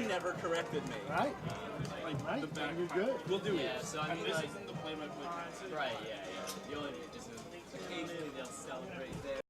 never corrected me. Right. Right. You're good. We'll do it. Yeah, so I mean, This like, isn't the play-by-play concept. right, yeah. You only just occasionally they'll celebrate there.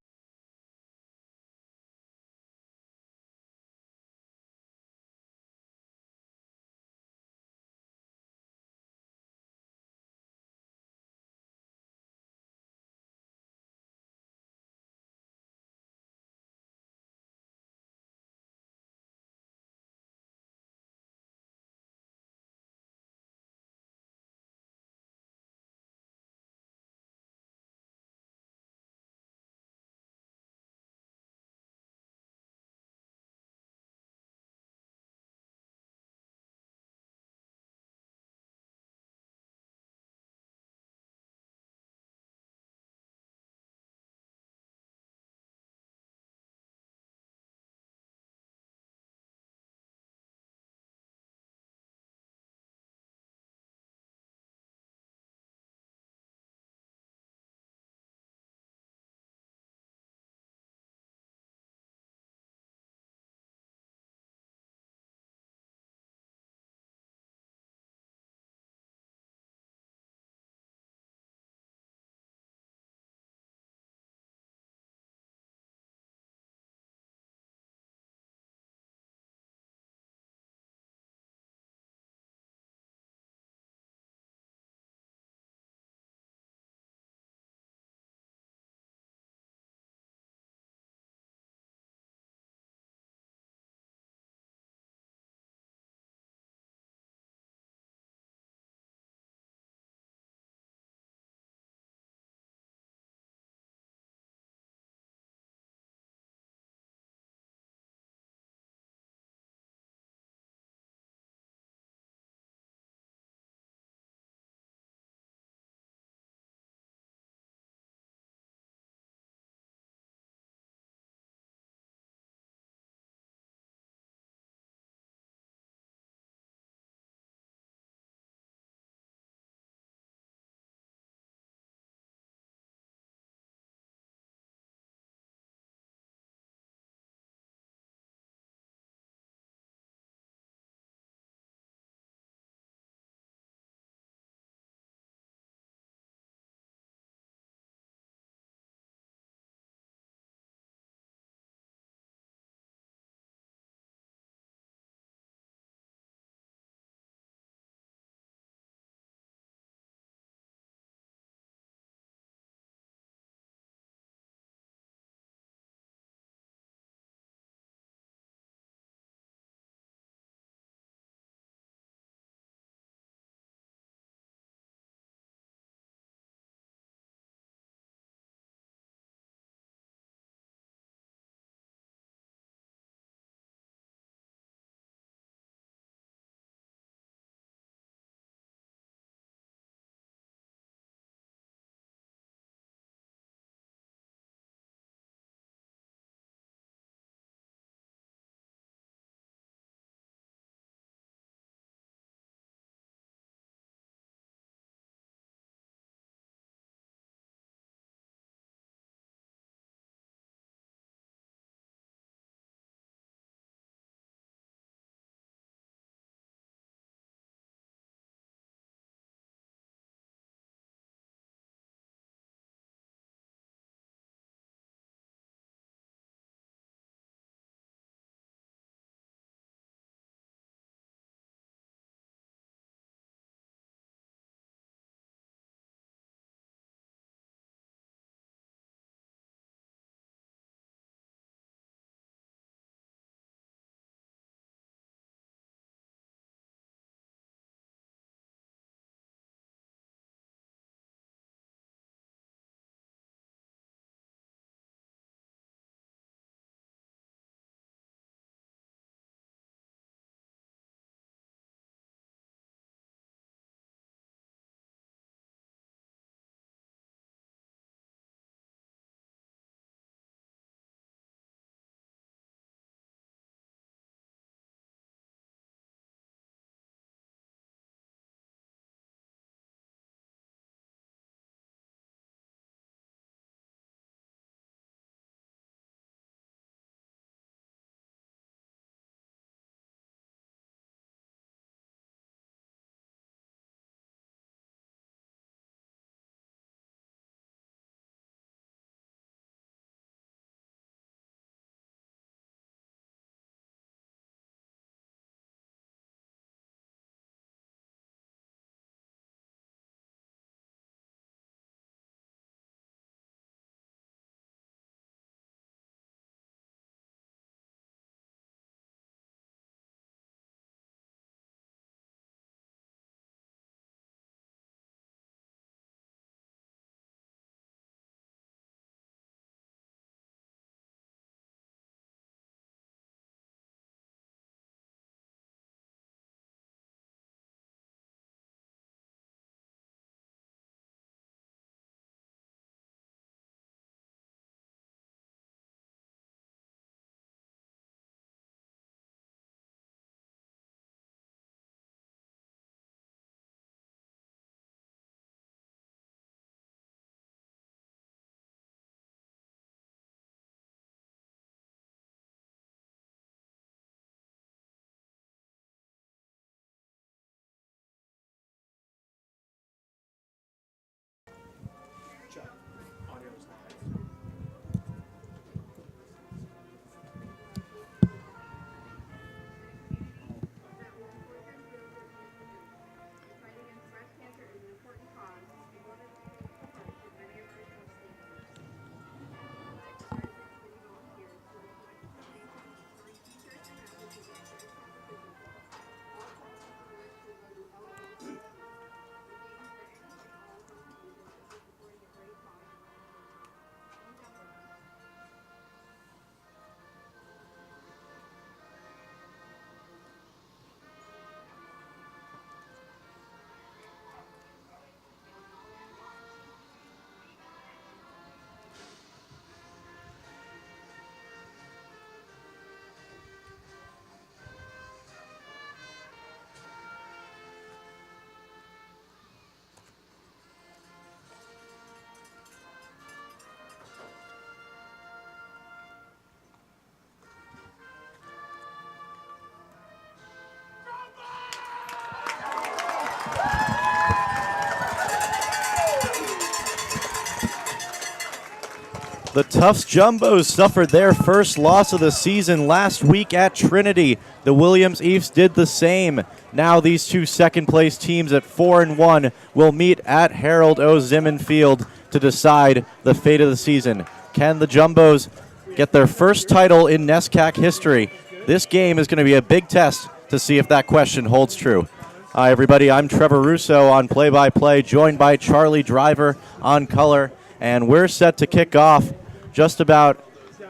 The Tufts Jumbos suffered their first loss of the season last week at Trinity. The Williams Ephs did the same. Now these two second-place teams at 4-1 will meet at Harold O. Zimmern Field to decide the fate of the season. Can the Jumbos get their first title in NESCAC history? This game is going to be a big test to see if that question holds true. Hi, everybody. I'm Trevor Russo on play-by-play, joined by Charlie Driver on color, and we're set to kick off just about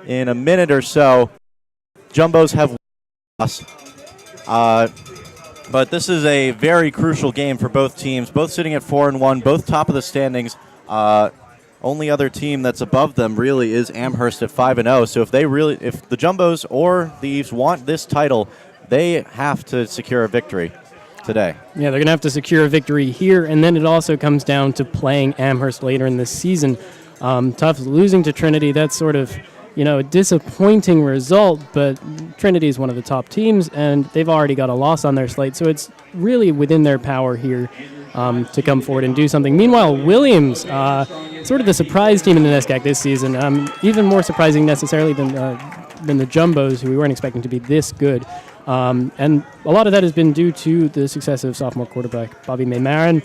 in a minute or so. Jumbos have lost, but this is a very crucial game for both teams, both sitting at 4-1, both top of the standings. Only other team that's above them really is Amherst at 5-0. So if the Jumbos or the Ephs want this title, they have to secure a victory today. Yeah, they're going to have to secure a victory here, and then it also comes down to playing Amherst later in the season. Tufts losing to Trinity, that's sort of, a disappointing result, but Trinity is one of the top teams, and they've already got a loss on their slate, so it's really within their power here to come forward and do something. Meanwhile, Williams, sort of the surprise team in the NESCAC this season, even more surprising necessarily than the Jumbos, who we weren't expecting to be this good. And a lot of that has been due to the success of sophomore quarterback Bobby Maymarin,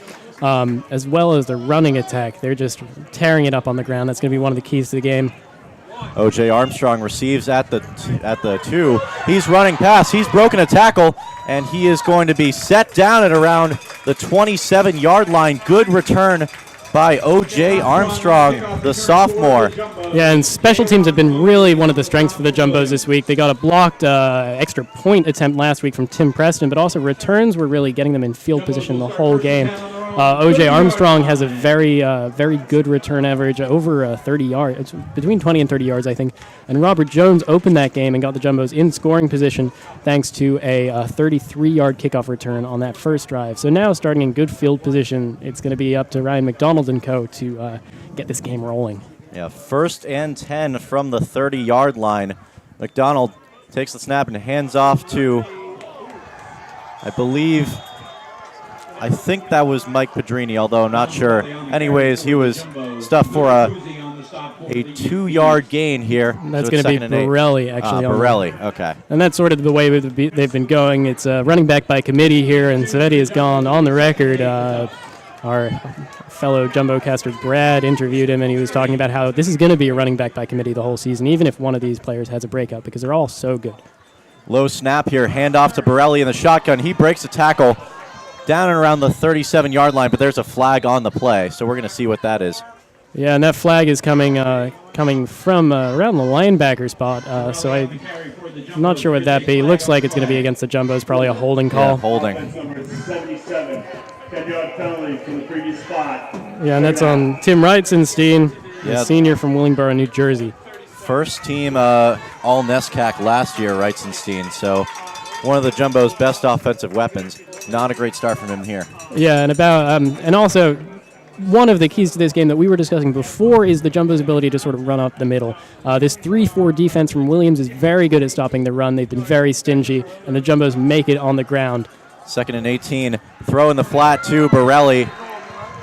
as well as the running attack. They're just tearing it up on the ground. That's going to be one of the keys to the game. O.J. Armstrong receives at the 2. He's running past. He's broken a tackle, and he is going to be set down at around the 27-yard line. Good return by O.J. Armstrong, the sophomore. Yeah, and special teams have been really one of the strengths for the Jumbos this week. They got a blocked extra point attempt last week from Tim Preston, but also returns were really getting them in field position the whole game. O.J. Armstrong has a very good return average, over 30 yards. It's between 20 and 30 yards, I think. And Robert Jones opened that game and got the Jumbos in scoring position thanks to a 33-yard kickoff return on that first drive. So now starting in good field position, it's going to be up to Ryan McDonald and co. to get this game rolling. Yeah, 1st and 10 from the 30-yard line. McDonald takes the snap and hands off to, I think that was Mike Pedrini, although I'm not sure. Anyways, he was stuffed for a 2-yard gain here. That's going to be Borelli, actually. Borelli, okay. And that's sort of the way they've been going. It's running back by committee here, and Savetti has gone on the record. Our fellow JumboCaster Brad interviewed him, and he was talking about how this is going to be a running back by committee the whole season, even if one of these players has a breakout, because they're all so good. Low snap here, handoff to Borelli in the shotgun. He breaks a tackle down and around the 37-yard line, but there's a flag on the play, so we're going to see what that is. Yeah, and that flag is coming from around the linebacker spot, so I'm not sure what that be. Looks like it's going to be against the Jumbos, probably a holding call. Yeah, holding. Yeah, and that's on Tim Reitzenstein, yeah, senior from Willingboro, New Jersey. First team all NESCAC last year, Reitzenstein, so one of the Jumbo's best offensive weapons. Not a great start from him here. Yeah, and also one of the keys to this game that we were discussing before is the Jumbo's ability to sort of run up the middle. This 3-4 defense from Williams is very good at stopping the run. They've been very stingy, and the Jumbos make it on the ground. 2nd and 18, throw in the flat to Borelli.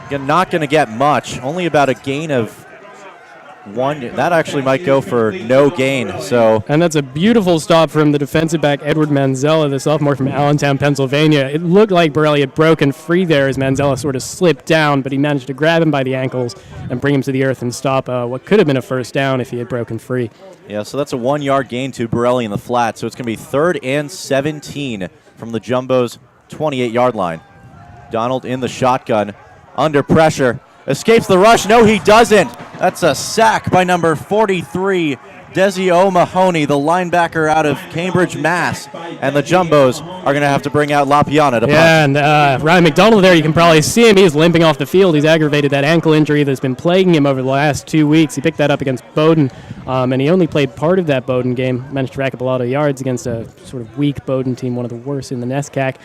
Again, not going to get much, only about a gain of 1. That actually might go for no gain. So, and that's a beautiful stop from the defensive back Edward Manzella, the sophomore from Allentown, Pennsylvania. It looked like Borelli had broken free there as Manzella sort of slipped down, but he managed to grab him by the ankles and bring him to the earth and stop what could have been a first down if he had broken free. Yeah, so that's a 1-yard gain to Borelli in the flat. So it's going to be 3rd and 17 from the Jumbo's 28-yard line. Donald in the shotgun, under pressure. Escapes the rush. No, he doesn't. That's a sack by number 43, Desi O'Mahony, the linebacker out of Cambridge, Mass. And the Jumbos are going to have to bring out LaPiana to punt. Yeah, and Ryan McDonald there, you can probably see him. He's limping off the field. He's aggravated that ankle injury that's been plaguing him over the last 2 weeks. He picked that up against Bowdoin, and he only played part of that Bowdoin game. Managed to rack up a lot of yards against a sort of weak Bowdoin team, one of the worst in the NESCAC.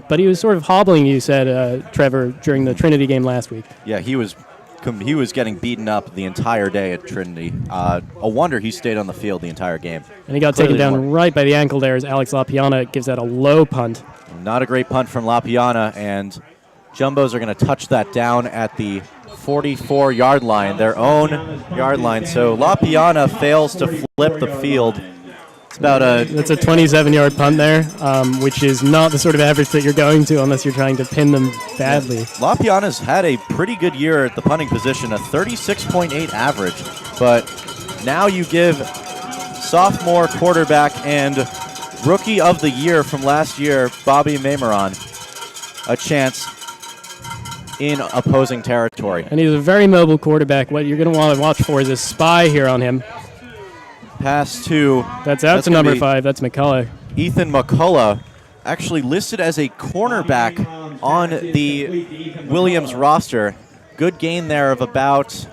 But he was sort of hobbling, you said, Trevor, during the Trinity game last week. Yeah, he was getting beaten up the entire day at Trinity. A wonder he stayed on the field the entire game. And he got taken down right by the ankle there as Alex LaPiana gives that a low punt. Not a great punt from LaPiana, and Jumbos are going to touch that down at the 44-yard line, their own yard line. So La Piana fails to flip the field. It's about That's a 27-yard punt there, which is not the sort of average that you're going to unless you're trying to pin them badly. La Piana's had a pretty good year at the punting position, a 36.8 average. But now you give sophomore quarterback and rookie of the year from last year, Bobby Mameron, a chance in opposing territory. And he's a very mobile quarterback. What you're going to want to watch for is a spy here on him. Pass to... That's out to number 5. That's McCullough. Ethan McCullough, actually listed as a cornerback on the Williams roster. Good gain there of about... it's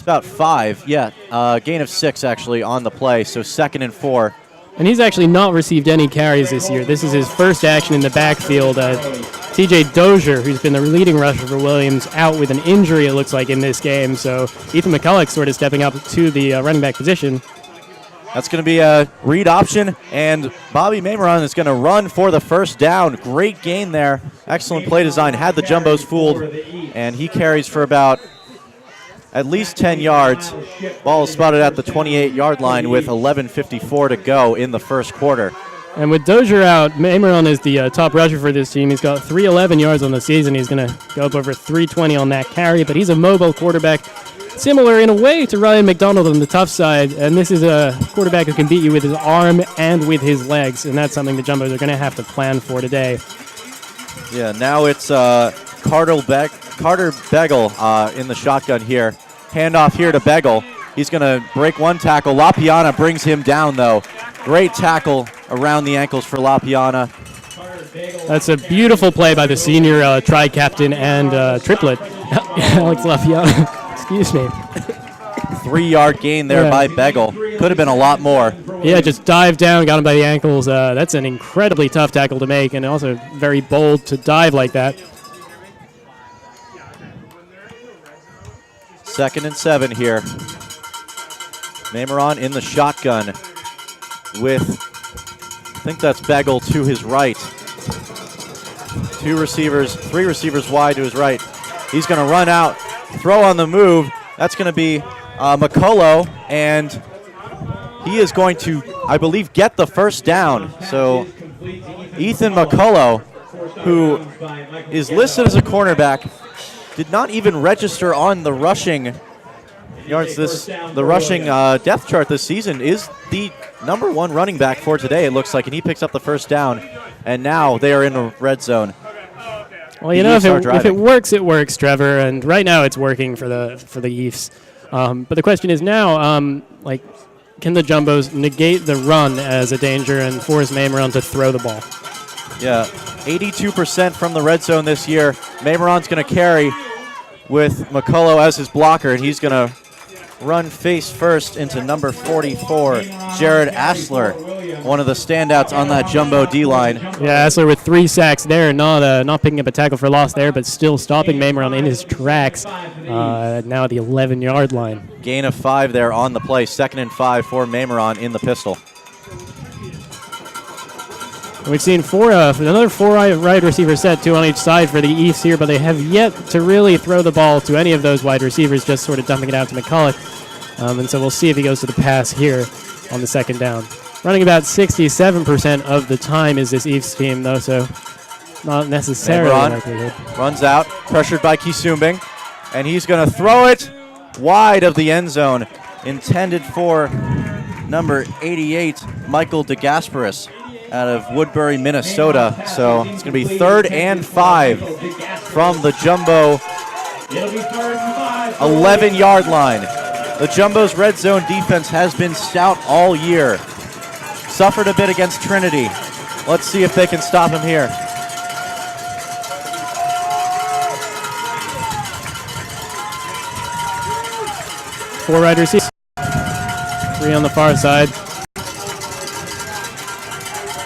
about 5. Yeah, gain of 6 actually on the play, so 2nd and 4. And he's actually not received any carries this year. This is his first action in the backfield. TJ Dozier, who's been the leading rusher for Williams, out with an injury, it looks like, in this game. So Ethan McCulloch sort of stepping up to the running back position. That's going to be a read option, and Bobby Mameron is going to run for the first down. Great gain there. Excellent play design. Had the Jumbos fooled, and he carries for about at least 10 yards. Ball is spotted at the 28-yard line with 11:54 to go in the first quarter. And with Dozier out, Mameron is the top rusher for this team. He's got 311 yards on the season. He's going to go up over 320 on that carry, but he's a mobile quarterback, similar in a way to Ryan McDonald on the tough side. And this is a quarterback who can beat you with his arm and with his legs, and that's something the Jumbos are going to have to plan for today. Yeah, now it's Carter Begel in the shotgun here. Handoff here to Begel. He's going to break one tackle. La Piana brings him down, though. Great tackle around the ankles for La Piana. That's a beautiful play by the senior tri-captain and triplet, Alex La Piana. Excuse me. 3-yard gain there by Begel. Could have been a lot more. Yeah, just dived down, got him by the ankles. That's an incredibly tough tackle to make, and also very bold to dive like that. 2nd and 7 here. Mameron in the shotgun with, I think that's Begel to his right. 3 receivers wide to his right. He's going to run out, throw on the move. That's going to be McCullough, and he is going to, I believe, get the first down. So Ethan McCullough, who is listed as a cornerback, did not even register on the rushing yards. The rushing depth chart this season is the number 1 running back for today, it looks like, and he picks up the first down. And now they are in the red zone. Well, you know, if it works, it works, Trevor. And right now, it's working for the Ephs. But the question is now, can the Jumbos negate the run as a danger and force Mameron to throw the ball? Yeah, 82% from the red zone this year. Mameron's going to carry with McCullough as his blocker, and he's going to run face first into number 44, Jared Asler, one of the standouts on that Jumbo D-line. Yeah, Asler with 3 sacks there, not picking up a tackle for loss there, but still stopping Mameron in his tracks, now at the 11-yard line. Gain of 5 there on the play, 2nd and 5 for Mameron in the pistol. We've seen another 4 wide receiver set, 2 on each side for the Ephs here, but they have yet to really throw the ball to any of those wide receivers, just sort of dumping it out to McCulloch. And so we'll see if he goes to the pass here on the 2nd down. Running about 67% of the time is this Ephs team, though, so not necessarily likelihood. Runs out, pressured by Kisumbing, and he's going to throw it wide of the end zone, intended for number 88, Michael DeGasperis, out of Woodbury, Minnesota. So it's going to be 3rd and 5 from the Jumbo 11-yard line. The Jumbo's red zone defense has been stout all year. Suffered a bit against Trinity. Let's see if they can stop him here. Four wide receivers. 3 on the far side.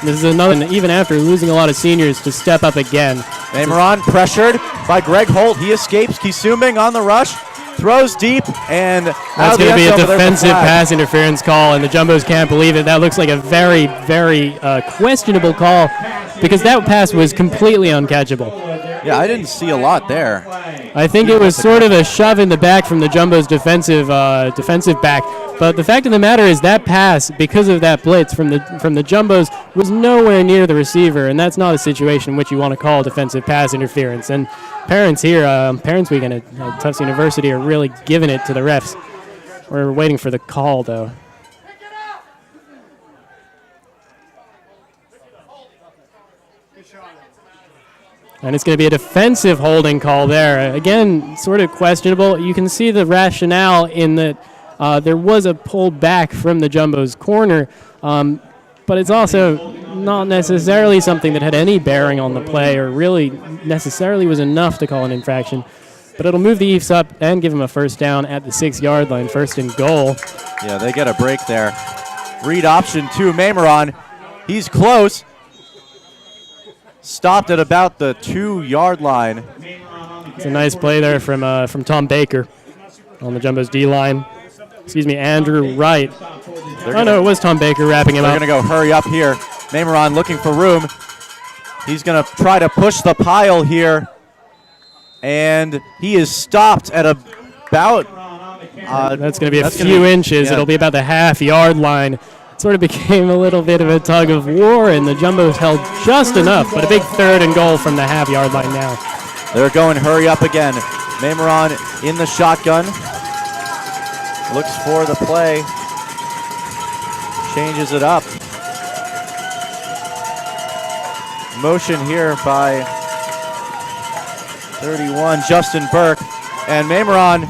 This is another, even after losing a lot of seniors, to step up again. Mameron pressured by Greg Holt. He escapes. Kisumbing on the rush. Throws deep, and that's going to be a defensive pass interference call, and the Jumbos can't believe it. That looks like a very, very questionable call because that pass was completely uncatchable. Yeah, I didn't see a lot there. I think it was sort of a shove in the back from the Jumbo's defensive back. But the fact of the matter is that pass, because of that blitz from the Jumbos, was nowhere near the receiver, and that's not a situation in which you want to call defensive pass interference. And parents here, Parents Weekend at Tufts University, are really giving it to the refs. We're waiting for the call, though. And it's going to be a defensive holding call there. Again, sort of questionable. You can see the rationale in that there was a pull back from the Jumbo's corner, but it's also not necessarily something that had any bearing on the play or really necessarily was enough to call an infraction. But it'll move the Ephs up and give them a first down at the 6-yard line, first and goal. Yeah, they get a break there. Read option to Mameron. He's close. Stopped at about the 2-yard line. It's a nice play there from Tom Baker on the Jumbo's D-line. Andrew Wright. No, it was Tom Baker wrapping him up. They're going to go hurry up here. Mameron looking for room. He's going to try to push the pile here. And he is stopped at about... that's going to be a few inches. Yeah. It'll be about the half-yard line. Sort of became a little bit of a tug of war, and the Jumbos held just enough, but a big third and goal from the half-yard line now. They're going hurry up again. Mameron in the shotgun. Looks for the play. Changes it up. Motion here by 31, Justin Burke. And Mameron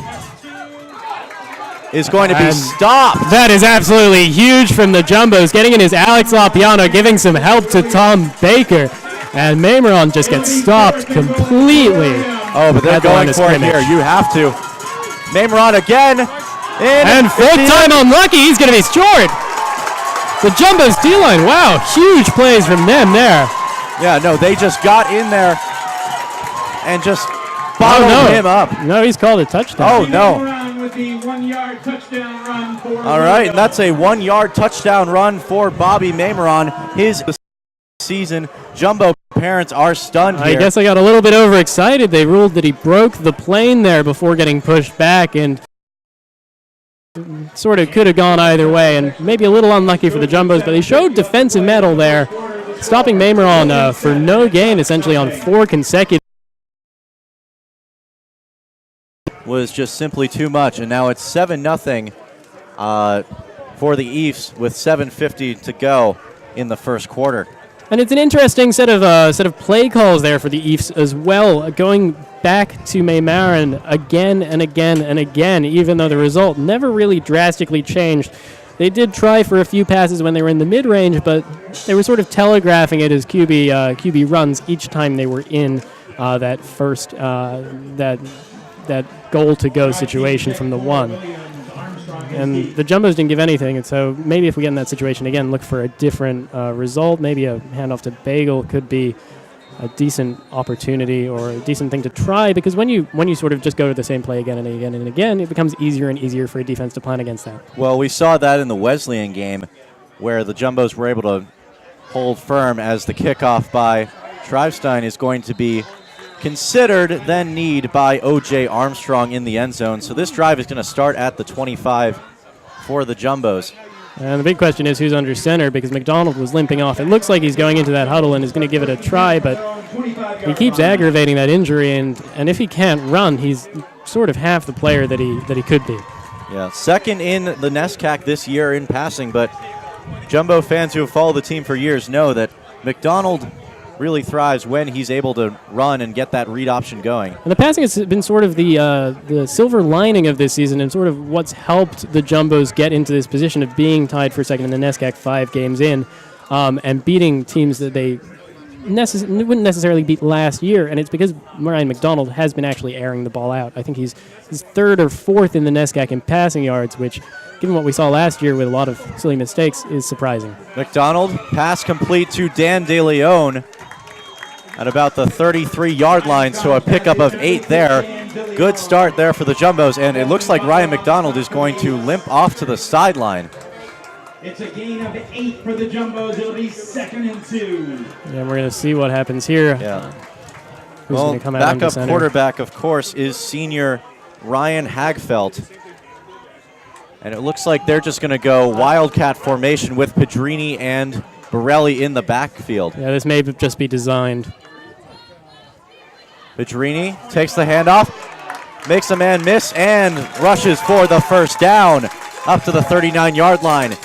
is going to be stopped. That is absolutely huge from the Jumbos. Getting in his Alex Lapiano, giving some help to Tom Baker. And Mameron just gets stopped completely. Oh, but they're going for it here. You have to. Mameron again. And full time unlucky. He's going to be short. The Jumbos D-line, wow, huge plays from them there. Yeah, no, they just got in there and just bottled him up. No, he's called a touchdown. Oh, no. All right, and that's a 1-yard touchdown run for Bobby Mameron. His season. Jumbo parents are stunned here. I guess I got a little bit overexcited. They ruled that he broke the plane there before getting pushed back, and sort of could have gone either way, and maybe a little unlucky for the Jumbos, but they showed defensive mettle there, stopping Mameron for no gain, essentially on 4 consecutive. Was just simply too much, and now it's 7-0 for the Ephs with 7:50 to go in the first quarter. And it's an interesting set of play calls there for the Ephs as well, going back to Mameron again and again and again, even though the result never really drastically changed. They did try for a few passes when they were in the mid-range, but they were sort of telegraphing it as QB runs each time they were in that first that goal-to-go situation from the 1. And the Jumbos didn't give anything, and so maybe if we get in that situation again, look for a different result. Maybe a handoff to Bagel could be a decent opportunity or a decent thing to try, because when you sort of just go to the same play again and again and again, it becomes easier and easier for a defense to plan against that. Well, we saw that in the Wesleyan game where the Jumbos were able to hold firm, as the kickoff by Shrivestein is going to be considered, then need by O.J. Armstrong in the end zone. So this drive is going to start at the 25 for the Jumbos. And the big question is who's under center, because McDonald was limping off. It looks like he's going into that huddle and is going to give it a try, but he keeps aggravating that injury, and if he can't run, he's sort of half the player that he could be. Yeah, second in the NESCAC this year in passing, but Jumbo fans who have followed the team for years know that McDonald really thrives when he's able to run and get that read option going. And the passing has been sort of the silver lining of this season, and sort of what's helped the Jumbos get into this position of being tied for second in the NESCAC 5 games in, and beating teams that they wouldn't necessarily beat last year. And it's because Ryan McDonald has been actually airing the ball out. I think he's 3rd or 4th in the NESCAC in passing yards, which, given what we saw last year with a lot of silly mistakes, is surprising. McDonald, pass complete to Dan DeLeon at about the 33-yard line, so a pickup of 8 there. Good start there for the Jumbos, and it looks like Ryan McDonald is going to limp off to the sideline. It's a gain of 8 for the Jumbos. It'll be 2nd and 2. Yeah, we're going to see what happens here. Yeah. who's going to come out under backup center. quarterback, of course, is senior Ryan Hagfeld. And it looks like they're just going to go Wildcat formation with Pedrini and Borelli in the backfield. Yeah, this may just be designed. Pedrini takes the handoff, makes a man miss, and rushes for the first down up to the 39-yard line.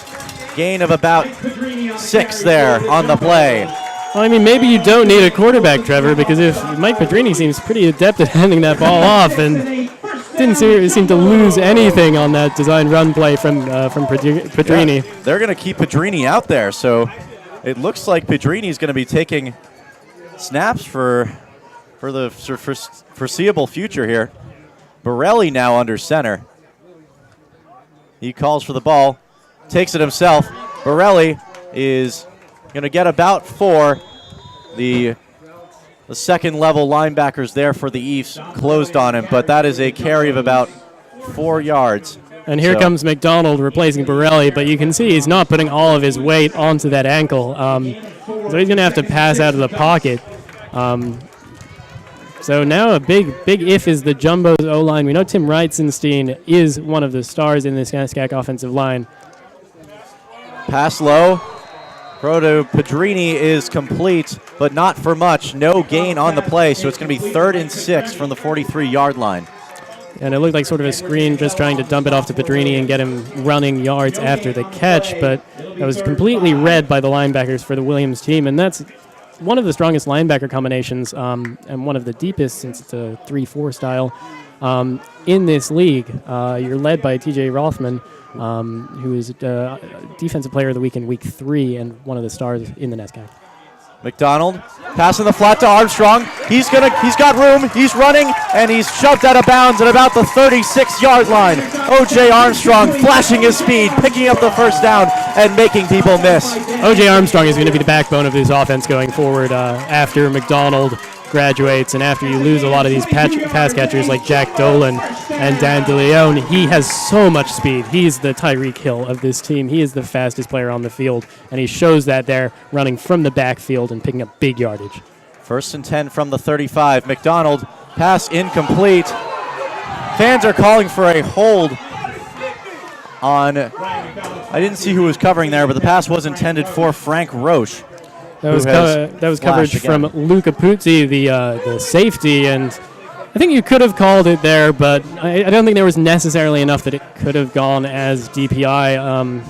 Gain of about 6 there on the play. Well, I mean, maybe you don't need a quarterback, Trevor, because if Mike Pedrini seems pretty adept at handing that ball off and didn't seem to lose anything on that design run play from Pedrini. Yeah, they're going to keep Pedrini out there, so it looks like Pedrini is going to be taking snaps for the foreseeable future here. Borelli now under center. He calls for the ball, takes it himself. Borelli is going to get about 4. The second level linebackers there for the Ephs closed on him, but that is a carry of about 4 yards. And here comes McDonald replacing Borelli, but you can see he's not putting all of his weight onto that ankle. So he's going to have to pass out of the pocket. So now a big if is the Jumbo's O-line. We know Tim Reitzenstein is one of the stars in this NASCAC offensive line. Pass low. Throw to Pedrini is complete, but not for much. No gain on the play, so it's going to be 3rd and 6 from the 43-yard line. And it looked like sort of a screen just trying to dump it off to Pedrini and get him running yards after the catch, but that was completely read by the linebackers for the Williams team, and that's one of the strongest linebacker combinations and one of the deepest since it's a 3-4 style in this league. You're led by T.J. Rothman, who is Defensive Player of the Week in Week 3 and one of the stars in the NASCAC. McDonald passing the flat to Armstrong. He's got room. He's running, and he's shoved out of bounds at about the 36-yard line. O.J. Armstrong flashing his speed, picking up the first down, and making people miss. O.J. Armstrong is going to be the backbone of this offense going forward after McDonald graduates and after you lose a lot of these pass catchers like Jack Dolan and Dan DeLeon. He has so much speed. He's the Tyreek Hill of this team. He is the fastest player on the field, and he shows that there running from the backfield and picking up big yardage. 1st and 10 from the 35. McDonald, pass incomplete. Fans are calling for a hold on, I didn't see who was covering there, but the pass was intended for Frank Roche. That was coverage from Luca Puzzi, the safety, and I think you could have called it there, but I don't think there was necessarily enough that it could have gone as DPI.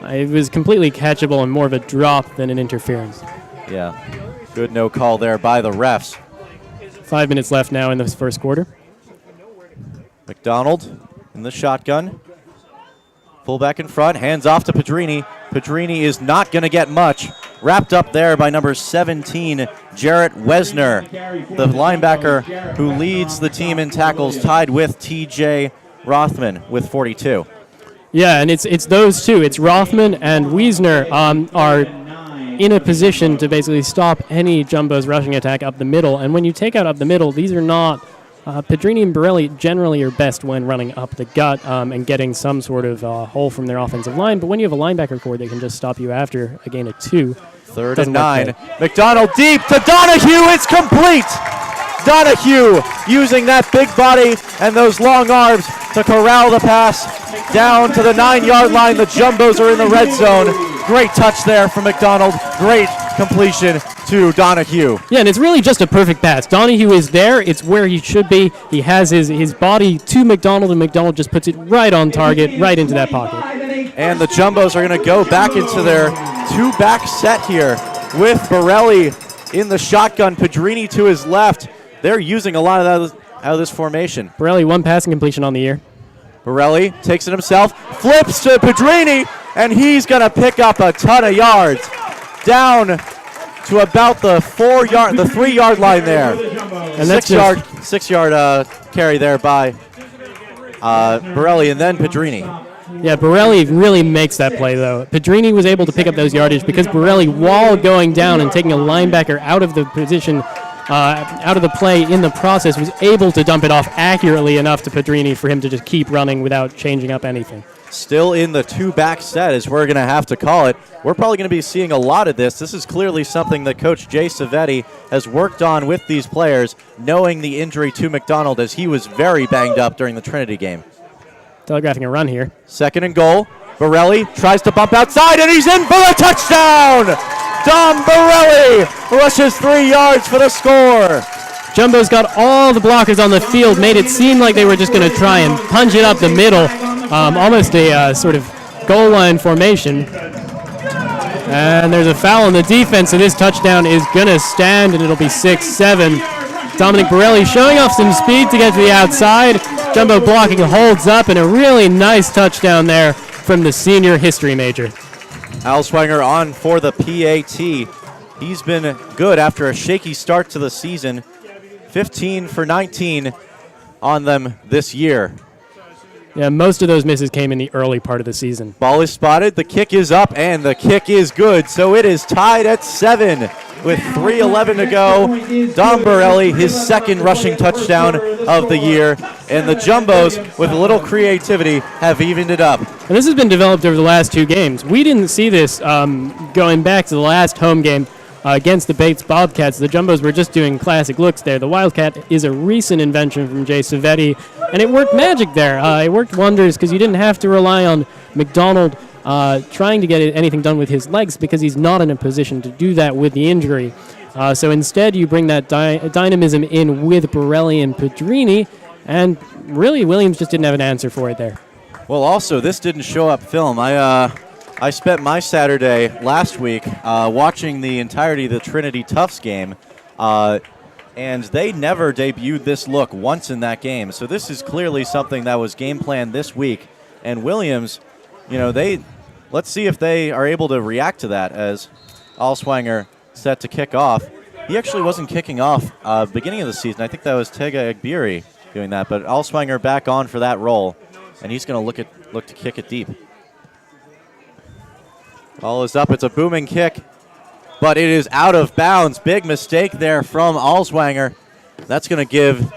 It was completely catchable and more of a drop than an interference. Yeah, good no call there by the refs. 5 minutes left now in this first quarter. McDonald in the shotgun. Fullback in front, hands off to Pedrini. Pedrini is not going to get much. Wrapped up there by number 17, Jarrett Wesner, the linebacker who leads the team in tackles, tied with T.J. Rothman with 42. Yeah, and it's those two. It's Rothman and Wiesner are in a position to basically stop any Jumbo's rushing attack up the middle. And when you take out up the middle, these are not Pedrini and Borelli generally are best when running up the gut and getting some sort of hole from their offensive line. But when you have a linebacker core, they can just stop you after a gain of 2. 3rd and 9. McDonald deep to Donahue. It's complete. Donahue using that big body and those long arms to corral the pass down to the 9-yard line. The Jumbos are in the red zone. Great touch there from McDonald. Great completion to Donahue. Yeah, and it's really just a perfect pass. Donahue is there. It's where he should be. He has his body to McDonald, and McDonald just puts it right on target, right into that pocket. And the Jumbos are going to go back into their 2-back set here with Borelli in the shotgun, Pedrini to his left. They're using a lot of that out of this formation. Borelli, 1 passing completion on the year. Borelli takes it himself, flips to Pedrini, and he's going to pick up a ton of yards. Down to about the 3-yard line there. And that's 6-yard carry there by Borelli and then Pedrini. Yeah, Borelli really makes that play, though. Pedrini was able to pick up those yardage because Borelli, while going down and taking a linebacker out of the position, out of the play in the process, was able to dump it off accurately enough to Pedrini for him to just keep running without changing up anything. still in the two-back set, as we're going to have to call it. We're probably going to be seeing a lot of this. This is clearly something that Coach Jay Savetti has worked on with these players, knowing the injury to McDonald, as he was very banged up during the Trinity game. Telegraphing a run here. 2nd and goal. Borelli tries to bump outside, and he's in for the touchdown! Dom Borelli rushes 3 yards for the score. Jumbo's got all the blockers on the field, made it seem like they were just going to try and punch it up the middle, almost a sort of goal line formation. And there's a foul on the defense, so this touchdown is going to stand, and it'll be 6-7. Dominic Borelli showing off some speed to get to the outside. Jumbo blocking holds up, and a really nice touchdown there from the senior history major. Alswanger on for the PAT. He's been good after a shaky start to the season. 15 for 19 on them this year. Yeah, most of those misses came in the early part of the season. Ball is spotted, the kick is up, and the kick is good. So it is tied at 7 with 3:11 to go. Dom Borelli, his 2nd rushing touchdown of the year. And the Jumbos, with a little creativity, have evened it up. And this has been developed over the last 2 games. We didn't see this going back to the last home game against the Bates Bobcats. The Jumbos were just doing classic looks there. The Wildcat is a recent invention from Jay Savetti, and it worked magic there. It worked wonders because you didn't have to rely on McDonald trying to get anything done with his legs, because he's not in a position to do that with the injury. So instead, you bring that dynamism in with Borelli and Pedrini, and really Williams just didn't have an answer for it there. Well, also, this didn't show up film. I spent my Saturday last week watching the entirety of the Trinity Tufts game, and they never debuted this look once in that game. So this is clearly something that was game planned this week. And Williams, let's see if they are able to react to that, as Alswanger set to kick off. He actually wasn't kicking off beginning of the season. I think that was Tega Egbiri doing that, but Alswanger back on for that role, and he's going to look to kick it deep. Ball is up. It's a booming kick, but it is out of bounds. Big mistake there from Alswanger. That's going to give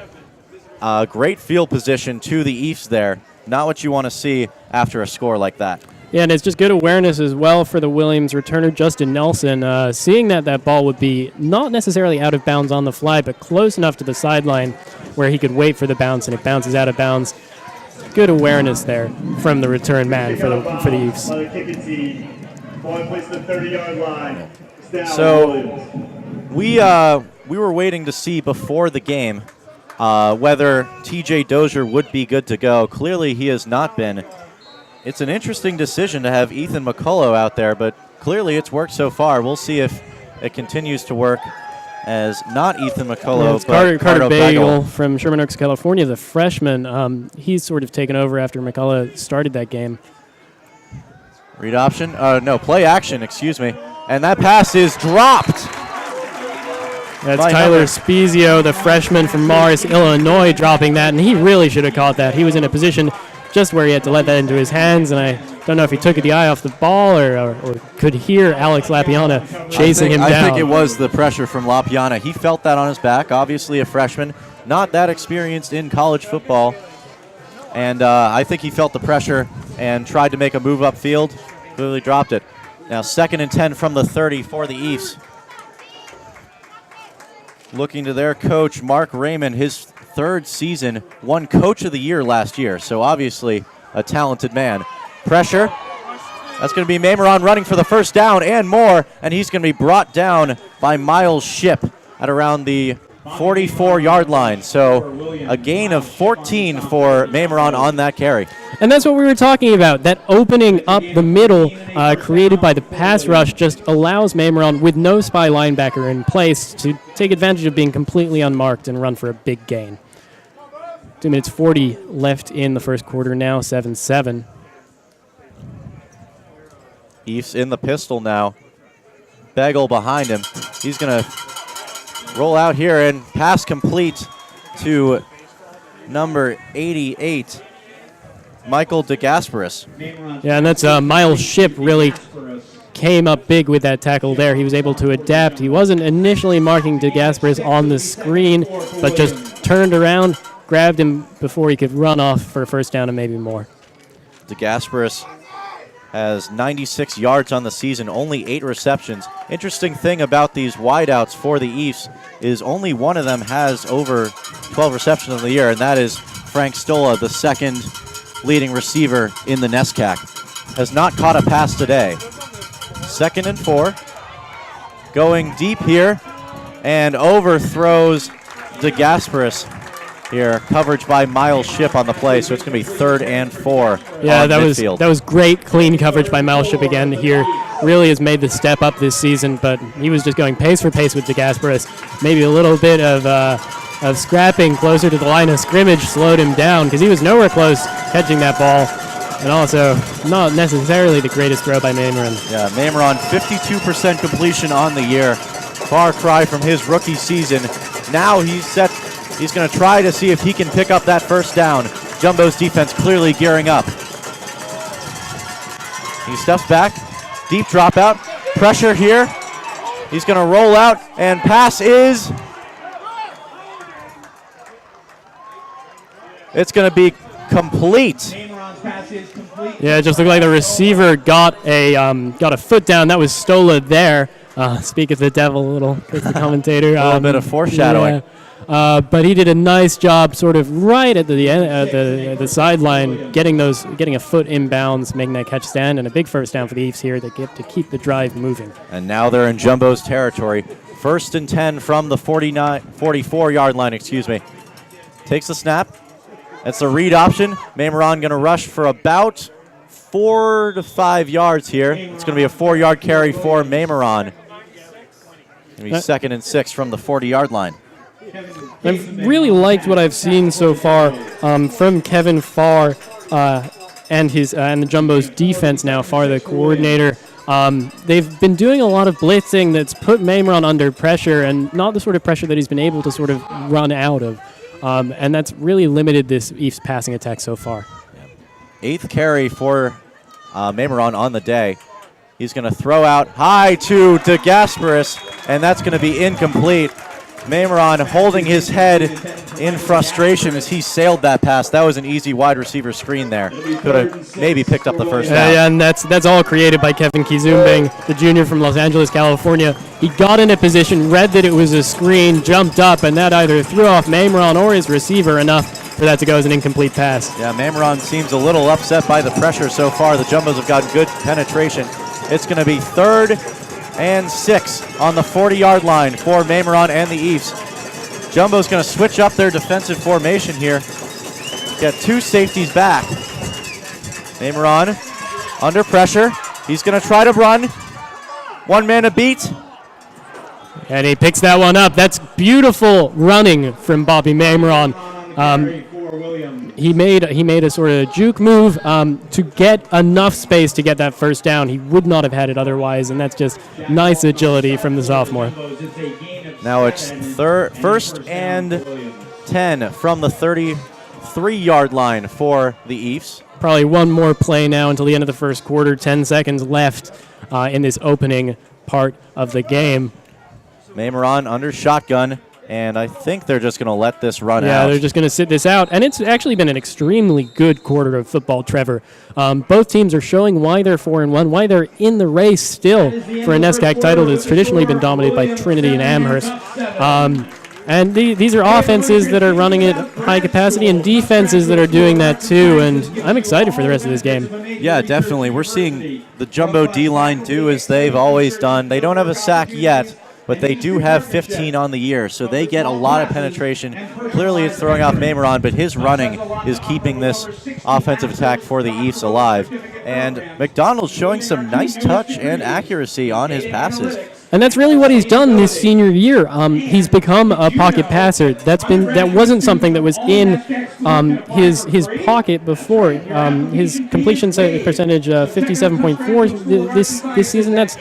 great field position to the Ephs there. Not what you want to see after a score like that. Yeah, and it's just good awareness as well for the Williams returner, Justin Nelson, seeing that ball would be not necessarily out of bounds on the fly, but close enough to the sideline where he could wait for the bounce, and it bounces out of bounds. Good awareness there from the return man for the Ephs. So we were waiting to see before the game whether TJ Dozier would be good to go. Clearly he has not been. It's an interesting decision to have Ethan McCullough out there, but clearly it's worked so far. We'll see if it continues to work as not Ethan McCullough, it's but Carter Bagel from Sherman Oaks, California, the freshman. He's sort of taken over after McCullough started that game. Read option. Play action, excuse me. And that pass is dropped. That's Tyler Spezio, the freshman from Morris, Illinois, dropping that, and he really should have caught that. He was in a position just where he had to let that into his hands, and I don't know if he took the eye off the ball or could hear Alex Lapiana chasing him down. I think it was the pressure from Lapiana. He felt that on his back, obviously a freshman, not that experienced in college football, and I think he felt the pressure and tried to make a move upfield, clearly dropped it. Now 2nd and 10 from the 30 for the Ephs. Looking to their coach, Mark Raymond, his 3rd season, won Coach of the Year last year, so obviously a talented man. Pressure. That's going to be Mameron running for the first down and more, and he's going to be brought down by Miles Shipp at around the 44-yard line. So a gain of 14 for Mameron on that carry. And that's what we were talking about. That opening up the middle created by the pass rush just allows Mameron, with no spy linebacker in place, to take advantage of being completely unmarked and run for a big gain. 2 minutes 40 left in the first quarter now, 7-7. Ephs in the pistol now. Bagel behind him. He's going to roll out here and pass complete to number 88, Michael DeGasperis. Yeah, and that's Miles Shipp really came up big with that tackle there. He was able to adapt. He wasn't initially marking DeGasperis on the screen, but just turned around, grabbed him before he could run off for a first down and maybe more. DeGasperis has 96 yards on the season, only 8 receptions. Interesting thing about these wideouts for the Ephs is only one of them has over 12 receptions in the year, and that is Frank Stola, the second leading receiver in the NESCAC. Has not caught a pass today. 2nd and 4. Going deep here and overthrows DeGasperis here. Coverage by Miles Shipp on the play, so it's going to be 3rd and 4. Yeah, that midfield. was great, clean coverage by Miles Shipp again here. Really has made the step up this season, but he was just going pace for pace with DeGasperis. Maybe a little bit of scrapping closer to the line of scrimmage slowed him down because he was nowhere close catching that ball. And also, not necessarily the greatest throw by Mameron. Yeah, Mameron, 52% completion on the year. Far cry from his rookie season. Now he's going to try to see if he can pick up that first down. Jumbo's defense clearly gearing up. He steps back, deep dropout, pressure here. He's going to roll out, and pass is... It's going to be complete. Yeah, it just looked like the receiver got a foot down. That was Stola there. Speak of the devil, a little as the commentator. A little bit of foreshadowing. Yeah. But he did a nice job, sort of right at the end, the sideline, getting a foot inbounds, making that catch stand, and a big first down for the Ephs here. They get to keep the drive moving. And now they're in Jumbo's territory. 1st and 10 from the 44-yard line. Takes the snap. That's the read option. Mameron going to rush for about 4 to 5 yards here. It's going to be a 4-yard carry for Mameron. Going to be 2nd and 6 from the 40-yard line. I've really liked what I've seen so far from Kevin Farr and the Jumbo's defense now. Farr, the coordinator. They've been doing a lot of blitzing that's put Mameron under pressure, and not the sort of pressure that he's been able to sort of run out of. And that's really limited this Ephs passing attack so far. 8th carry for Mameron on the day. He's going to throw out high to DeGasperis, and that's going to be incomplete. Mameron holding his head in frustration as he sailed that pass. That was an easy wide receiver screen there. Could have maybe picked up the first down. Yeah, and that's all created by Kevin Kizumbing, the junior from Los Angeles, California. He got into position, read that it was a screen, jumped up, and that either threw off Mameron or his receiver enough for that to go as an incomplete pass. Yeah, Mameron seems a little upset by the pressure so far. The Jumbos have gotten good penetration. It's going to be 3rd and 6 on the 40-yard line for Mameron and the Ephs. Jumbo's going to switch up their defensive formation here. Get 2 safeties back. Mameron under pressure. He's going to try to run. 1 man a beat. And he picks that one up. That's beautiful running from Bobby Mameron. He made a sort of juke move to get enough space to get that first down. He would not have had it otherwise, and that's just nice agility from the sophomore. Now it's 1st and 10 from the 33-yard line for the Ephs. Probably one more play now until the end of the first quarter. 10 seconds left in this opening part of the game. Mameron under shotgun. And I think they're just going to let this run out. Yeah, they're just going to sit this out. And it's actually been an extremely good quarter of football, Trevor. Both teams are showing why they're 4-1, why they're in the race still for a NESCAC title that's traditionally been dominated by Trinity and Amherst. And these are offenses that are running at high capacity and defenses that are doing that too. And I'm excited for the rest of this game. Yeah, definitely. We're seeing the Jumbo D-line do as they've always done. They don't have a sack yet, but they do have 15 on the year, so they get a lot of penetration. Clearly it's throwing off Mameron, but his running is keeping this offensive attack for the Ephs alive. And McDonald's showing some nice touch and accuracy on his passes. And that's really what he's done this senior year. He's become a pocket passer. That wasn't something that was in his pocket before. His completion percentage 57.4 this season. That's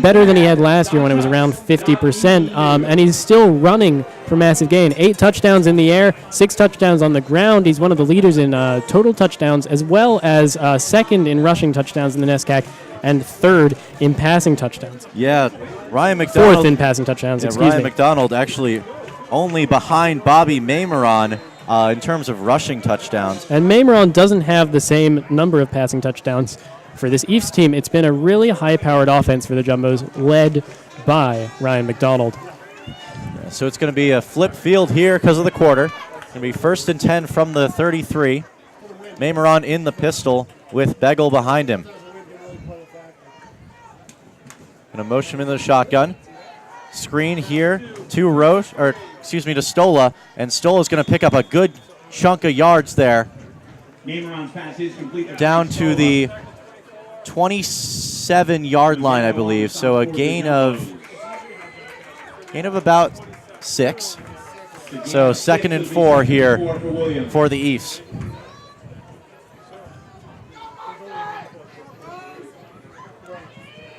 better than he had last year when it was around 50%. And he's still running for massive gain. 8 touchdowns in the air, 6 touchdowns on the ground. He's one of the leaders in total touchdowns, as well as second in rushing touchdowns in the NESCAC, and 3rd in passing touchdowns. Yeah, Ryan McDonald. 4th in passing touchdowns, Ryan McDonald actually only behind Bobby Mameron in terms of rushing touchdowns. And Maymeron doesn't have the same number of passing touchdowns for this Ephs team. It's been a really high-powered offense for the Jumbos, led by Ryan McDonald. So it's going to be a flip field here because of the quarter. It's going to be 1st and 10 from the 33. Maymeron in the pistol with Begel behind him. Going to motion him into the shotgun. Screen here to Stola, and Stola's going to pick up a good chunk of yards there. Down to the 27-yard line, I believe. So a gain of about 6. So 2nd and 4 here for the Ephs.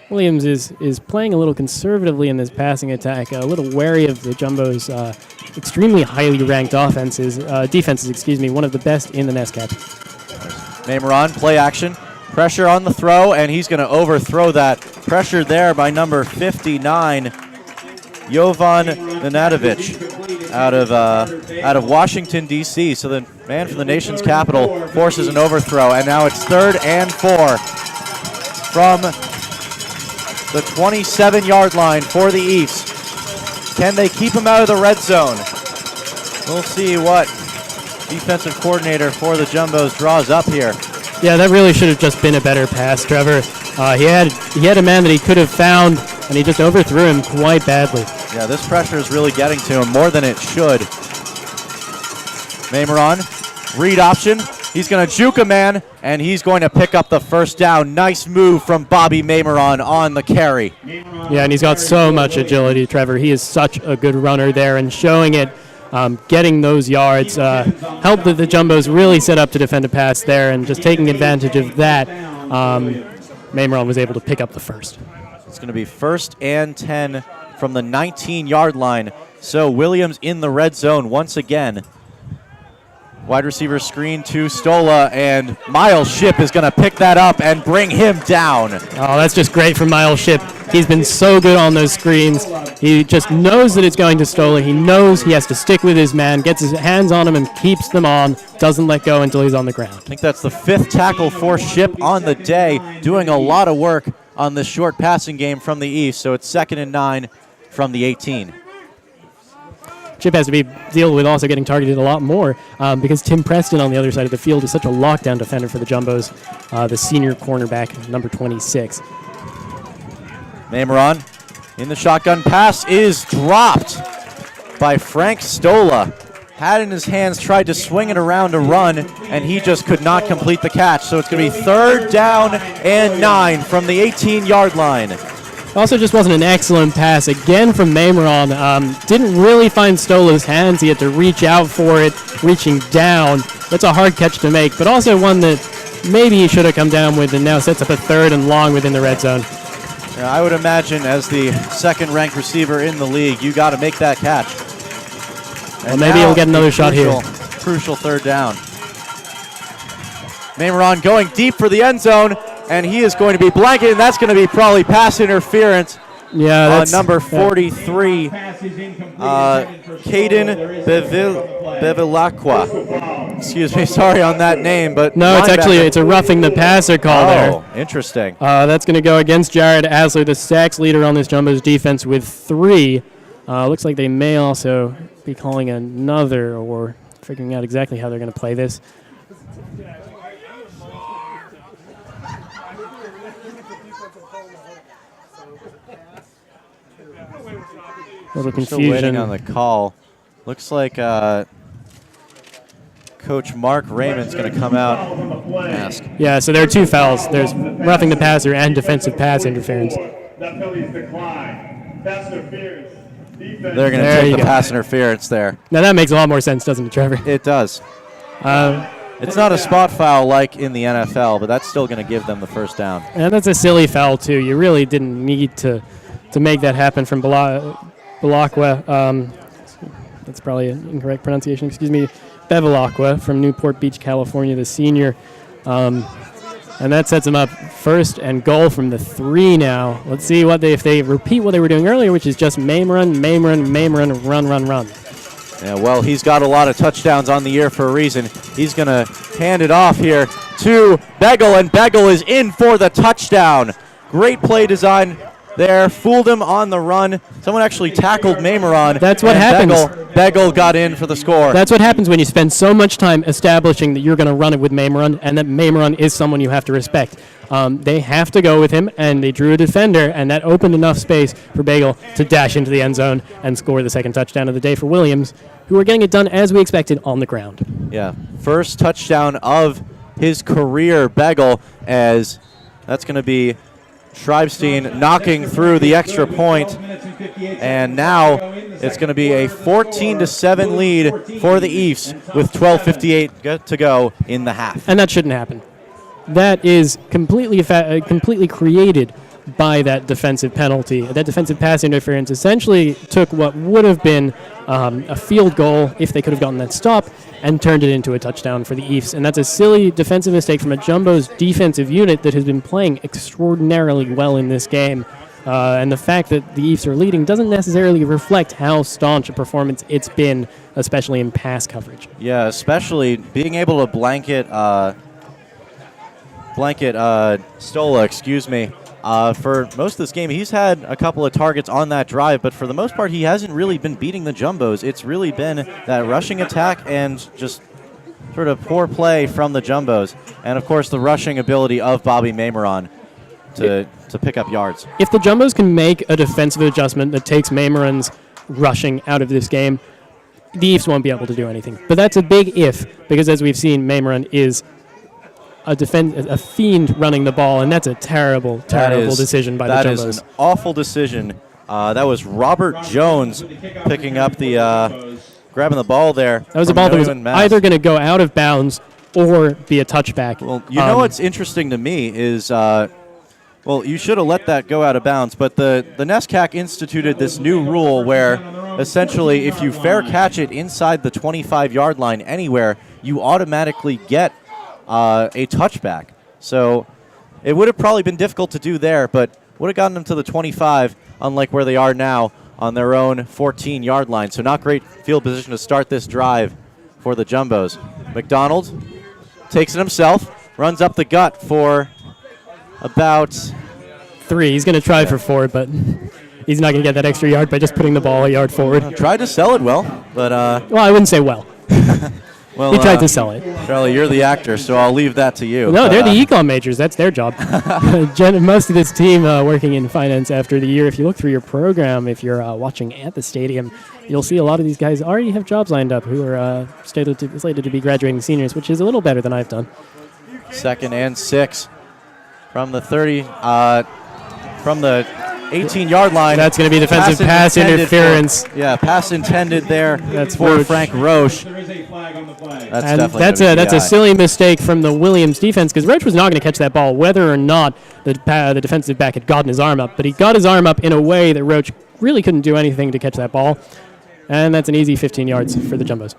Williams is playing a little conservatively in this passing attack, a little wary of the Jumbo's extremely highly ranked defenses, one of the best in the NESCAP. Maymeron, play action, pressure on the throw, and he's going to overthrow that. Pressure there by number 59, Jovan Nenadovich, out of Washington, D.C. So the man from the nation's capital forces an overthrow, and now it's 3rd and 4 from the 27-yard line for the Ephs. Can they keep him out of the red zone? We'll see what defensive coordinator for the Jumbos draws up here. Yeah, that really should have just been a better pass, Trevor. He had a man that he could have found, and he just overthrew him quite badly. Yeah, this pressure is really getting to him more than it should. Maymeron, read option. He's going to juke a man, and he's going to pick up the 1st down. Nice move from Bobby Maymeron on the carry. Yeah, and he's got so much agility, Trevor. He is such a good runner there, and showing it, getting those yards, helped the Jumbos really set up to defend a pass there, and just taking advantage of that, Maymeron was able to pick up the 1st. It's going to be 1st and 10 from the 19-yard line. So Williams in the red zone once again. Wide receiver screen to Stola, and Miles Shipp is going to pick that up and bring him down. Oh, that's just great from Miles Shipp. He's been so good on those screens. He just knows that it's going to Stola. He knows he has to stick with his man, gets his hands on him and keeps them on, doesn't let go until he's on the ground. I think that's the 5th tackle for Shipp on the day, doing a lot of work on this short passing game from the East. So it's 2nd and 9 from the 18. Chip has to deal with also getting targeted a lot more because Tim Preston on the other side of the field is such a lockdown defender for the Jumbos, the senior cornerback, number 26. Maymeron in the shotgun. Pass is dropped by Frank Stola. Had in his hands, tried to swing it around to run, and he just could not complete the catch. So it's going to be 3rd down and 9 from the 18-yard line. Also just wasn't an excellent pass, again from Maymeron. Didn't really find Stola's hands. He had to reach out for it, reaching down. That's a hard catch to make, but also one that maybe he should have come down with and now sets up a 3rd and long within the red zone. Yeah, I would imagine as the 2nd-ranked receiver in the league, you got to make that catch. Well, maybe he'll get another shot here. Crucial 3rd down. Maymeron going deep for the end zone, and he is going to be blanketed, and that's going to be probably pass interference. Yeah, that's number 43, Caden Bevilacqua. Excuse me, sorry on that name, but no, it's a roughing the passer call there. Oh, interesting. That's going to go against Jared Asler, the sacks leader on this Jumbo's defense with 3. Looks like they may also be calling another or figuring out exactly how they're going to play this. A little confusion. Still waiting on the call. Looks like Coach Mark Raymond's going to come out and ask. Yeah, so there are 2 fouls. There's roughing the passer and defensive pass interference. They're going to take the pass interference there. Now that makes a lot more sense, doesn't it, Trevor? It does. It's not a spot foul like in the NFL, but that's still going to give them the 1st down. And that's a silly foul, too. You really didn't need to make that happen from Belacqua. That's probably an incorrect pronunciation. Excuse me. Bevilacqua from Newport Beach, California, the senior. And that sets them up 1st and goal from the 3 now. Let's see if they repeat what they were doing earlier, which is just Maymeron, run. Yeah, well, he's got a lot of touchdowns on the year for a reason. He's going to hand it off here to Begel, and Begel is in for the touchdown. Great play design there. Fooled him on the run. Someone actually tackled Mameron. That's what happens. Begel got in for the score. That's what happens when you spend so much time establishing that you're going to run it with Mameron, and that Mameron is someone you have to respect. They have to go with him, and they drew a defender, and that opened enough space for Begel to dash into the end zone and score the second touchdown of the day for Williams, who are getting it done as we expected on the ground. Yeah, first touchdown of his career, Begel, as that's going to be Schreibstein knocking through the extra point, and now it's going to be a 14-7 lead for the Ephs with 12:58 to go in the half. And that shouldn't happen. That is completely created by that defensive penalty. That defensive pass interference essentially took what would have been a field goal if they could have gotten that stop and turned it into a touchdown for the Ephs. And that's a silly defensive mistake from a Jumbo's defensive unit that has been playing extraordinarily well in this game. And the fact that the Ephs are leading doesn't necessarily reflect how staunch a performance it's been, especially in pass coverage. Yeah, especially being able to blanket Stola, for most of this game. He's had a couple of targets on that drive, but for the most part, he hasn't really been beating the Jumbos. It's really been that rushing attack and just sort of poor play from the Jumbos. And, of course, the rushing ability of Bobby Mameron to pick up yards. If the Jumbos can make a defensive adjustment that takes Mameron's rushing out of this game, the Ephs won't be able to do anything. But that's a big if, because as we've seen, Mameron is a fiend running the ball, and that's a terrible decision by the Jumbos. That is an awful decision. That was Robert Jones picking up grabbing the ball there. That was a ball that was either going to go out of bounds or be a touchback. Well, you know what's interesting to me is, you should have let that go out of bounds, but the NESCAC instituted this new rule where essentially if you fair catch it inside the 25-yard line anywhere, you automatically get a touchback. So it would have probably been difficult to do there, but would have gotten them to the 25, unlike where they are now on their own 14-yard line. So not great field position to start this drive for the Jumbos. McDonald takes it himself, runs up the gut for about 3. He's going to try for 4, but he's not going to get that extra yard by just putting the ball a yard forward. Tried to sell it well, but well, I wouldn't say well. Well, he tried to sell it. Charlie, you're the actor, so I'll leave that to you. No, they're the econ majors. That's their job. Most of this team working in finance after the year, if you look through your program, if you're watching at the stadium, you'll see a lot of these guys already have jobs lined up who are slated to be graduating seniors, which is a little better than I've done. 2nd and 6 from the 30, from the 18-yard line. That's going to be defensive pass interference. Pass intended there. That's for Frank Roche. That's a silly mistake from the Williams defense, because Roche was not going to catch that ball whether or not the defensive back had gotten his arm up. But he got his arm up in a way that Roche really couldn't do anything to catch that ball. And that's an easy 15 yards for the Jumbos.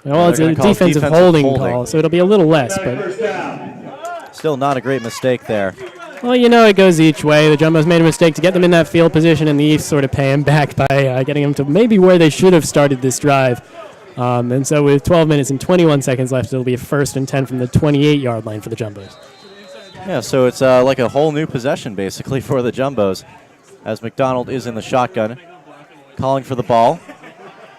Well, it's a defensive holding call, so it'll be a little less, but still not a great mistake there. Well, it goes each way. The Jumbos made a mistake to get them in that field position, and the Ephs sort of pay him back by getting them to maybe where they should have started this drive. And so with 12 minutes and 21 seconds left, it'll be a 1st and 10 from the 28-yard line for the Jumbos. Yeah, so it's like a whole new possession, basically, for the Jumbos, as McDonald is in the shotgun, calling for the ball.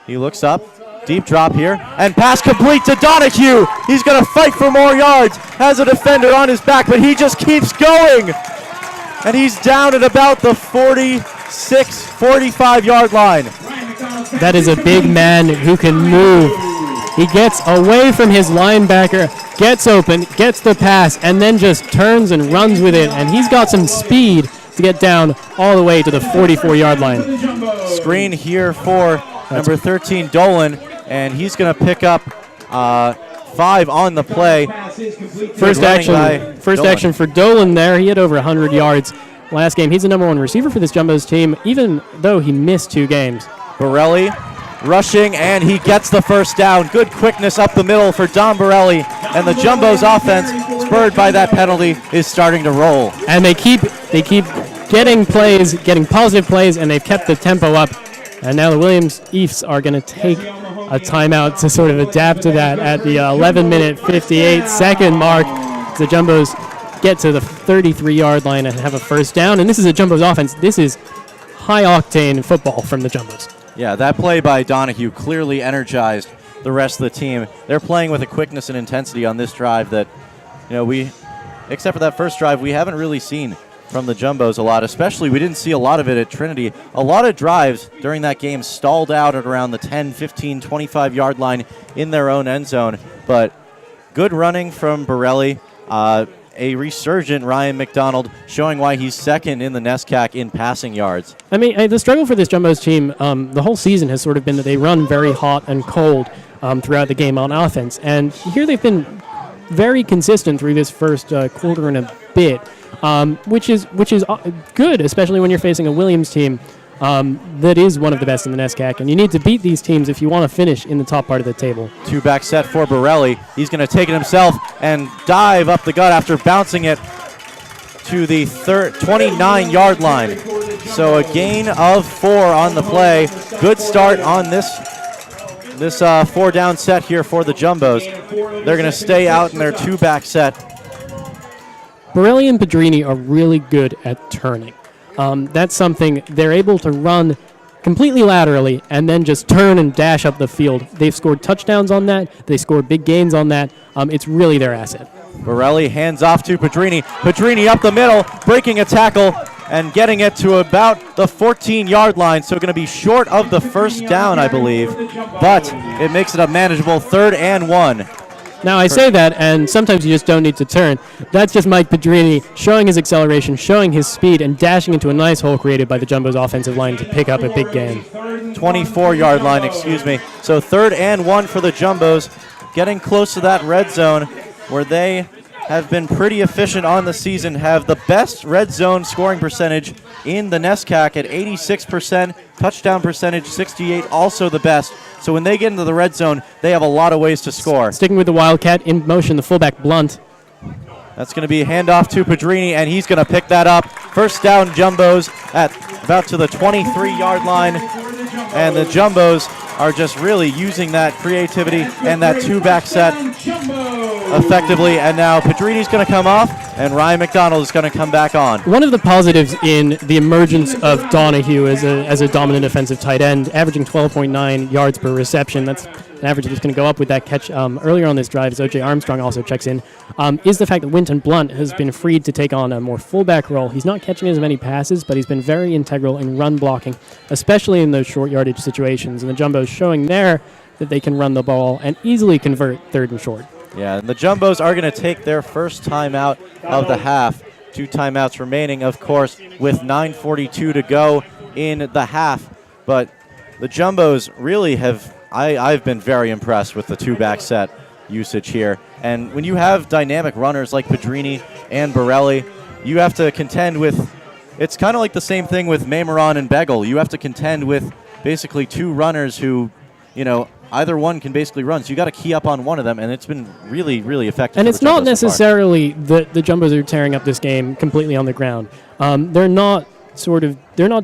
He looks up. Deep drop here, and pass complete to Donahue. He's going to fight for more yards. Has a defender on his back, but he just keeps going. And he's down at about the 46, 45-yard line. That is a big man who can move. He gets away from his linebacker, gets open, gets the pass, and then just turns and runs with it. And he's got some speed to get down all the way to the 44-yard line. Screen here for number 13, Dolan. And he's going to pick up 5 on the play. First action for Dolan there. He had over 100 yards last game. He's the number 1 receiver for this Jumbos team, even though he missed 2 games. Borelli rushing, and he gets the first down. Good quickness up the middle for Don Borelli. And the Jumbos offense, spurred by that penalty, is starting to roll. And they keep getting plays, getting positive plays, and they've kept the tempo up And now the Williams Ephs are going to take a timeout to sort of adapt to that at the 11-minute, 58-second mark. The Jumbos get to the 33-yard line and have a first down. And this is a Jumbos offense. This is high-octane football from the Jumbos. Yeah, that play by Donahue clearly energized the rest of the team. They're playing with a quickness and intensity on this drive that, except for that first drive, we haven't really seen from the Jumbos a lot. Especially, we didn't see a lot of it at Trinity. A lot of drives during that game stalled out at around the 10, 15, 25-yard line in their own end zone. But good running from Borelli. A resurgent Ryan McDonald showing why he's second in the NESCAC in passing yards. I mean, the struggle for this Jumbos team the whole season has sort of been that they run very hot and cold throughout the game on offense. And here they've been very consistent through this first quarter and a bit. Which is good, especially when you're facing a Williams team that is one of the best in the NESCAC, and you need to beat these teams if you want to finish in the top part of the table. Two-back set for Borelli. He's going to take it himself and dive up the gut after bouncing it to the 29-yard line. So a gain of 4 on the play. Good start on this 4-down set here for the Jumbos. They're going to stay out in their two-back set. Borelli and Pedrini are really good at turning. That's something they're able to run completely laterally and then just turn and dash up the field. They've scored touchdowns on that. They scored big gains on that. It's really their asset. Borelli hands off to Pedrini. Pedrini up the middle, breaking a tackle and getting it to about the 14-yard line. So going to be short of the first down, I believe. But it makes it a manageable 3rd and 1. Now, I say that, and sometimes you just don't need to turn. That's just Mike Pedrini showing his acceleration, showing his speed, and dashing into a nice hole created by the Jumbos offensive line to pick up a big gain. 24-yard line, excuse me. So 3rd and 1 for the Jumbos, getting close to that red zone where they have been pretty efficient on the season, have the best red zone scoring percentage in the NESCAC at 86%, touchdown percentage 68, also the best. So when they get into the red zone, they have a lot of ways to score. Sticking with the Wildcat, in motion, the fullback Blunt. That's going to be a handoff to Pedrini, and he's going to pick that up. First down, Jumbos at about to the 23-yard line. And the Jumbos are just really using that creativity and that two-back set effectively. And now Pedrini's going to come off, and Ryan McDonald is going to come back on. One of the positives in the emergence of Donahue as a dominant offensive tight end, averaging 12.9 yards per reception. That's an average that's going to go up with that catch earlier on this drive, as O.J. Armstrong also checks in, is the fact that Winton Blunt has been freed to take on a more fullback role. He's not catching as many passes, but he's been very integral in run blocking, especially in those short yardage situations. And the Jumbos showing there that they can run the ball and easily convert 3rd and short. Yeah, and the Jumbos are going to take their first timeout of the half. 2 timeouts remaining, of course, with 9:42 to go in the half. But the Jumbos really have, I've been very impressed with the two-back set usage here. And when you have dynamic runners like Pedrini and Borelli, you have to contend with, it's kind of like the same thing with Maymoran and Begel. You have to contend with basically 2 runners who, either one can basically run. So you got to key up on one of them, and it's been really, really effective. And it's not necessarily that the Jumbos are tearing up this game completely on the ground. They're not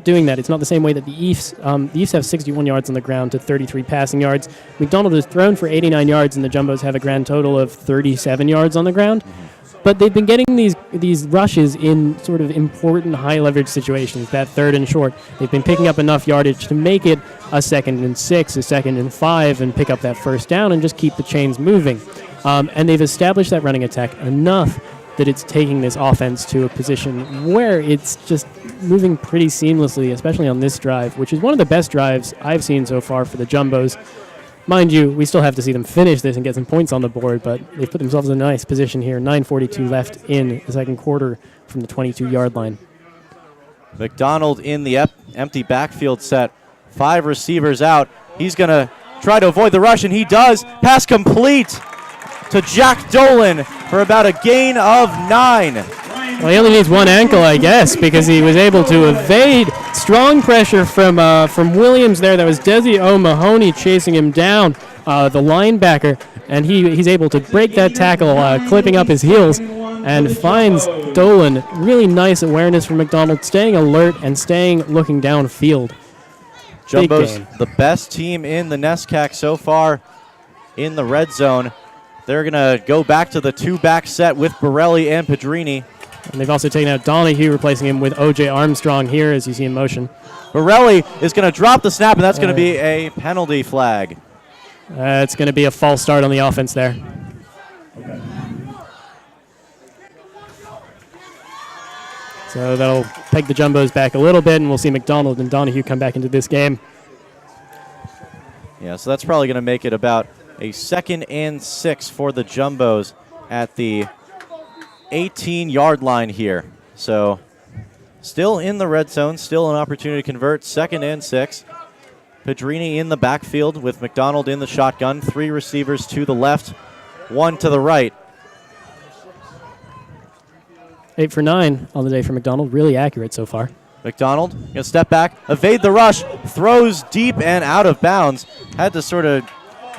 doing that. It's not the same way that the Ephs have 61 yards on the ground to 33 passing yards. McDonald has thrown for 89 yards, and the Jumbos have a grand total of 37 yards on the ground. Mm-hmm. But they've been getting these rushes in sort of important high-leverage situations, that 3rd and short. They've been picking up enough yardage to make it a 2nd and 6, a 2nd and 5, and pick up that first down and just keep the chains moving. And they've established that running attack enough that it's taking this offense to a position where it's just moving pretty seamlessly, especially on this drive, which is one of the best drives I've seen so far for the Jumbos. Mind you, we still have to see them finish this and get some points on the board, but they've put themselves in a nice position here. 9:42 left in the second quarter from the 22-yard line. McDonald in the empty backfield set. 5 receivers out. He's going to try to avoid the rush, and he does. Pass complete to Jack Dolan for about a gain of 9. Well, he only needs one ankle, I guess, because he was able to evade strong pressure from Williams there. That was Desi O'Mahony chasing him down, the linebacker, and he's able to break that tackle, clipping up his heels, and finds Dolan. Really nice awareness from McDonald, staying alert and looking downfield. Jumbo's game. the best team in the NESCAC so far in the red zone. They're going to go back to the two-back set with Borelli and Pedrini. And they've also taken out Donahue, replacing him with O.J. Armstrong here, as you see in motion. Borelli is going to drop the snap, and that's going to be a penalty flag. It's going to be a false start on the offense there. So that'll peg the Jumbos back a little bit, and we'll see McDonald and Donahue come back into this game. Yeah, so that's probably going to make it about a 2nd and 6 for the Jumbos at the 18-yard line here. So still in the red zone, still an opportunity to convert. 2nd and 6. Pedrini in the backfield with McDonald in the shotgun. 3 receivers to the left, 1 to the right. 8 for 9 on the day for McDonald. Really accurate so far. McDonald going to step back, evade the rush, throws deep and out of bounds. Had to sort of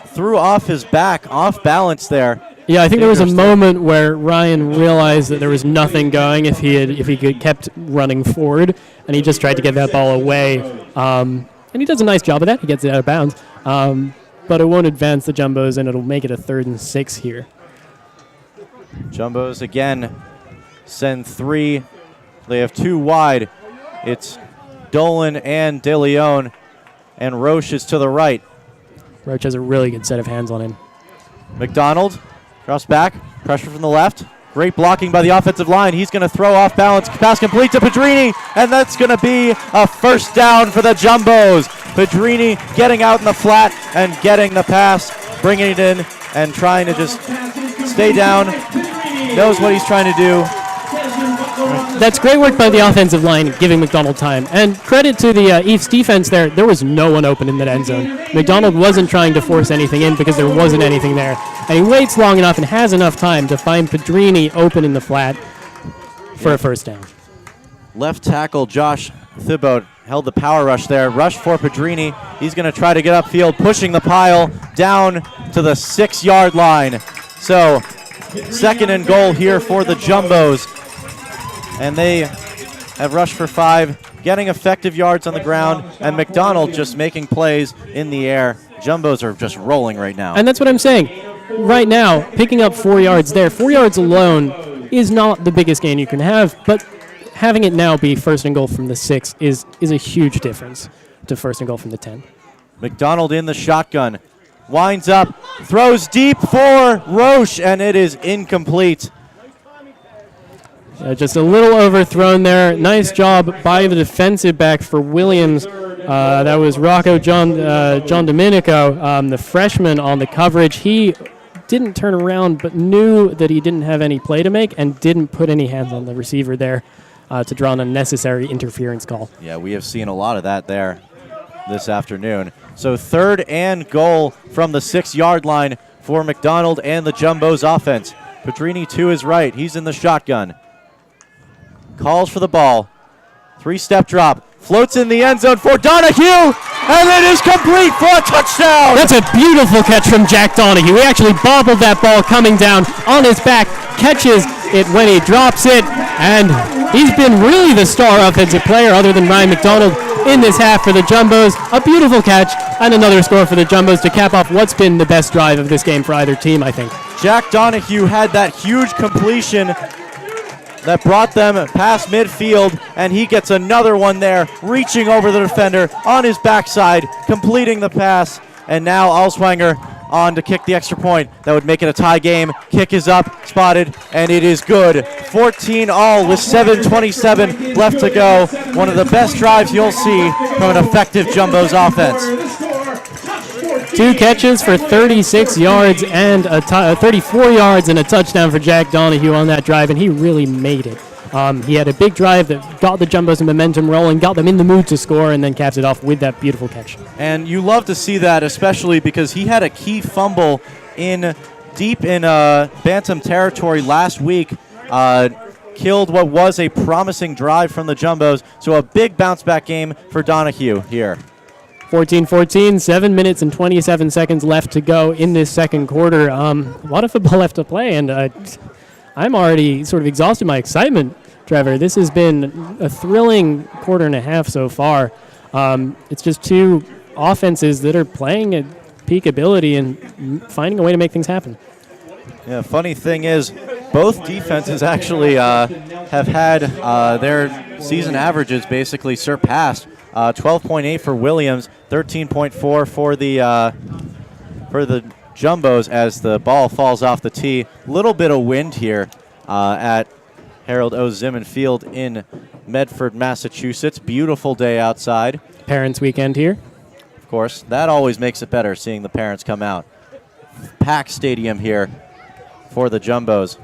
threw off his back, off balance there. Yeah, I think there was a moment where Ryan realized that there was nothing going if he could kept running forward, and he just tried to get that ball away. And he does a nice job of that. He gets it out of bounds. But it won't advance the Jumbos, and it'll make it a 3rd and 6 here. Jumbos again send 3. They have 2 wide. It's Dolan and De Leon, and Roche is to the right. Roach has a really good set of hands on him. McDonald drops back, pressure from the left. Great blocking by the offensive line. He's going to throw off balance. Pass complete to Pedrini, and that's going to be a 1st down for the Jumbos. Pedrini getting out in the flat and getting the pass, bringing it in and trying to just stay down. Knows what he's trying to do. That's great work by the offensive line, giving McDonald time. And credit to the Ephs defense there. There was no one open in that end zone. McDonald wasn't trying to force anything in because there wasn't anything there. And he waits long enough and has enough time to find Pedrini open in the flat for a 1st down. Left tackle Josh Thibault held the power rush there. Rush for Pedrini. He's going to try to get upfield, pushing the pile down to the 6-yard line. So 2nd and goal here for the Jumbos. And they have rushed for 5, getting effective yards on the ground, and McDonald just making plays in the air. Jumbos are just rolling right now. And that's what I'm saying. Right now, picking up 4 yards there, 4 yards alone is not the biggest gain you can have, but having it now be 1st and goal from the 6 is a huge difference to 1st and goal from the 10. McDonald in the shotgun, winds up, throws deep for Roche, and it is incomplete. Just a little overthrown there. Nice job by the defensive back for Williams. That was Rocco John Domenico, the freshman on the coverage. He didn't turn around but knew that he didn't have any play to make and didn't put any hands on the receiver there to draw an unnecessary interference call. Yeah, we have seen a lot of that there this afternoon. So 3rd and goal from the 6-yard line for McDonald and the Jumbos offense. Pedrini to his right. He's in the shotgun. Calls for the ball. 3-step drop. Floats in the end zone for Donahue, and it is complete for a touchdown. That's a beautiful catch from Jack Donahue. He actually bobbled that ball coming down on his back, catches it when he drops it, and he's been really the star offensive player other than Ryan McDonald in this half for the Jumbos. A beautiful catch and another score for the Jumbos to cap off what's been the best drive of this game for either team, I think. Jack Donahue had that huge completion that brought them past midfield, and he gets another one there, reaching over the defender on his backside, completing the pass, and now Alswanger on to kick the extra point. That would make it a tie game. Kick is up, spotted, and it is good. 14-all with 7:27 left to go. One of the best drives you'll see from an effective Jumbos offense. 2 catches for 36 yards and 34 yards and a touchdown for Jack Donahue on that drive, and he really made it. He had a big drive that got the Jumbos in momentum rolling, got them in the mood to score, and then caps it off with that beautiful catch. And you love to see that, especially because he had a key fumble deep in Bantam territory last week. Killed what was a promising drive from the Jumbos, so a big bounce-back game for Donahue here. 14-14, 7 minutes and 27 seconds left to go in this second quarter. A lot of football left to play, and I'm already sort of exhausted my excitement, Trevor. This has been a thrilling quarter and a half so far. It's just two offenses that are playing at peak ability and finding a way to make things happen. Yeah, funny thing is, both defenses actually have had their season averages basically surpassed. 12.8 for Williams, 13.4 for the Jumbos as the ball falls off the tee. Little bit of wind here at Harold O. Zimmern Field in Medford, Massachusetts. Beautiful day outside. Parents' weekend here. Of course, that always makes it better, seeing the parents come out. Packed stadium here for the Jumbos,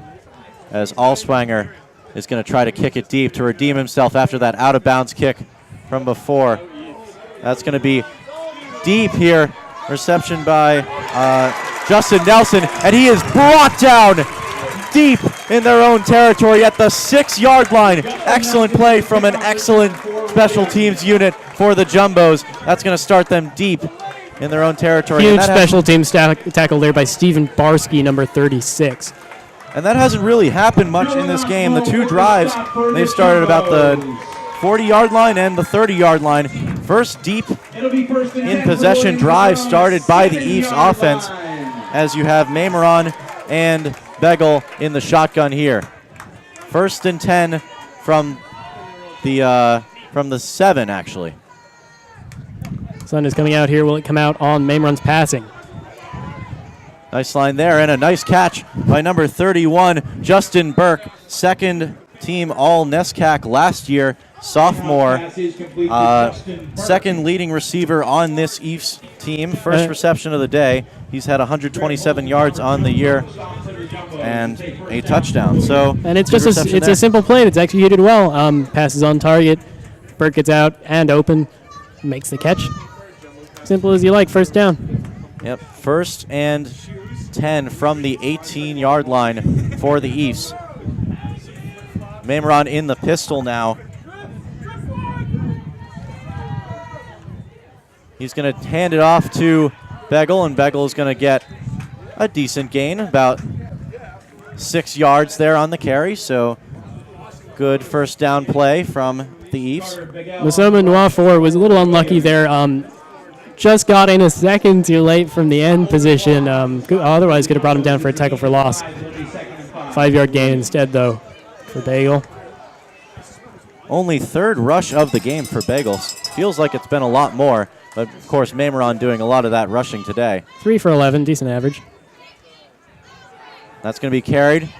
as Allswanger is going to try to kick it deep to redeem himself after that out-of-bounds kick from before. That's going to be deep here. Reception by Justin Nelson, and he is brought down deep in their own territory at the 6-yard line. Excellent play from an excellent special teams unit for the Jumbos. That's going to start them deep in their own territory. Huge special teams tackle there by Stephen Barsky, number 36. And that hasn't really happened much in this game. The two drives, they've started about the 40-yard line and the 30-yard line. First deep in possession drive started by the Ephs offense, as you have Mameron and Begel in the shotgun here. 1st and 10 from the 7, actually. Sun is coming out here. Will it come out on Mameron's passing? Nice line there, and a nice catch by number 31, Justin Burke, second team All-NESCAC last year, sophomore, second leading receiver on this Ephs team, first reception of the day. He's had 127 yards on the year and a touchdown. And it's just a simple play that's executed well. Passes on target, Burke gets out and open, makes the catch. Simple as you like, first down. Yep, 1st and 10 from the 18-yard line for the Ephs. Mameron in the pistol now. He's going to hand it off to Begel, and Begel is going to get a decent gain, about 6 yards there on the carry, so good first down play from the Ephs. Masoma Nwafor was a little unlucky there. Just got in a second too late from the end position. Otherwise could have brought him down for a tackle for loss. 5-yard gain instead, though, for Begel. Only 3rd rush of the game for Bagels. Feels like it's been a lot more, but of course Mameron doing a lot of that rushing today. 3 for 11, decent average. That's going to be carried.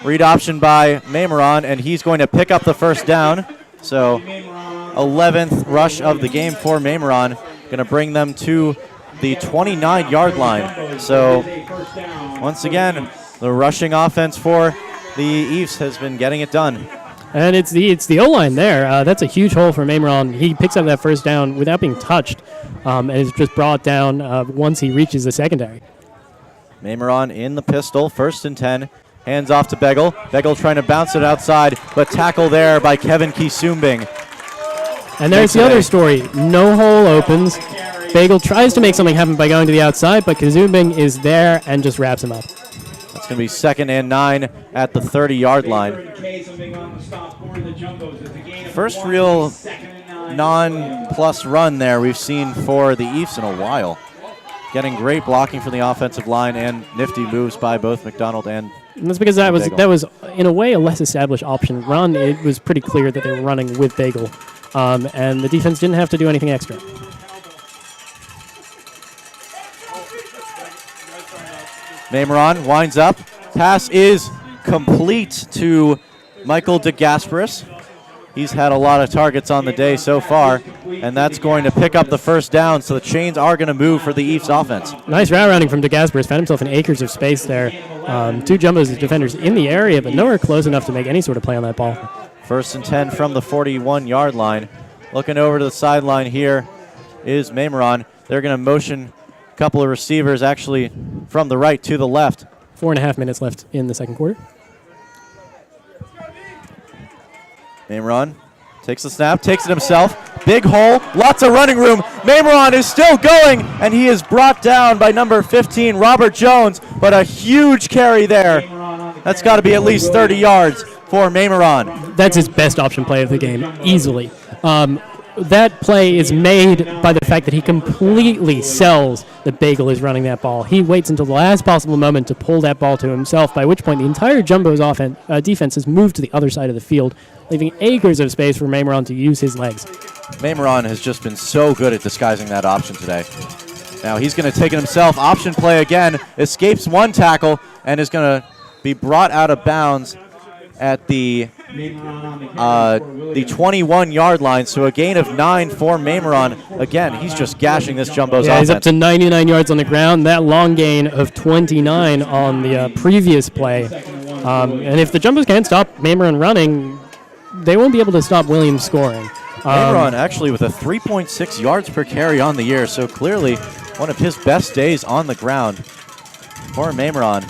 Read option by Mameron, and he's going to pick up the first down. So 11th rush of the game for Mameron. Going to bring them to the 29-yard line. So once again, the rushing offense for the Ephs has been getting it done. And it's the O-line there. That's a huge hole for Mameron. He picks up that first down without being touched, and is just brought down once he reaches the secondary. Mameron in the pistol, 1st and 10. Hands off to Begel. Begel trying to bounce it outside, but tackle there by Kevin Kisumbing. And there's the other story. No hole opens. Begel tries to make something happen by going to the outside, but Kisumbing is there and just wraps him up. That's going to be 2nd and 9 at the 30-yard line. First real non-plus run there we've seen for the Ephs in a while. Getting great blocking from the offensive line and nifty moves by both McDonald and that's because that was in a way a less established option run. It was pretty clear that they were running with Begel, and the defense didn't have to do anything extra. Mameron winds up. Pass is complete to Michael DeGasperis. He's had a lot of targets on the day so far, and that's going to pick up the first down, so the chains are going to move for the Ephs offense. Nice route running from DeGasperis. Found himself in acres of space there. 2 Jumbos defenders in the area, but nowhere close enough to make any sort of play on that ball. 1st and 10 from the 41-yard line. Looking over to the sideline here is Mameron. They're going to motion a couple of receivers actually from the right to the left. 4.5 minutes left in the second quarter. Mameron takes the snap, takes it himself. Big hole, lots of running room. Mameron is still going, and he is brought down by number 15, Robert Jones, but a huge carry there. That's got to be at least 30 yards for Mameron. That's his best option play of the game, easily. that play is made by the fact that he completely sells that Bagel is running that ball. He waits until the last possible moment to pull that ball to himself, by which point the entire Jumbo's defense has moved to the other side of the field, leaving acres of space for Maymeron to use his legs. Maymeron has just been so good at disguising that option today. Now he's going to take it himself. Option play again. Escapes one tackle and is going to be brought out of bounds at the 21-yard line. So a gain of 9 for Maymeron. Again, he's just gashing this Jumbo's offense. He's up to 99 yards on the ground. That long gain of 29 on the previous play. And if the Jumbos can't stop Maymeron running, they won't be able to stop Williams scoring. Maymeron actually with a 3.6 yards per carry on the year, so clearly one of his best days on the ground for Maymeron.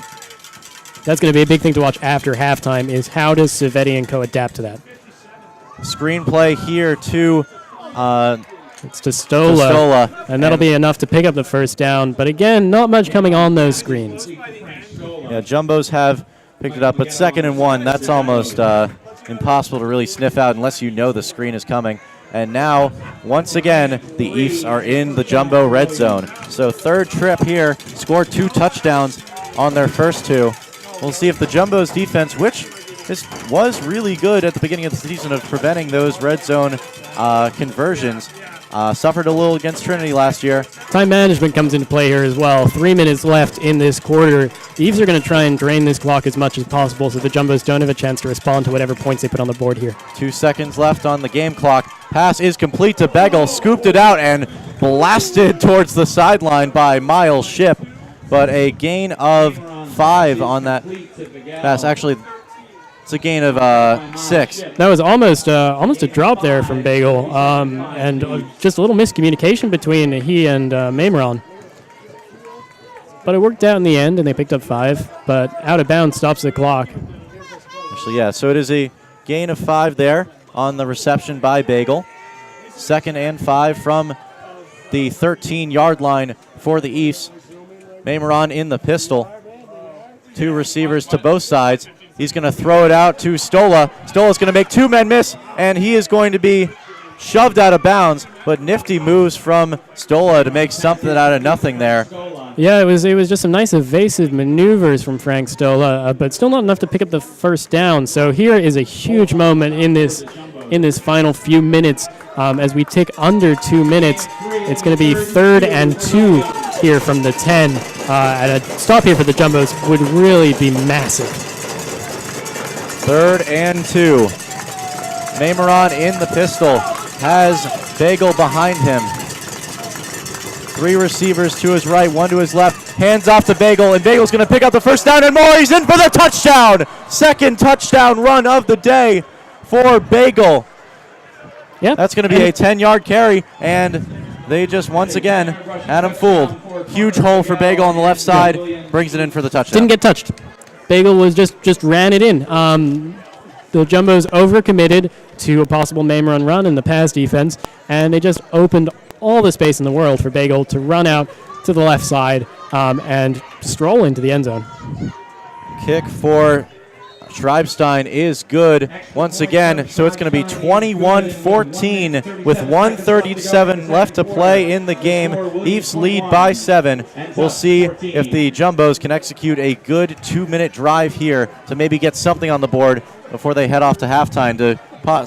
That's going to be a big thing to watch after halftime, is how does Savetti and co adapt to that. Screenplay here to it's to Stola, and that'll be enough to pick up the first down. But again, not much coming on those screens. Yeah, Jumbos have picked it up, but 2nd and 1, that's almost impossible to really sniff out unless you know the screen is coming. And now, once again, the Ephs are in the Jumbo red zone. So 3rd trip here, scored 2 touchdowns on their first 2. We'll see if the Jumbo's defense, which was really good at the beginning of the season of preventing those red zone conversions, suffered a little against Trinity last year. Time management comes into play here as well. 3 minutes left in this quarter. The Ephs are going to try and drain this clock as much as possible so the Jumbos don't have a chance to respond to whatever points they put on the board here. 2 seconds left on the game clock. Pass is complete to Begel, scooped it out and blasted towards the sideline by Miles Ship. But a gain of 5 on that pass. Actually, it's a gain of 6. That was almost a drop there from Bagel, and just a little miscommunication between he and Maymeron. But it worked out in the end, and they picked up 5. But out of bounds stops the clock. Actually, yeah, so it is a gain of 5 there on the reception by Bagel. 2nd and 5 from the 13-yard line for the Ephs. Maymeron in the pistol. 2 receivers to both sides. He's going to throw it out to Stola. Stola's going to make 2 men miss, and he is going to be shoved out of bounds. But nifty moves from Stola to make something out of nothing there. Yeah, it was just some nice evasive maneuvers from Frank Stola, but still not enough to pick up the first down. So here is a huge moment in this final few minutes. As we tick under 2 minutes, it's going to be 3rd and 2 here from the 10. And a stop here for the Jumbos would really be massive. 3rd and 2. Maymeron in the pistol. Has Bagel behind him. 3 receivers to his right, 1 to his left. Hands off to Bagel, and Bagel's going to pick up the first down, and more. He's in for the touchdown. 2nd touchdown run of the day for Bagel. Yep. That's going to be a 10-yard carry, and they just once again had him fooled. Huge hole for Bagel on the left side. Brings it in for the touchdown. Didn't get touched. Bagel was just ran it in. The Jumbos overcommitted to a possible Maymeron run in the pass defense, and they just opened all the space in the world for Bagel to run out to the left side and stroll into the end zone. Kick for Schreibstein is good once again, so it's going to be 21-14 with 1:37 left to play in the game. Ephs lead by 7. We'll see if the Jumbos can execute a good 2-minute drive here to maybe get something on the board before they head off to halftime to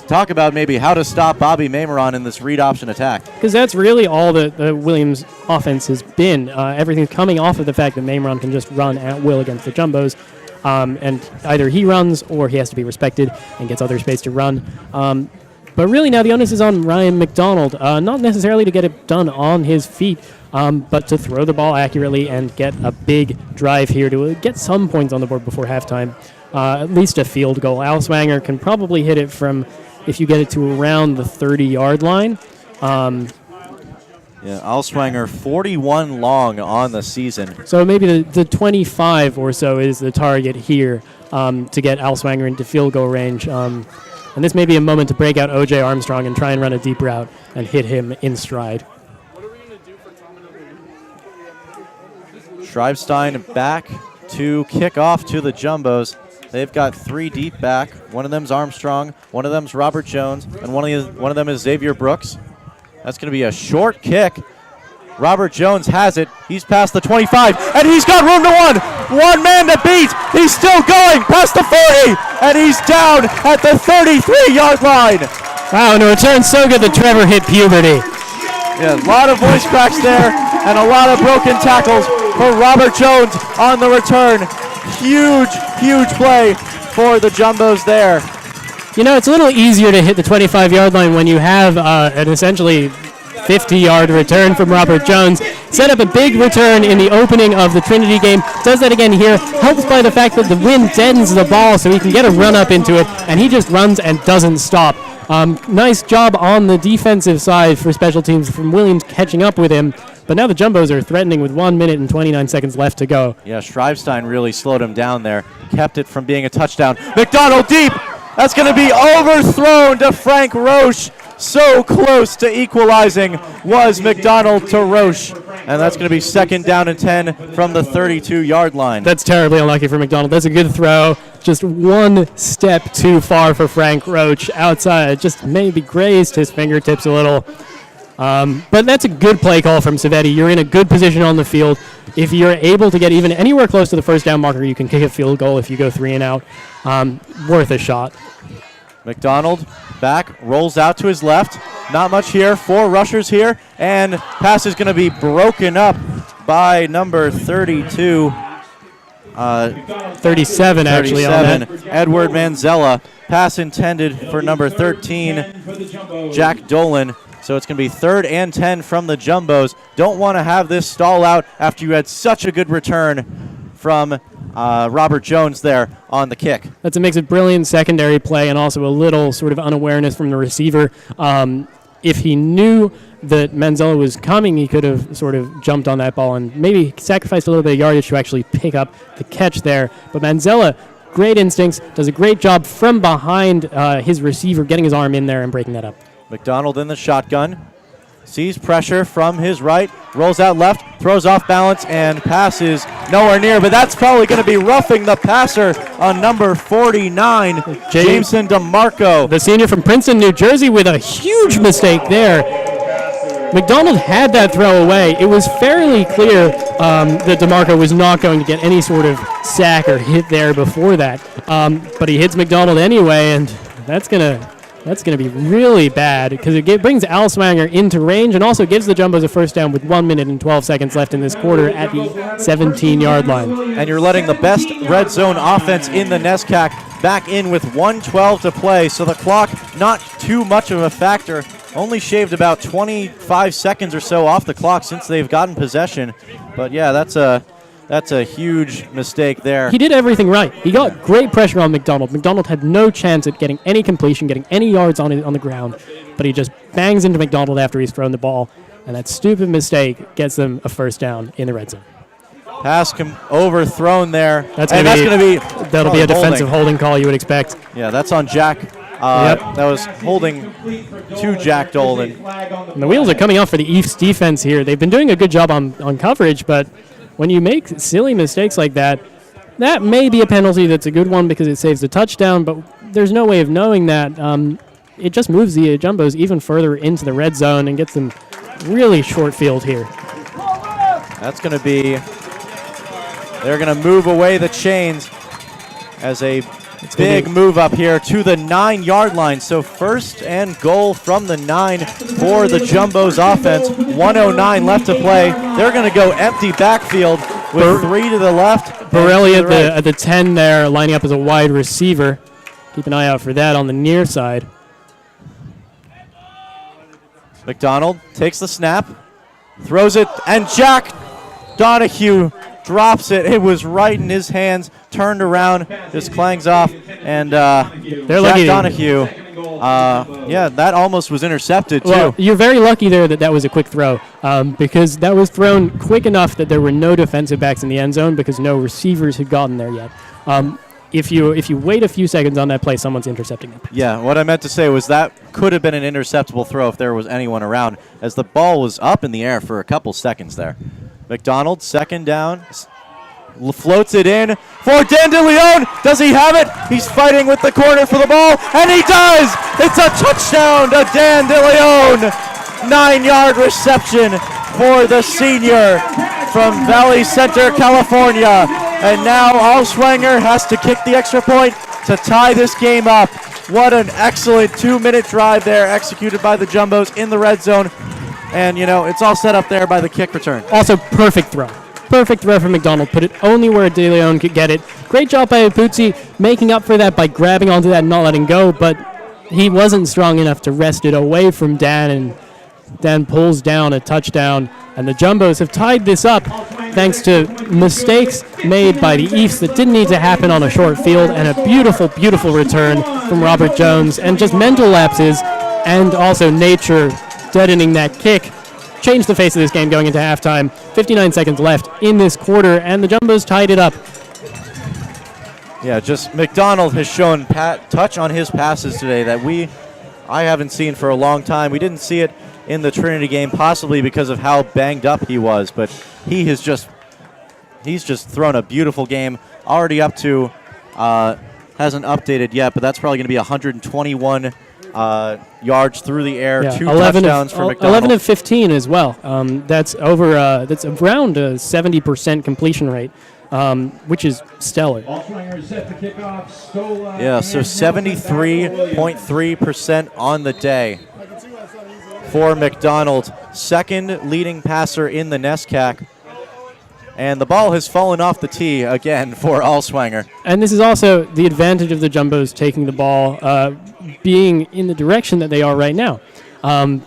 talk about maybe how to stop Bobby Maymeron in this read option attack. Because that's really all that the Williams offense has been. Everything's coming off of the fact that Maymeron can just run at will against the Jumbos. And either he runs or he has to be respected and gets other space to run. But really now the onus is on Ryan McDonald, not necessarily to get it done on his feet, but to throw the ball accurately and get a big drive here to get some points on the board before halftime. At least a field goal. Al Swanger can probably hit it from, if you get it to around the 30-yard line. Yeah, Alswanger 41 long on the season. So maybe the 25 or so is the target here to get Alswanger into field goal range. And this may be a moment to break out O.J. Armstrong and try and run a deep route and hit him in stride. Schreibstein back to kick off to the Jumbos. They've got 3 deep back. One of them's Armstrong, one of them's Robert Jones, and one of them is Xavier Brooks. That's going to be a short kick. Robert Jones has it. He's past the 25, and he's got room to one. One man to beat. He's still going past the 40, and he's down at the 33-yard line. Wow, and a return so good that Trevor hit puberty. Yeah, a lot of voice cracks there, and a lot of broken tackles for Robert Jones on the return. Huge, huge play for the Jumbos there. You know, it's a little easier to hit the 25-yard line when you have an essentially 50-yard return from Robert Jones. Set up a big return in the opening of the Trinity game. Does that again here. Helps by the fact that the wind deadens the ball so he can get a run up into it, and he just runs and doesn't stop. Nice job on the defensive side for special teams from Williams catching up with him. But now the Jumbos are threatening with 1 minute and 29 seconds left to go. Yeah, Shrivestein really slowed him down there. Kept it from being a touchdown. McDonald deep. That's going to be overthrown to Frank Roche. So close to equalizing was McDonald to Roche. And that's going to be 2nd down and 10 from the 32-yard line. That's terribly unlucky for McDonald. That's a good throw. Just one step too far for Frank Roche outside. Just maybe grazed his fingertips a little. But that's a good play call from Savetti. You're in a good position on the field. If you're able to get even anywhere close to the first down marker, you can kick a field goal if you go 3 and out. Worth a shot. McDonald back, rolls out to his left. Not much here. 4 rushers here. And pass is going to be broken up by number 32. 37 actually on that. Edward Manzella. Pass intended for number 13, Jack Dolan. So it's going to be 3rd and 10 from the Jumbos. Don't want to have this stall out after you had such a good return from Robert Jones there on the kick. That's a mix of brilliant secondary play and also a little sort of unawareness from the receiver. If he knew that Manzella was coming, he could have sort of jumped on that ball and maybe sacrificed a little bit of yardage to actually pick up the catch there. But Manzella, great instincts, does a great job from behind his receiver, getting his arm in there and breaking that up. McDonald in the shotgun. Sees pressure from his right, rolls out left, throws off balance, and passes nowhere near. But that's probably going to be roughing the passer on number 49, Jameson DeMarco. The senior from Princeton, New Jersey, with a huge mistake there. McDonald had that throw away. It was fairly clear that DeMarco was not going to get any sort of sack or hit there before that. But he hits McDonald anyway, and that's going to be really bad because it brings Al Swanger into range and also gives the Jumbos a first down with 1 minute and 12 seconds left in this quarter at the 17-yard line. And you're letting the best red zone offense in the NESCAC back in with 1:12 to play, so the clock not too much of a factor. Only shaved about 25 seconds or so off the clock since they've gotten possession. But yeah, that's a huge mistake there. He did everything right. He got great pressure on McDonald. McDonald had no chance at getting any completion, getting any yards on the ground, but he just bangs into McDonald after he's thrown the ball, and that stupid mistake gets them a first down in the red zone. Pass overthrown there. That'll be a defensive holding call you would expect. Yeah, that's on Jack. That was holding to Jack Dolan. And the wheels are coming off for the Ephs defense here. They've been doing a good job on coverage, but when you make silly mistakes like that, that may be a penalty that's a good one because it saves the touchdown, but there's no way of knowing that. It just moves the Jumbos even further into the red zone and gets them really short field here. That's going to be... They're going to move away the chains as a big move up here to the 9-yard line. So 1st and goal from the 9 for the Jumbos offense. 1:09 left to play. They're going to go empty backfield with 3 to the left. Borelli at the 10 there, lining up as a wide receiver. Keep an eye out for that on the near side. McDonald takes the snap, throws it, and Jack Donahue drops it. It was right in his hands, turned around, just clangs off, and Jack Donahue, that almost was intercepted too. Well, you're very lucky there that was a quick throw because that was thrown quick enough that there were no defensive backs in the end zone because no receivers had gotten there yet. If you wait a few seconds on that play, someone's intercepting it. Yeah, what I meant to say was that could have been an interceptable throw if there was anyone around, as the ball was up in the air for a couple seconds there. McDonald, 2nd down, floats it in for Dan DeLeon. Does he have it? He's fighting with the corner for the ball, and he does! It's a touchdown to Dan DeLeon! 9-yard reception for the senior from Valley Center, California. And now Allswanger has to kick the extra point to tie this game up. What an excellent 2-minute drive there executed by the Jumbos in the red zone. And, you know, it's all set up there by the kick return. Also, perfect throw. Perfect throw from McDonald. Put it only where De Leon could get it. Great job by Apuzzi making up for that by grabbing onto that and not letting go, but he wasn't strong enough to wrest it away from Dan, and Dan pulls down a touchdown. And the Jumbos have tied this up thanks to mistakes made by the Ephs that didn't need to happen on a short field, and a beautiful, beautiful return from Robert Jones, and just mental lapses, and also nature deadening that kick. Changed the face of this game going into halftime. 59 seconds left in this quarter, and the Jumbos tied it up. Yeah, just McDonald has shown touch on his passes today that I haven't seen for a long time. We didn't see it in the Trinity game, possibly because of how banged up he was, but he's just thrown a beautiful game. Already up to, hasn't updated yet, but that's probably going to be 121 yards through the air, Yeah, 2 touchdowns for McDonald. 11 of 15 as well. That's around a 70% completion rate, which is stellar. Yeah, so 73.3% on the day for McDonald. Second leading passer in the NESCAC. And the ball has fallen off the tee again for Allswanger. And this is also the advantage of the Jumbos taking the ball, being in the direction that they are right now.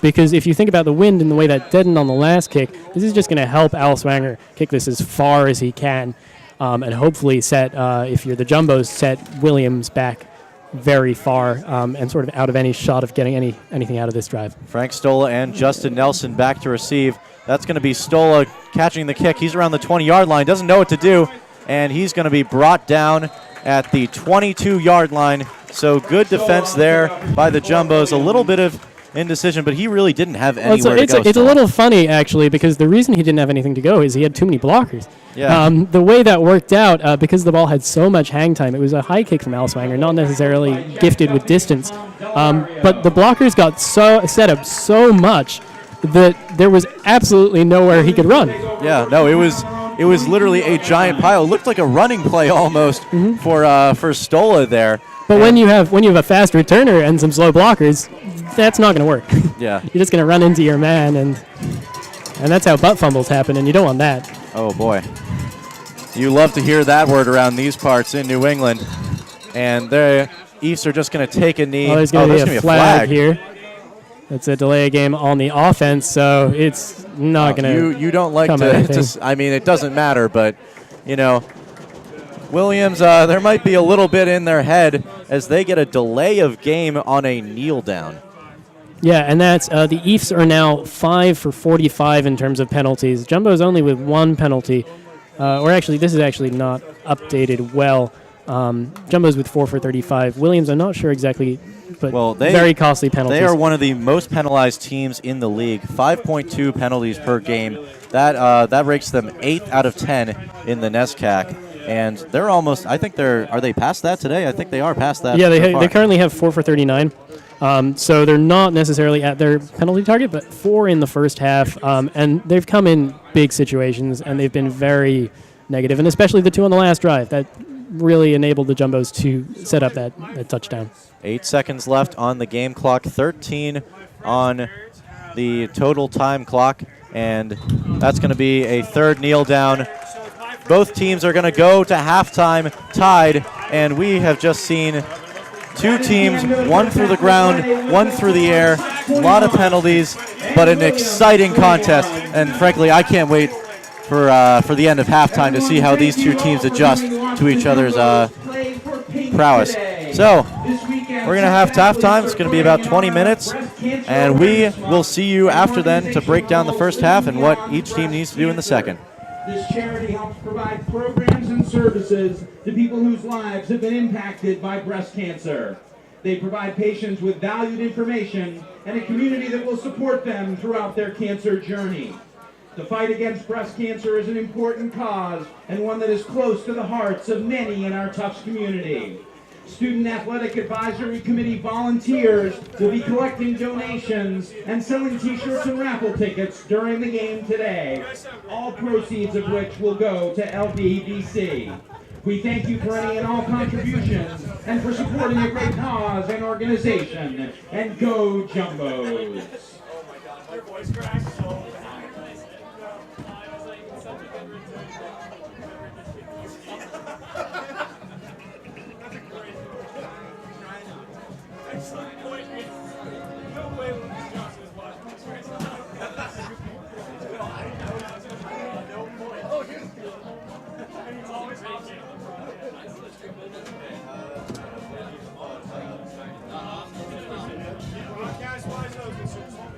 Because if you think about the wind and the way that deadened on the last kick, this is just going to help Allswanger kick this as far as he can, and hopefully set, if you're the Jumbos, set Williams back very far, and sort of out of any shot of getting anything out of this drive. Frank Stola and Justin Nelson back to receive. That's going to be Stola catching the kick. He's around the 20-yard line, doesn't know what to do, and he's going to be brought down at the 22-yard line. So good defense there by the Jumbos. A little bit of indecision, but he really didn't have anywhere to go. It's a little funny, actually, because the reason he didn't have anything to go is he had too many blockers. Yeah. The way that worked out, because the ball had so much hang time, it was a high kick from Allswanger, not necessarily gifted with distance. But the blockers got set up so much that there was absolutely nowhere he could run. Yeah, no, it was literally a giant pile. It looked like a running play almost for Stola there. But when you have a fast returner and some slow blockers, that's not going to work. Yeah. You're just going to run into your man, and that's how butt fumbles happen, and you don't want that. Oh, boy. You love to hear that word around these parts in New England. And the Ephs are just going to take a knee. Oh, there's going to be a flag here. It's a delay game on the offense, so it's not going to. You don't like to. I mean, it doesn't matter, but you know, Williams. There might be a little bit in their head as they get a delay of game on a kneel down. Yeah, and that's the Ephs are now 5 for 45 in terms of penalties. Jumbo's only with 1 penalty, or actually, this is actually not updated well. Jumbo's with 4 for 35. Williams, I'm not sure exactly, but very costly penalties. They are one of the most penalized teams in the league. 5.2 penalties per game. That ranks them 8th out of 10 in the NESCAC. And they're almost, I think are they past that today? I think they are past that. Yeah, they currently have 4 for 39. So they're not necessarily at their penalty target, but 4 in the first half. And they've come in big situations, and they've been very negative, and especially the 2 on the last drive. That really enabled the Jumbos to set up that touchdown. 8 seconds left on the game clock, 13 on the total time clock, and that's going to be a third kneel down. Both teams are going to go to halftime tied, and we have just seen 2 teams, 1 through the ground, 1 through the air, a lot of penalties, but an exciting contest, and frankly, I can't wait for the end of halftime to see how these 2 teams adjust to each other's prowess. So we're going to have halftime. It's going to be about 20 minutes, and we will see you after then to break down the first half and what each team needs to do in the second. This charity helps provide programs and services to people whose lives have been impacted by breast cancer. They provide patients with valued information and a community that will support them throughout their cancer journey. The fight against breast cancer is an important cause and one that is close to the hearts of many in our Tufts community. Student Athletic Advisory Committee volunteers will be collecting donations and selling t-shirts and raffle tickets during the game today, all proceeds of which will go to LDVC. We thank you for any and all contributions and for supporting a great cause and organization. And go Jumbos! Oh my god, my voice cracked so bad. I was like, such a good return. That's a great excellent point. No way Lucas Johnson is watching this right now. No point. Oh, and he's always watching. Broadcast wise, though, it's super small.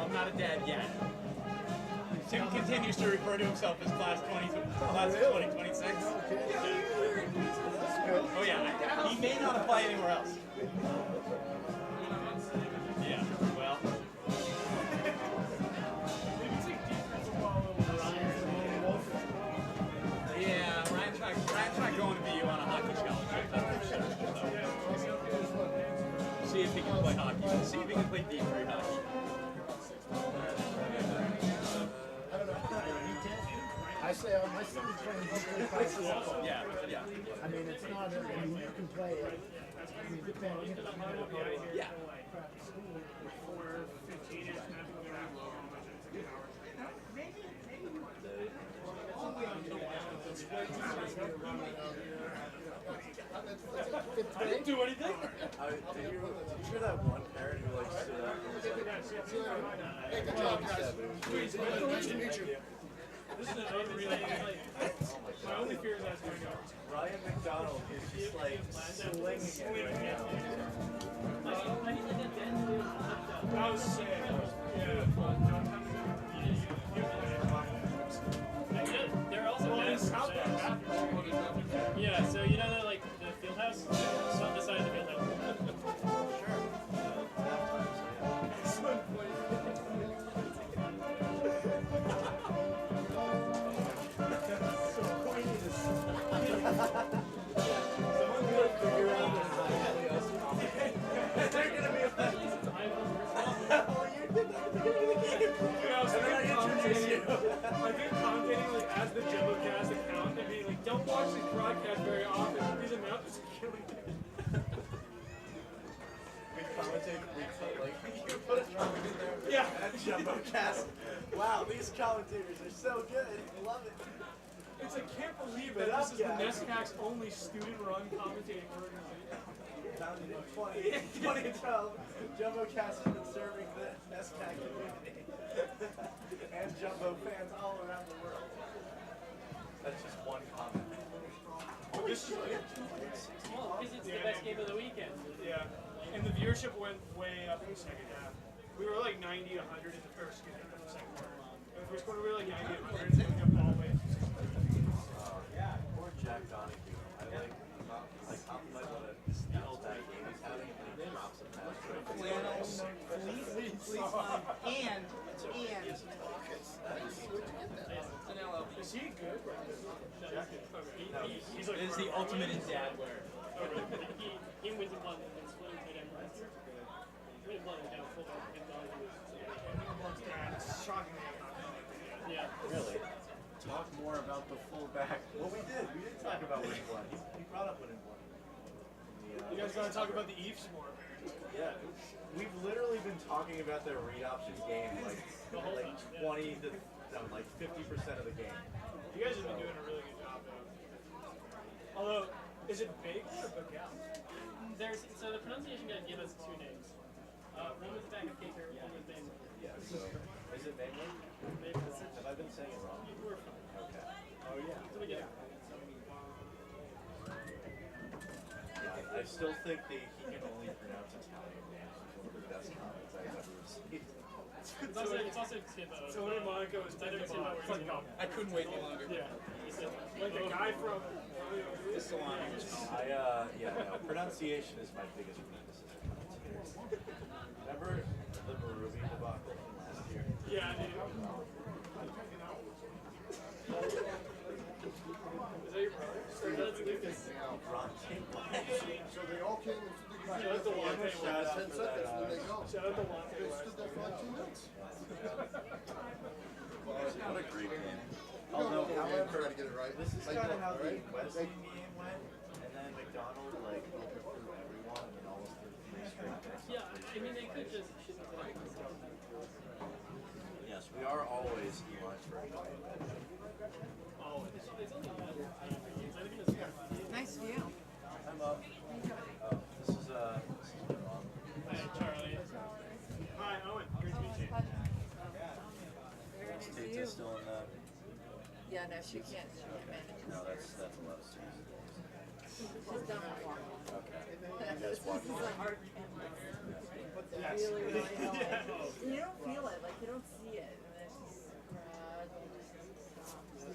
I'm not a dad yet. Tim continues to refer to himself as class 2026. Oh yeah, he may not apply anywhere else. Yeah, well. Yeah, Ryan's not going to BU on a hockey scholarship. That's for sure. So, see if he can play hockey. See if he can play D3 hockey. I say, my son's playing D3 football. Yeah. I mean, it's not, I mean, you can play it. I mean, depending Yeah. I didn't do anything. Did you hear that one parent who like stood up and was like, Nice to meet you. This is another really my only fear is that's going to go. Ryan McDonald is just like slinging it right now. That was sick. Yeah. They're also yeah, so you know that like the field house? It's on the side of the field house. I think commentating like as the JumboCast account and being like, don't watch this broadcast very often. These announcers are killing me. We commentate, you put us wrong in there. Yeah. At JumboCast. Wow, these commentators are so good. I love it. It's like, can't believe that this is the NESCAC's only student-run commentating organization. Founded in 2012, JumboCast has been serving the NESCAC community and Jumbo fans all around the world. That's just one comment. This is Well, because it's the best game of the weekend. yeah. And the viewership went way up in the second half. We were like 90, 100 in the first, in the second quarter. In the first quarter, we were like 90, 100, and we got all the way. Poor Jack Donahue. I compliment what a steal that game is having and he drops a pass. And Is he good? he's Like, like the ultimate in dad wear. he wins in London and splitting tight end. Really blowing down full Shockingly, yeah. Really? Talk more about the fullback. Well, we did. We did talk about winning one. He brought up winning one. you guys gotta talk about the Ephs more. Yeah. We've literally been talking about their read options game like 20 to like 50% of the game. You guys have been doing a really good job, though. Although, is it Baker or Bagal? So the pronunciation guys give us two names. One was the back of Baker, one was Ben. Yeah. So is it mainly? Have I been saying it wrong? You were fine. Okay. Oh yeah. So we get it. I still think that he can only pronounce Italian names. It's one of the best comments I've ever received. It's also Timbo. So when Monica was Either thinking Timbo about or it, Timbo. I couldn't wait any longer. yeah, It's a- like a guy from. The salami was called. No, pronunciation is my biggest weakness as a commentator. Remember the Barubi debacle from last year? Yeah, I do. Is that your brother? That's Lucas. Ron came last. So they all came and Shout out to Wante. Shout out 10 for seconds that. when they go. Shout out to Wante. They stood there for like 2 minutes. What a great game. No, I'm trying to get it right. This is Like, kind of how all the right? Wesleyan game went, and then McDonald overthrew everyone and almost threw 3 straight picks. Yeah, I mean, they could just. Yes, we are always Elon's first. It's only I think it's Nice view. I'm up. This is Ron. Hi, Charlie. Hi, Owen. Great to meet you. Very nice Tate's view. still in the. Yeah, no, she can't manage. No, that's a lot of steam. She's done with walking. Okay. This is a hard Yes. really, really hard. You don't feel it, like you don't see it, and then it's just gradually just stops.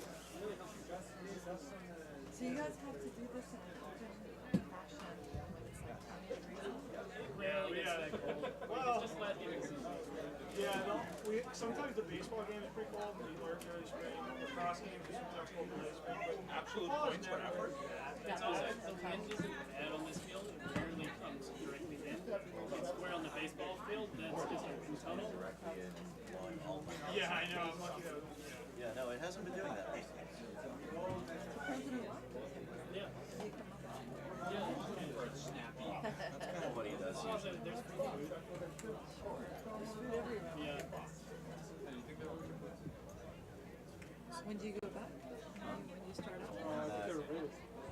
So you guys have to do this in an open fashion when it's like 20 degrees. Rarely gets Yeah. that cold. Well, It's just last game. yeah, no, sometimes the baseball game is pretty cold, but the early spring, the cross game is sometimes cold in the spring. But Absolute football is points for never effort. It's also the wind isn't bad on this field. It rarely comes directly in. It's where on the baseball field that's just open tunnel. Directly in one all my house. Yeah, I know. I'm lucky that. Yeah, no, it hasn't been doing that recently. President what? Yeah. Yeah. Nobody does. Also, there's free food. There's food everywhere. Yeah. When do you go back? When you start up? You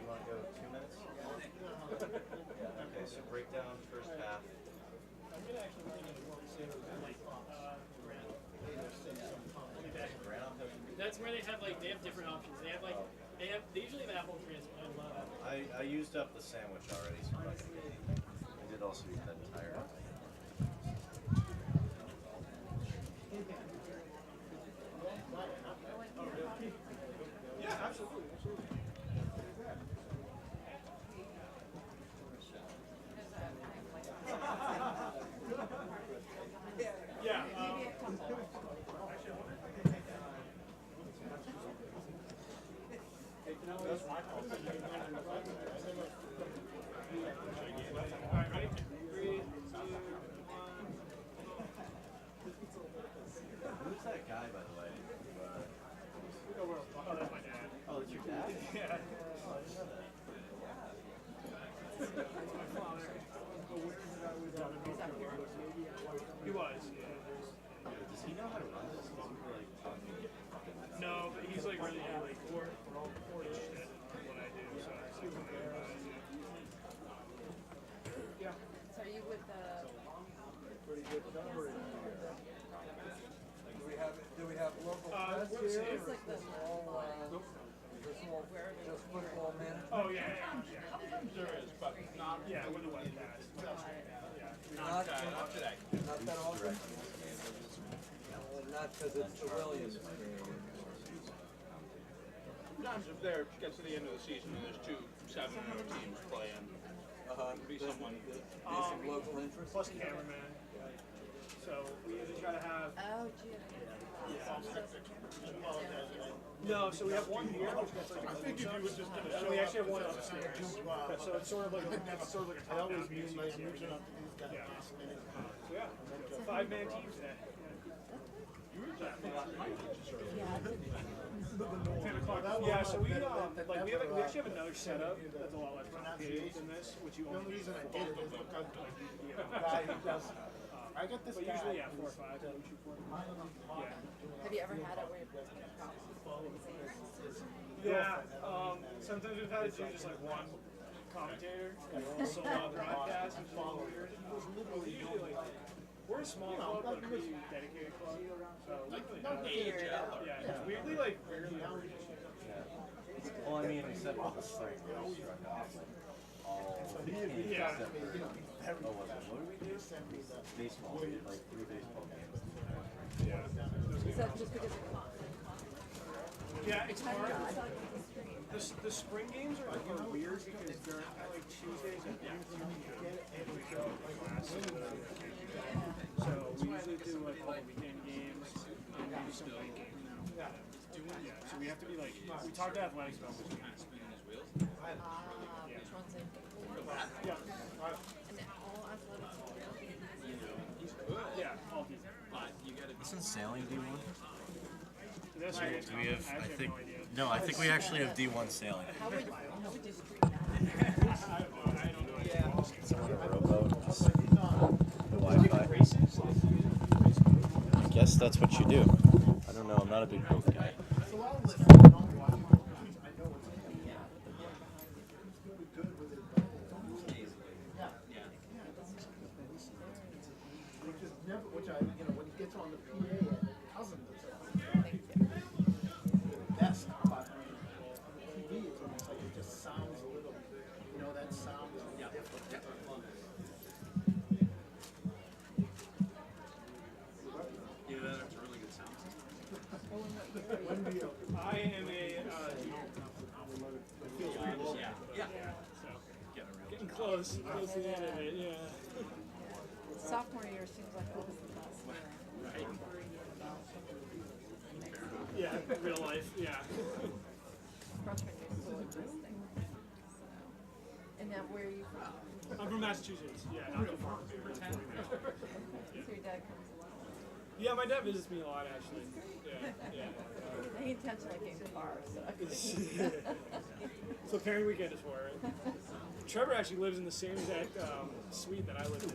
want to go 2 minutes? Yeah, okay, so break down first half. That's where they have different options. They usually have apple transplant. I used up the sandwich already, so I did also use that entire. Yeah, absolutely. Yeah. Maybe a couple. That's my fault. All right, ready? 3, 2, 1. Who's that guy, by the way? Oh, that's my dad. Oh, that's your dad? Yeah. He was, yeah. Does he know how to run this? Because you were like talking fucking. No, but he's like really like interested in what I do, so I see what Yeah. So are you with the? Do we have local press Let's see. here? It's like the. Just football manager? Oh, yeah. There is, but not, yeah, with the webcast. Yeah. Not today. Not that often? Not because it's the Williams game. Sometimes if there gets to the end of the season and there's 2 7-0 teams playing, be someone. There's some local interest? Plus cameraman. So we usually try to have. Oh, gee. No, so we have one here, which gets like a close up. And we actually have one upstairs. So it's sort of like a top-down view. So yeah. So yeah, 5-man teams today. Yeah, so we actually have another setup that's a lot less complicated than this, which you only use I did it is because I got this. But usually, yeah, 4 or 5. That we shoot for. Yeah. Have you ever had it where Yeah. Sometimes we've had to do just like one commentator, solo broadcast, which is a little weird. Usually, like, we're a small club, but a pretty dedicated club. So we really have. Yeah, it's weirdly like rarely ever. Well, I mean, except for the site where we struck off like all games except for what did we do? Baseball. We did like 3 baseball games. Yeah. Is that just because of cost? Yeah, it's How do hard. you decide on the stream? The spring games are weird because they're like Tuesdays and so we usually do like all the weekend games and maybe some late games now. Yeah. So we have to be like, we talked to athletics about which games. Which one's in? Yeah. And then all athletics are real? Yeah, all these. Isn't sailing D1? That's Do we have, I actually think, have no idea. no, I think we actually have D1 sailing. How would you stream that? I don't know. Someone a rowboat. The Wi-Fi. I guess that's what you do. I don't know. I'm not a big boat guy. Which I, when it gets on the PA at Cousins, it's the best. But on the TV, it's almost like it just sounds a little, that sound is a little different. Yeah, that's a really good sound. I am a Yeah. so getting close to the end of it. Yeah. Sophomore year seems like always the best year. Yeah, real life. Yeah. Freshman year is so interesting. So, and now where are you from? I'm from Massachusetts. Yeah, not too far. So your dad comes along. Yeah, my dad visits me a lot actually. Yeah. He intentionally came far, so. So parent weekend is for it. Trevor actually lives in the same exact suite that I live in.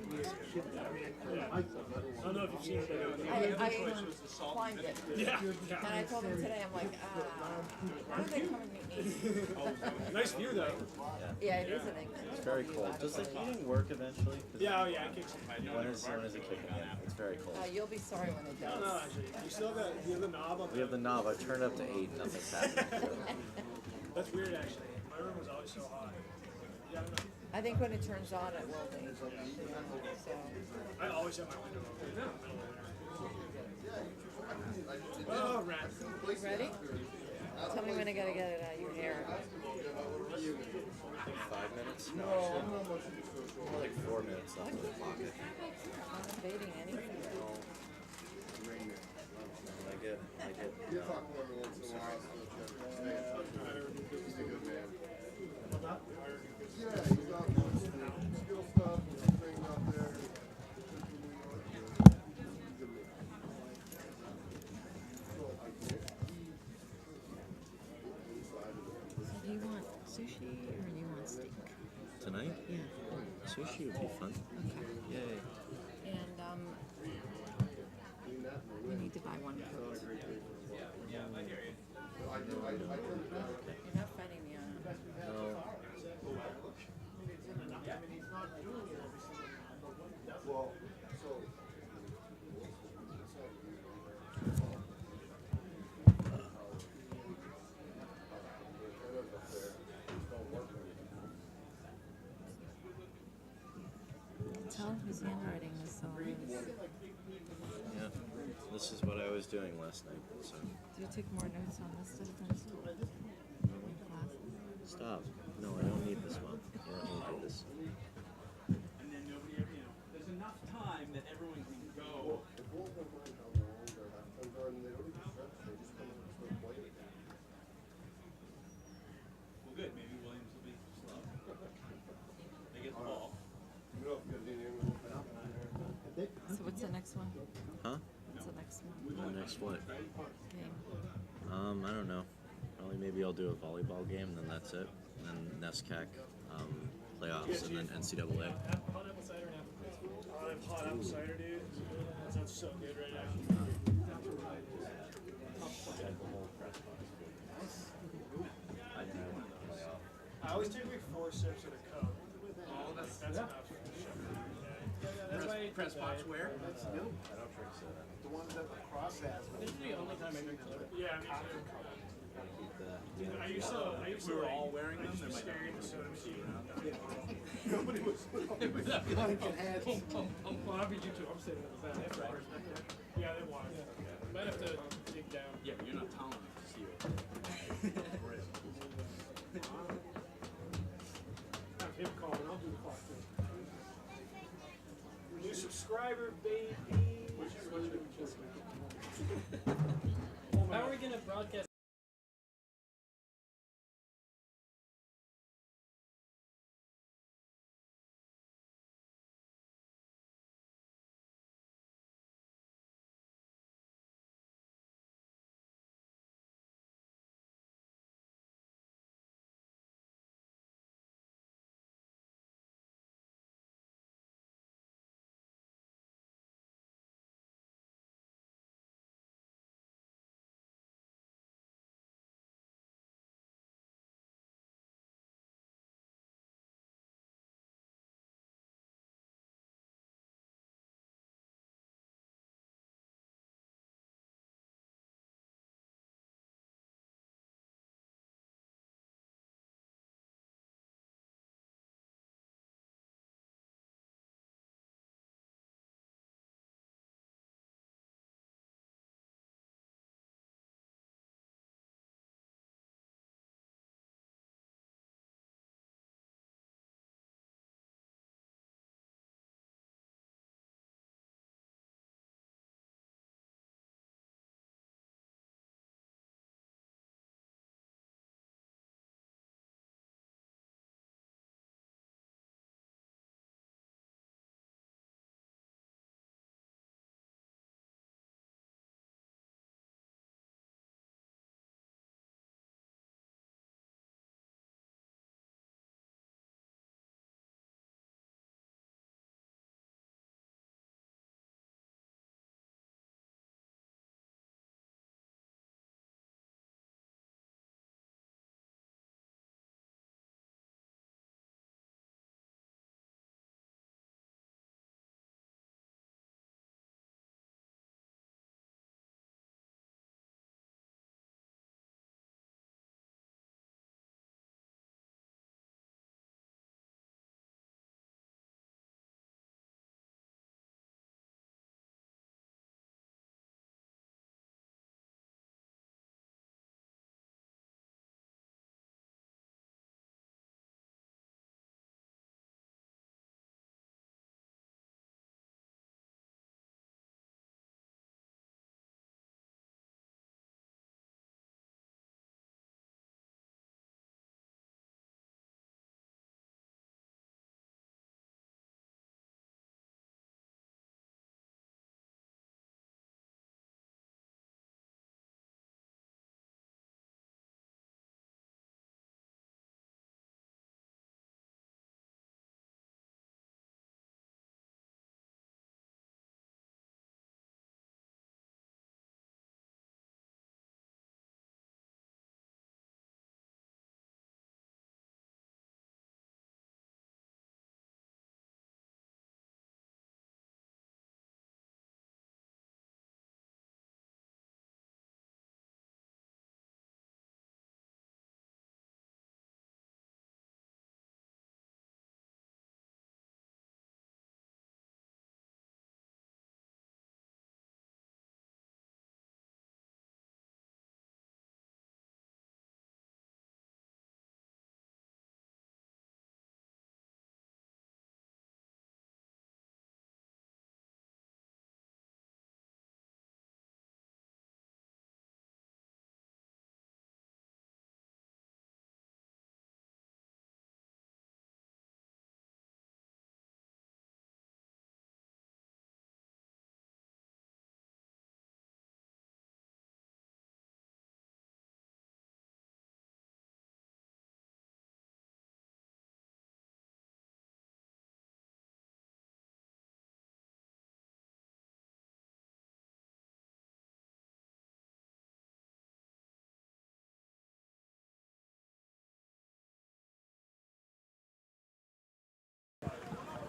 Yeah. I don't know if you've seen it. I climbed it. Yeah. And I told him today, I'm like, why don't they come and meet me? Nice view though. Yeah, it is an English. It's very cold. Does the heating work eventually? 'Cause Yeah, it kicks in. When is it kicking in? It's very cold. You'll be sorry when it does. No, actually. You still have you have the knob on We have the knob. I've turned up to 8 and nothing's happening. That's weird actually. My room was always so hot. Yeah, I don't know. I think when it turns on, it will be. So, I always have my window open in the middle of winter. Oh, rat. ready? Tell me when I gotta get it out of your hair. 5 minutes? No, actually. More like 4 minutes left in the clock. I'm not debating anything. I get. Do you want sushi or do you want steak? Tonight? Yeah. Sushi would be fun. Okay. Yay. And we need to buy one coat. You're not fighting me on it. No. Tell whose handwriting was so loose. Yeah. This is what I was doing last night. So. Do you take more notes on this stuff than classes? Stop. No, I don't need this one. I don't need this. And then nobody ever, there's enough time that everyone can go. Well, good. Maybe Williams will be slow. They get the ball. So what's the next one? Huh? What's the next one? The next what? Game. I don't know. Probably maybe I'll do a volleyball game, and then that's it. And then NESCAC playoffs, and then NCAA. Hot apple cider now. Hot apple cider, dude. That sounds so good right now. I always take like 4 sips of a Coke. Oh, that's enough. That's why I eat Press box where? That's new. I don't drink soda. The ones that the cross has. This is the only time I drink soda. Yeah, me too. I used to We were all wearing them. There might stare at the soda machine. Nobody was. Well, I'll be you too. I'm sitting in the back. Yeah, they want it. Might have to dig down. Yeah, but you're not telling them to see it. Have him call and I'll do the clock too. New subscriber, baby. How are we gonna broadcast?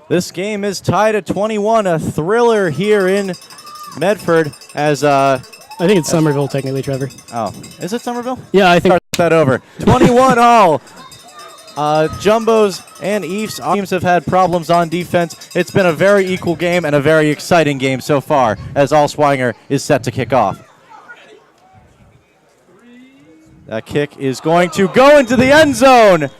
This game is tied at 21, a thriller here in Medford as I think it's Somerville, technically, Trevor. oh, is it Somerville? Yeah, I think. Start that over. 21 all. Jumbo's and Ephs teams have had problems on defense. It's been a very equal game and a very exciting game so far as Allswinger is set to kick off. That kick is going to go into the end zone.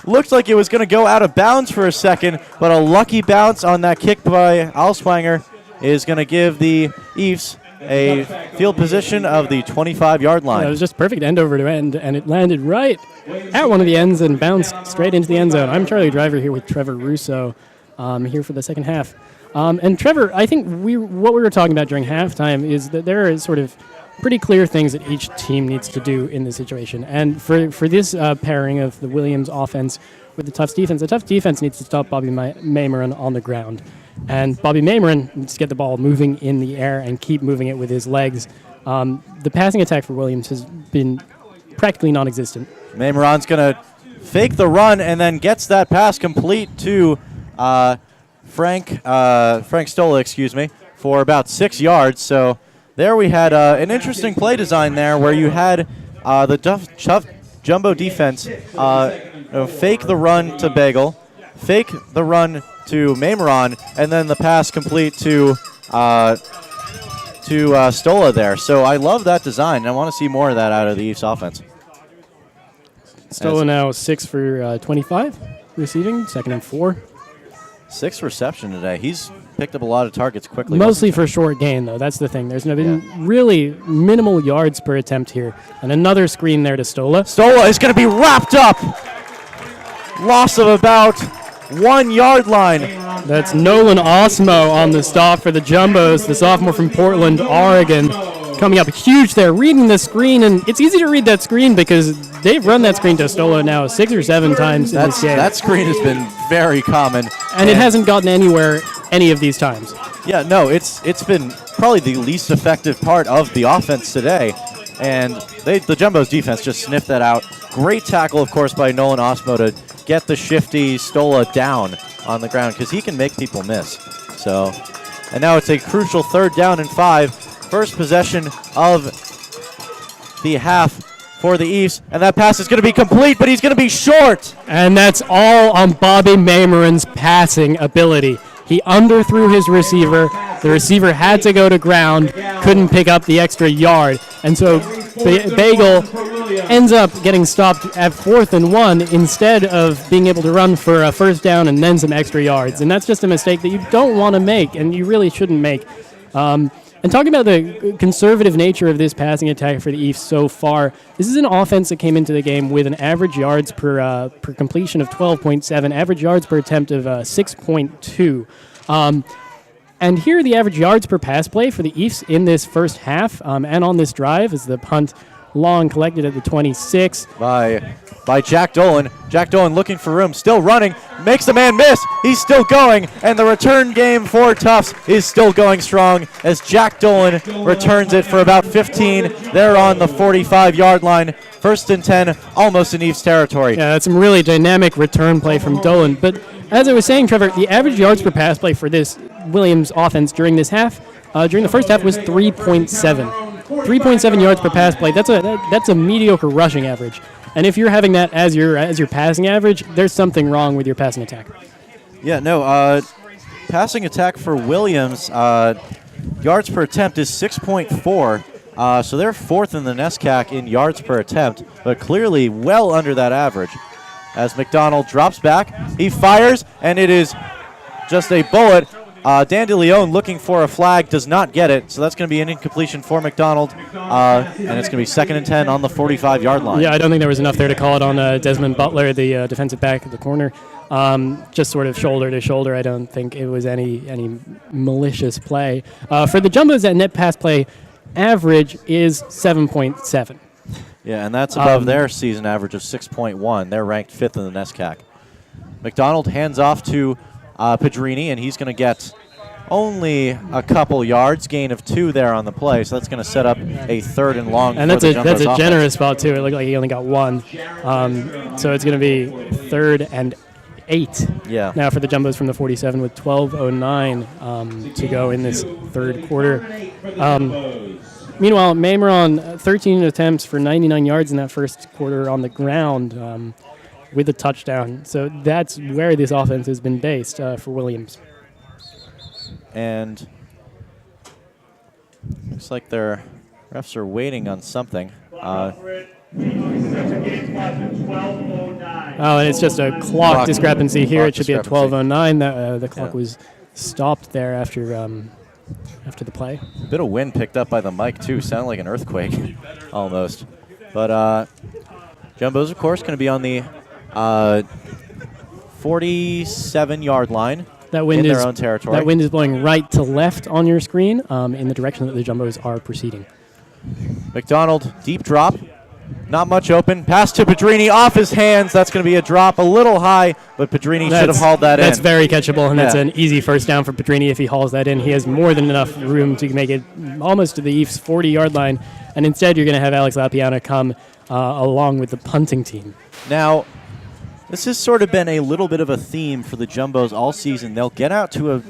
Looks like it was going to go out of bounds for a second, but a lucky bounce on that kick by Allswinger is going to give the Ephs a field position of the 25-yard line. It was just perfect end over to end, and it landed right at one of the ends and bounced straight into the end zone. I'm Charlie Driver here with Trevor Russo here for the second half. And Trevor, I think what we were talking about during halftime is that there are sort of pretty clear things that each team needs to do in this situation. And for this pairing of the Williams offense with the Tufts defense needs to stop Bobby Maymerin on the ground. And Bobby Maymerin needs to get the ball moving in the air and keep moving it with his legs. The passing attack for Williams has been practically non-existent. Maymerin's going to fake the run and then gets that pass complete to Frank Stola, for about 6 yards. So there we had an interesting play design there where you had the Jumbo defense fake the run to Bagel, fake the run to Maymerin, and then the pass complete to Stola there. So I love that design, and I want to see more of that out of the Ephs offense. Stola now 6 for 25 receiving, 2nd and 4. 6 reception today. He's picked up a lot of targets quickly. Mostly for short gain, though. That's the thing. There's been really minimal yards per attempt here. And another screen there to Stola. Stola is going to be wrapped up. Loss of about 1 yard line. That's Nolan Osmo on the stop for the Jumbos, the sophomore from Portland, Oregon. Coming up huge there, reading the screen, and it's easy to read that screen because they've run that screen to Stola now 6 or 7 times in this game. That screen has been very common. And it hasn't gotten anywhere any of these times. Yeah, no, it's been probably the least effective part of the offense today. And the Jumbo's defense just sniffed that out. Great tackle, of course, by Nolan Osmo to get the shifty Stola down on the ground because he can make people miss. So, and now it's a crucial 3rd down and 5. First possession of the half for the Ephs, and that pass is going to be complete, but he's going to be short. And that's all on Bobby Maymerin's passing ability. He underthrew his receiver. The receiver had to go to ground, couldn't pick up the extra yard. And so Bagel ends up getting stopped at 4th and 1 instead of being able to run for a 1st down and then some extra yards. And that's just a mistake that you don't want to make, and you really shouldn't make. And talking about the conservative nature of this passing attack for the Ephs so far, this is an offense that came into the game with an average yards per completion of 12.7, average yards per attempt of 6.2. And here are the average yards per pass play for the Ephs in this first half and on this drive as the punt long collected at the 26. By Jack Dolan. Jack Dolan looking for room, still running, makes the man miss. He's still going, and the return game for Tufts is still going strong as Jack Dolan returns it for about 15. They're on the 45-yard line. 1st and 10, almost in Ephs territory. Yeah, that's some really dynamic return play from Dolan. But as I was saying, Trevor, the average yards per pass play for this Williams offense during this half, during the first half, was 3.7. 3.7 yards per pass play. That's a mediocre rushing average. And if you're having that as your passing average, there's something wrong with your passing attack. Yeah, no. Passing attack for Williams, yards per attempt is 6.4. So they're 4th in the NESCAC in yards per attempt, but clearly well under that average. As McDonald drops back, he fires, and it is just a bullet. Dan DeLeon looking for a flag, does not get it, so that's going to be an incompletion for McDonald, and it's going to be 2nd and 10 on the 45-yard line. Yeah, I don't think there was enough there to call it on Desmond Butler, the defensive back at the corner. Just sort of shoulder to shoulder. I don't think it was any malicious play. For the Jumbos, that net pass play average is 7.7. Yeah, and that's above their season average of 6.1. They're ranked 5th in the NESCAC. McDonald hands off to Pedrini, and he's going to get only a couple yards, gain of 2 there on the play, so that's going to set up a 3rd and long. And that's a generous spot too. It looked like he only got 1, so it's going to be 3rd and 8. Yeah. Now for the Jumbos from the 47 with 12:09 to go in this 3rd quarter. Meanwhile, Maymerin 13 attempts for 99 yards in that first quarter on the ground. with a touchdown. So that's where this offense has been based for Williams. And looks like their refs are waiting on something. Oh, and it's just a clock discrepancy here. Clock It should be at discrepancy. 12:09. The clock Yeah. was stopped there after the play. Bit of wind picked up by the mic, too. Sounded like an earthquake, almost. But Jumbo's, of course, going to be on the 47-yard line in their own territory. That wind is blowing right to left on your screen in the direction that the Jumbos are proceeding. McDonald, deep drop. Not much open. Pass to Pedrini off his hands. That's going to be a drop a little high, but Pedrini should have hauled that in. That's very catchable, and that's Yeah. an easy first down for Pedrini if he hauls that in. He has more than enough room to make it almost to the Ephs 40-yard line, and instead you're going to have Alex Lapiana come along with the punting team. Now, this has sort of been a little bit of a theme for the Jumbos all season. They'll get out to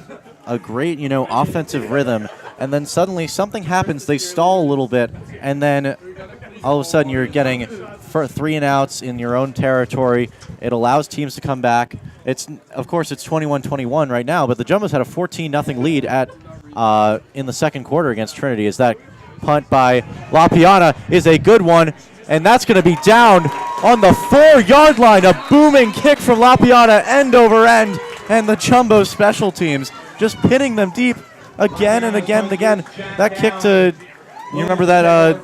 a great, offensive rhythm, and then suddenly something happens. They stall a little bit, and then all of a sudden you're getting 3 and outs in your own territory. It allows teams to come back. Of course, it's 21-21 right now, but the Jumbos had a 14-0 lead in the second quarter against Trinity. As that punt by Lapiana is a good one, and that's going to be down on the 4-yard line. A booming kick from Lapiana, end over end, and the Jumbo special teams just pinning them deep again and again and again. That kick to, you remember that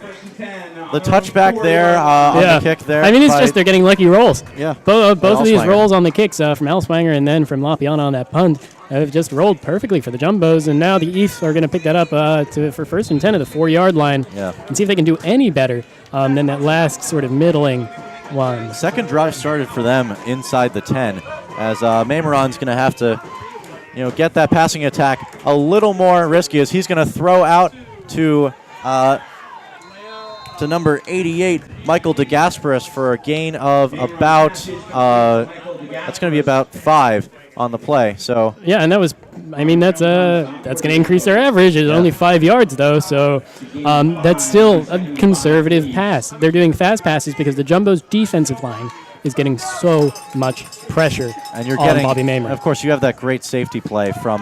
the touchback there on the kick there? I mean, it's just they're getting lucky rolls. Yeah. Both of these Alswanger. rolls on the kicks from Alswanger and then from Lapiana on that punt have just rolled perfectly for the Jumbos, and now the Ephs are going to pick that up for first and 10 at the 4-yard line and see if they can do any better than that last sort of middling one. Second drive started for them inside the 10, as Mameron's going to have to get that passing attack a little more risky, as he's going to throw out to number 88, Michael DeGasperis, for a gain of about, that's going to be about 5 on the play. So yeah, and that's going to increase their average. It's only 5 yards though, so that's still a conservative pass. They're doing fast passes because the Jumbo's defensive line is getting so much pressure and you're on getting, Bobby Mamer. Of course, you have that great safety play from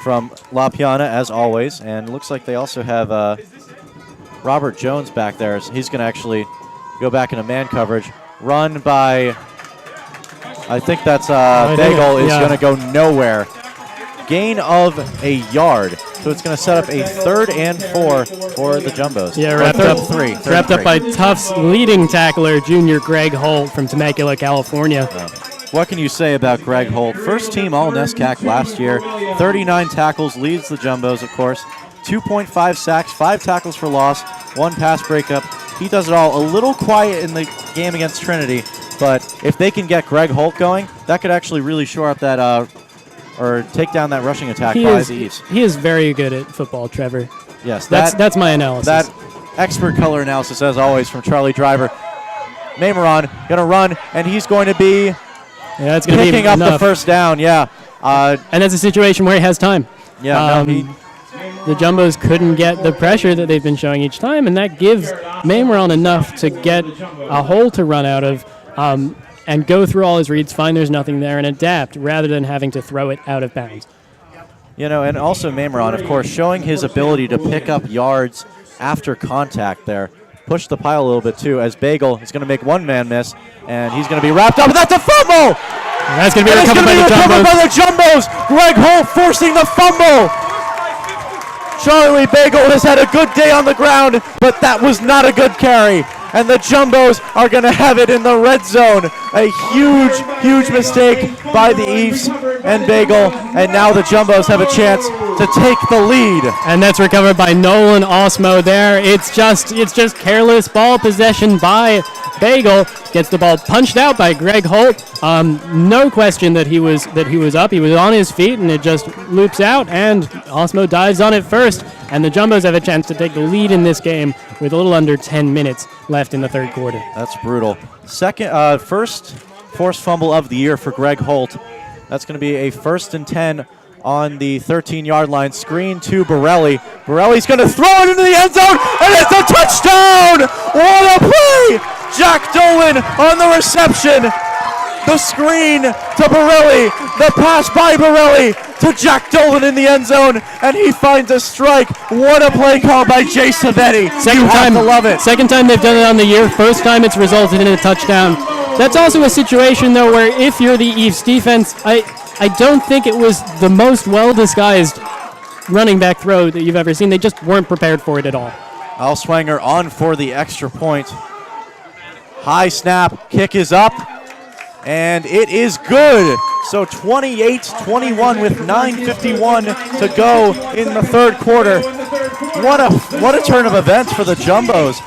Lapiana, as always, and it looks like they also have Robert Jones back there. So he's going to actually go back into man coverage. Run by, I think that's Bagel is going to go nowhere. Gain of a yard. So it's going to set up a 3rd and 4 for the Jumbos. Yeah, Or wrapped up by Tufts leading tackler, junior Greg Holt from Temecula, California. What can you say about Greg Holt? First team All-NESCAC last year. 39 tackles, leads the Jumbos, of course. 2.5 sacks, 5 tackles for loss, 1 pass breakup. He does it all. A little quiet in the game against Trinity, but if they can get Greg Holt going, that could actually really shore up that or take down that rushing attack by the Ephs. He is very good at football, Trevor. Yes, that's my analysis. That expert color analysis, as always, from Charlie Driver. Mameron going to run, and he's going to be picking up the first down. Yeah, and that's a situation where he has time. Yeah, the Jumbos couldn't get the pressure that they've been showing each time, and that gives Mameron enough to get a hole to run out of and go through all his reads, find there's nothing there, and adapt rather than having to throw it out of bounds. And also Mameron, of course, showing his ability to pick up yards after contact there. Push the pile a little bit, too, as Bagel is going to make one man miss, and he's going to be wrapped up, and that's a fumble! And that's going to be recovered by the Jumbos. Greg Holt forcing the fumble! Charlie Bagel has had a good day on the ground, but that was not a good carry. And the Jumbos are going to have it in the red zone. A huge, huge mistake by the Ephs and Bagel. And now the Jumbos have a chance to take the lead. And that's recovered by Nolan Osmo there. It's just careless ball possession by Bagel. Gets the ball punched out by Greg Holt. No question that he was up. He was on his feet, and it just loops out, and Osmo dives on it first. And the Jumbos have a chance to take the lead in this game with a little under 10 minutes left in the third quarter. That's brutal. First forced fumble of the year for Greg Holt. That's going to be a 1st and 10 on the 13-yard line. Screen to Borelli. Borelli's going to throw it into the end zone, and it's a touchdown! What a play Jack Dolan on the reception. The screen to Borelli. The pass by Borelli to Jack Dolan in the end zone, and he finds a strike. What a play call by Jay Savetti. Second You have time, to love it. Second time they've done it on the year. First time it's resulted in a touchdown. That's also a situation, though, where if you're the Ephs defense, I don't think it was the most well-disguised running back throw that you've ever seen. They just weren't prepared for it at all. Alswanger on for the extra point. High snap, kick is up, and it is good. So 28-21 with 9:51 to go in the third quarter. What a turn of events for the Jumbos.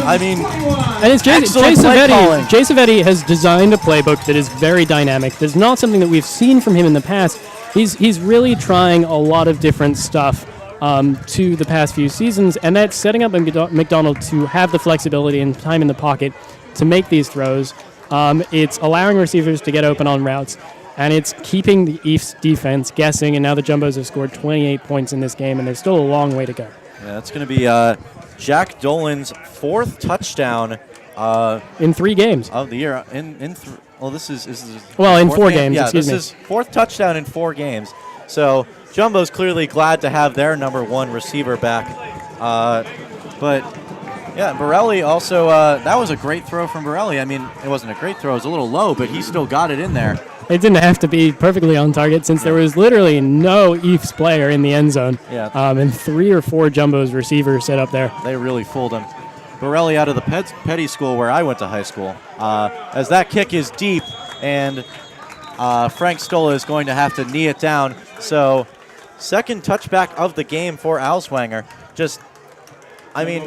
I mean, and it's Jay excellent play calling. Savetti. Jay Savetti has designed a playbook that is very dynamic. There's not something that we've seen from him in the past. He's really trying a lot of different stuff to the past few seasons, and that's setting up McDonald to have the flexibility and time in the pocket to make these throws. It's allowing receivers to get open on routes, and it's keeping the Ephs defense guessing, and now the Jumbos have scored 28 points in this game, and there's still a long way to go. Yeah, that's going to be Jack Dolan's fourth touchdown in 3 games of the year. This is in fourth 4 games. Yeah, excuse me. This is fourth touchdown in 4 games. So Jumbo's clearly glad to have their number 1 receiver back. But yeah, Borelli also, that was a great throw from Borelli. I mean, it wasn't a great throw. It was a little low, but he still got it in there. It didn't have to be perfectly on target since there was literally no Ephs player in the end zone. Yeah. And 3 or 4 Jumbos receivers set up there. They really fooled him. Borelli out of the Petty School where I went to high school. As that kick is deep, and Frank Stola is going to have to knee it down. So second touchback of the game for Alswanger.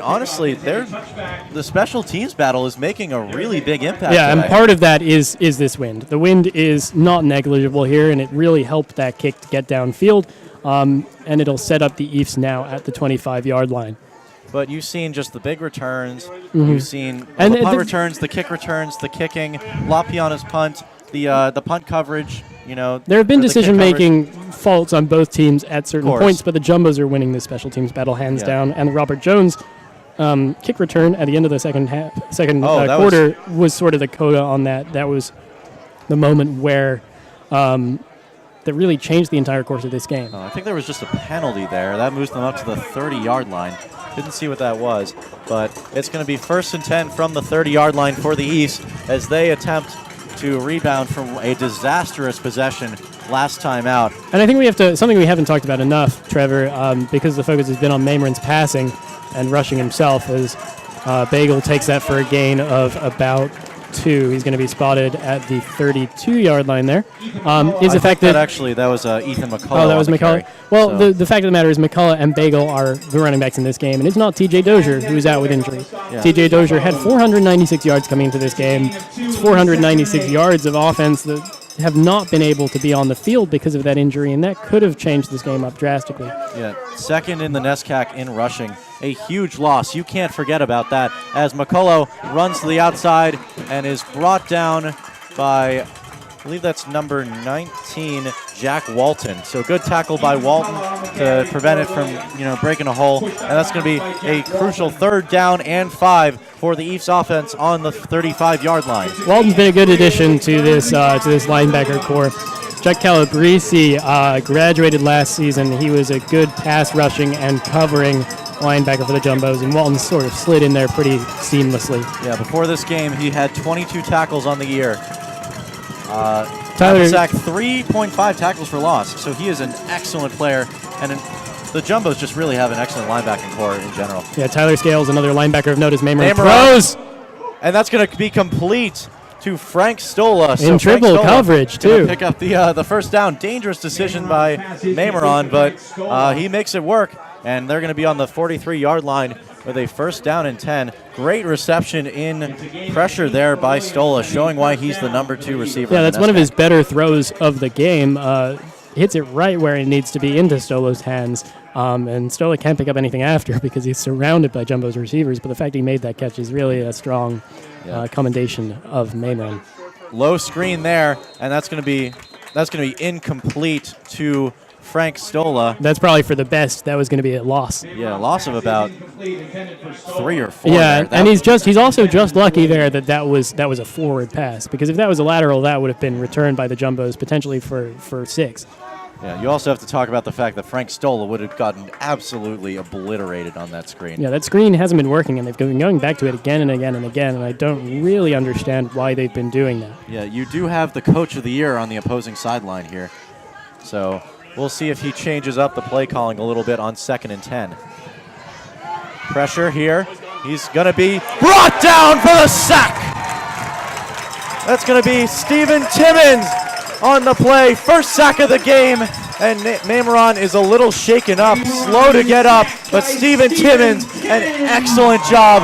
Honestly, the special teams battle is making a really big impact. Yeah, today. and part of that is this wind. The wind is not negligible here, and it really helped that kick to get downfield, and it'll set up the Ephs now at the 25-yard line. But you've seen just the big returns. Mm-hmm. You've seen And the punt the returns, the kick returns, the kicking, Lapiana's punt, the punt coverage. There have been decision-making faults on both teams at certain points, but the Jumbos are winning the special teams battle hands down. And the Robert Jones kick return at the end of the second quarter was sort of the coda on that. That was the moment where that really changed the entire course of this game. I think there was just a penalty there. That moves them up to the 30-yard line. Didn't see what that was, but it's going to be 1st and 10 from the 30-yard line for the East as they attempt to rebound from a disastrous possession last time out. And I think we have to, something we haven't talked about enough, Trevor, because the focus has been on Mameron's passing and rushing himself, as Bagel takes that for a gain of about 2. He's going to be spotted at the 32-yard line there. Is the fact that actually that was Ethan McCullough. Oh, that was McCullough. Well, so the fact of the matter is McCullough and Bagel are the running backs in this game, and it's not T.J. Dozier who's out with injury. Yeah. T.J. Dozier had 496 yards coming into this game. It's 496 yards of offense that have not been able to be on the field because of that injury, and that could have changed this game up drastically. Yeah, second in the NESCAC in rushing. A huge loss. You can't forget about that as McCullough runs to the outside and is brought down by, I believe that's number 19, Jack Walton. So good tackle by Walton to prevent it from, breaking a hole. And that's going to be a crucial 3rd down and 5 for the Ephs offense on the 35-yard line. Walton's been a good addition to this linebacker core. Chuck Calabrese graduated last season. He was a good pass rushing and covering linebacker for the Jumbos, and Walton sort of slid in there pretty seamlessly. Yeah, before this game, he had 22 tackles on the year. Tyler sack 3.5 tackles for loss, so he is an excellent player, and the Jumbos just really have an excellent linebacking core in general. Yeah, Tyler Scales, another linebacker of note, as Mameron throws, and that's going to be complete to Frank Stola. So in triple coverage, too. Pick up the first down. Dangerous decision by Mameron, but he makes it work, and they're going to be on the 43-yard line with a 1st down and 10. Great reception in pressure there by Stola, showing why he's the number 2 receiver. Yeah, that's one of his better throws of the game. Hits it right where it needs to be into Stolo's hands, and Stola can't pick up anything after because he's surrounded by Jumbo's receivers, but the fact he made that catch is really a strong commendation of Mameron. Low screen there, and that's going to be incomplete to Frank Stola. That's probably for the best. That was going to be a loss. Yeah, loss of about 3 or 4. Yeah, there. and he's also just lucky there that was a forward pass, because if that was a lateral, that would have been returned by the Jumbos potentially for 6. Yeah, you also have to talk about the fact that Frank Stola would have gotten absolutely obliterated on that screen. Yeah, that screen hasn't been working, and they've been going back to it again and again and again, and I don't really understand why they've been doing that. Yeah, you do have the coach of the year on the opposing sideline here. So we'll see if he changes up the play calling a little bit on 2nd and 10. Pressure here. He's going to be brought down for the sack. That's going to be Stephen Timmons on the play. First sack of the game. And Mameron is a little shaken up, slow to get up. But Stephen Timmons, an excellent job.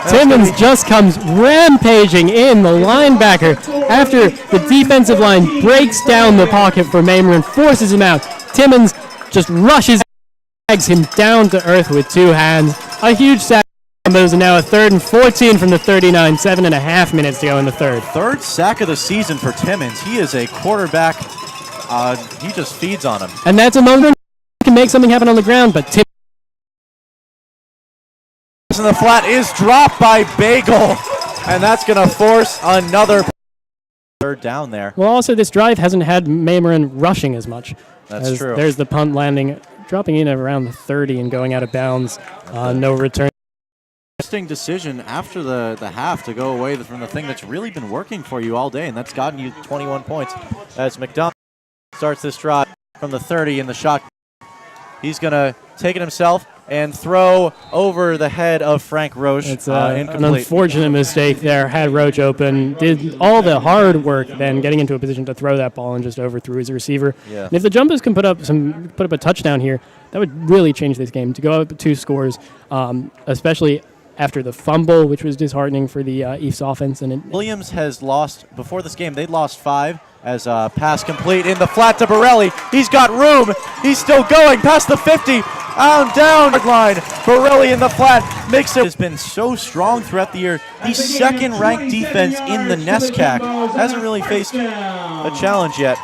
Timmons just comes rampaging in, the linebacker, after the defensive line breaks down the pocket for Mameron, forces him out. Timmons just rushes, drags him down to earth with 2 hands. A huge sack. Jumbos, and now a 3rd and 14 from the 39, 7.5 minutes to go in the third. Third sack of the season for Timmons. He is a quarterback. He just feeds on him. And that's a moment he can make something happen on the ground, but Timmons in the flat is dropped by Bagel, and that's going to force another 3rd down there. Well, also this drive hasn't had Mameron rushing as much. That's true. There's the punt landing, dropping in at around the 30 and going out of bounds. No return. Interesting decision after the half to go away from the thing that's really been working for you all day, and that's gotten you 21 points. As McDonald starts this drive from the 30 in the shot. He's going to take it himself and throw over the head of Frank Roche. It's an unfortunate mistake there. Had Roche open, did all the hard work, then getting into a position to throw that ball and just overthrew his receiver. Yeah. And if the Jumbos can put up a touchdown here, that would really change this game. To go up 2 scores, especially after the fumble, which was disheartening for the Ephs offense. And Williams has lost, before this game, they'd lost 5 as a pass complete in the flat to Borelli. He's got room. He's still going past the 50. Down line. Borelli in the flat makes it. Has been so strong throughout the year. The 2nd-ranked defense in the NESCAC hasn't really faced a challenge yet.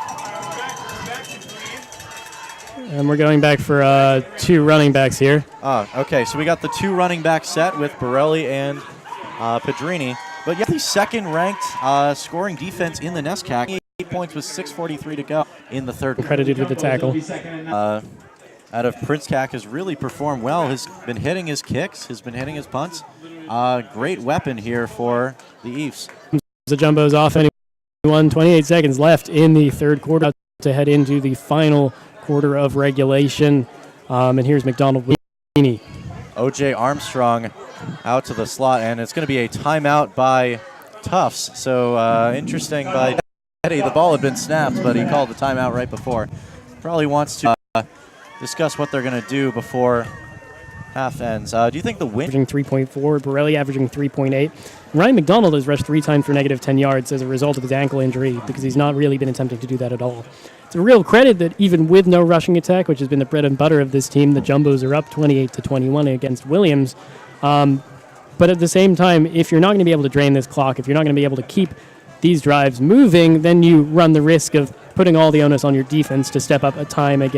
And we're going back for 2 running backs here. Okay, so we got the 2 running back set with Borelli and Pedrini. But yeah, the 2nd-ranked scoring defense in the NESCAC. 8 points with 6:43 to go in the 3rd. Credited with the tackle. Out of Prince CAC has really performed well. Has been hitting his kicks, has been hitting his punts. Great weapon here for the Ephs. The Jumbos off 28 seconds left in the 3rd quarter to head into the final quarter of regulation. And here's McDonald with O.J. Armstrong out to the slot, and it's going to be a timeout by Tufts. So interesting by Eddie. The ball had been snapped, but he called the timeout right before. Probably wants to discuss what they're going to do before half ends. Do you think the win? Averaging 3.4, Borelli averaging 3.8. Ryan McDonald has rushed 3 times for negative 10 yards as a result of his ankle injury, because he's not really been attempting to do that at all. It's a real credit that even with no rushing attack, which has been the bread and butter of this team, the Jumbos are up 28-21 against Williams. But at the same time, if you're not going to be able to drain this clock, if you're not going to be able to keep these drives moving, then you run the risk of putting all the onus on your defense to step up time and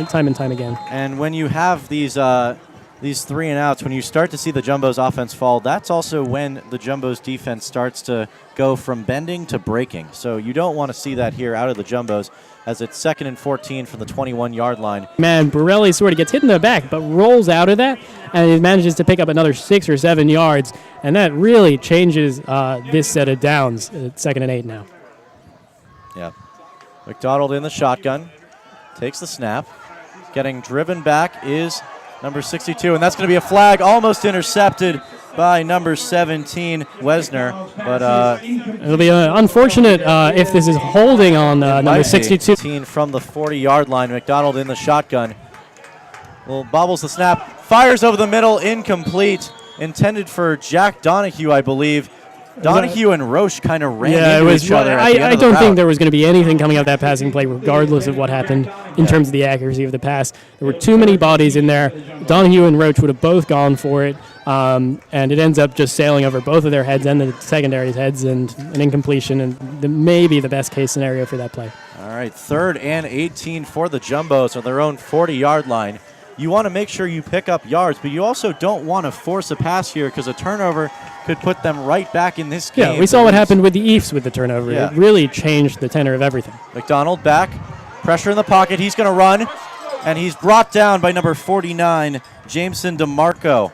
time again. And when you have these 3 and outs, when you start to see the Jumbos offense fall, that's also when the Jumbos defense starts to go from bending to breaking. So you don't want to see that here out of the Jumbos, as it's 2nd and 14 from the 21-yard line. Man, Borelli sort of gets hit in the back, but rolls out of that, and he manages to pick up another 6 or 7 yards, and that really changes this set of downs. It's 2nd and 8 now. Yeah. McDonald in the shotgun, takes the snap. Getting driven back is number 62, and that's going to be a flag, almost intercepted by number 17, Wesner. But it'll be unfortunate if this is holding on number 62. From the 40-yard line, McDonald in the shotgun. Well, bobbles the snap, fires over the middle, incomplete. Intended for Jack Donahue, I believe. Donahue and Roche kind of ran into each other. I don't think there was going to be anything coming out of that passing play, regardless of what happened in terms of the accuracy of the pass. There were too many bodies in there. Donahue and Roche would have both gone for it, And it ends up just sailing over both of their heads and the secondary's heads, and an incompletion, and maybe the best case scenario for that play. All right, 3rd and 18 for the Jumbos on their own 40-yard line. You want to make sure you pick up yards, but you also don't want to force a pass here because a turnover could put them right back in this game. Yeah, we saw what happened with the Ephs with the turnover. Yeah. It really changed the tenor of everything. McDonald back, pressure in the pocket. He's going to run, and he's brought down by number 49, Jameson DeMarco.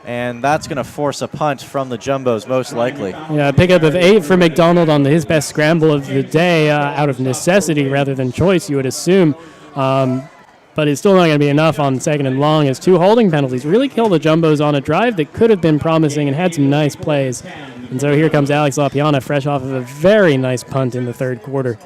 And that's going to force a punt from the Jumbos, most likely. Yeah, pickup of 8 for McDonald on his best scramble of the day, out of necessity rather than choice, you would assume. But it's still not going to be enough on 2nd and long, as 2 holding penalties really kill the Jumbos on a drive that could have been promising and had some nice plays. And so here comes Alex LaPiana, fresh off of a very nice punt in the 3rd quarter.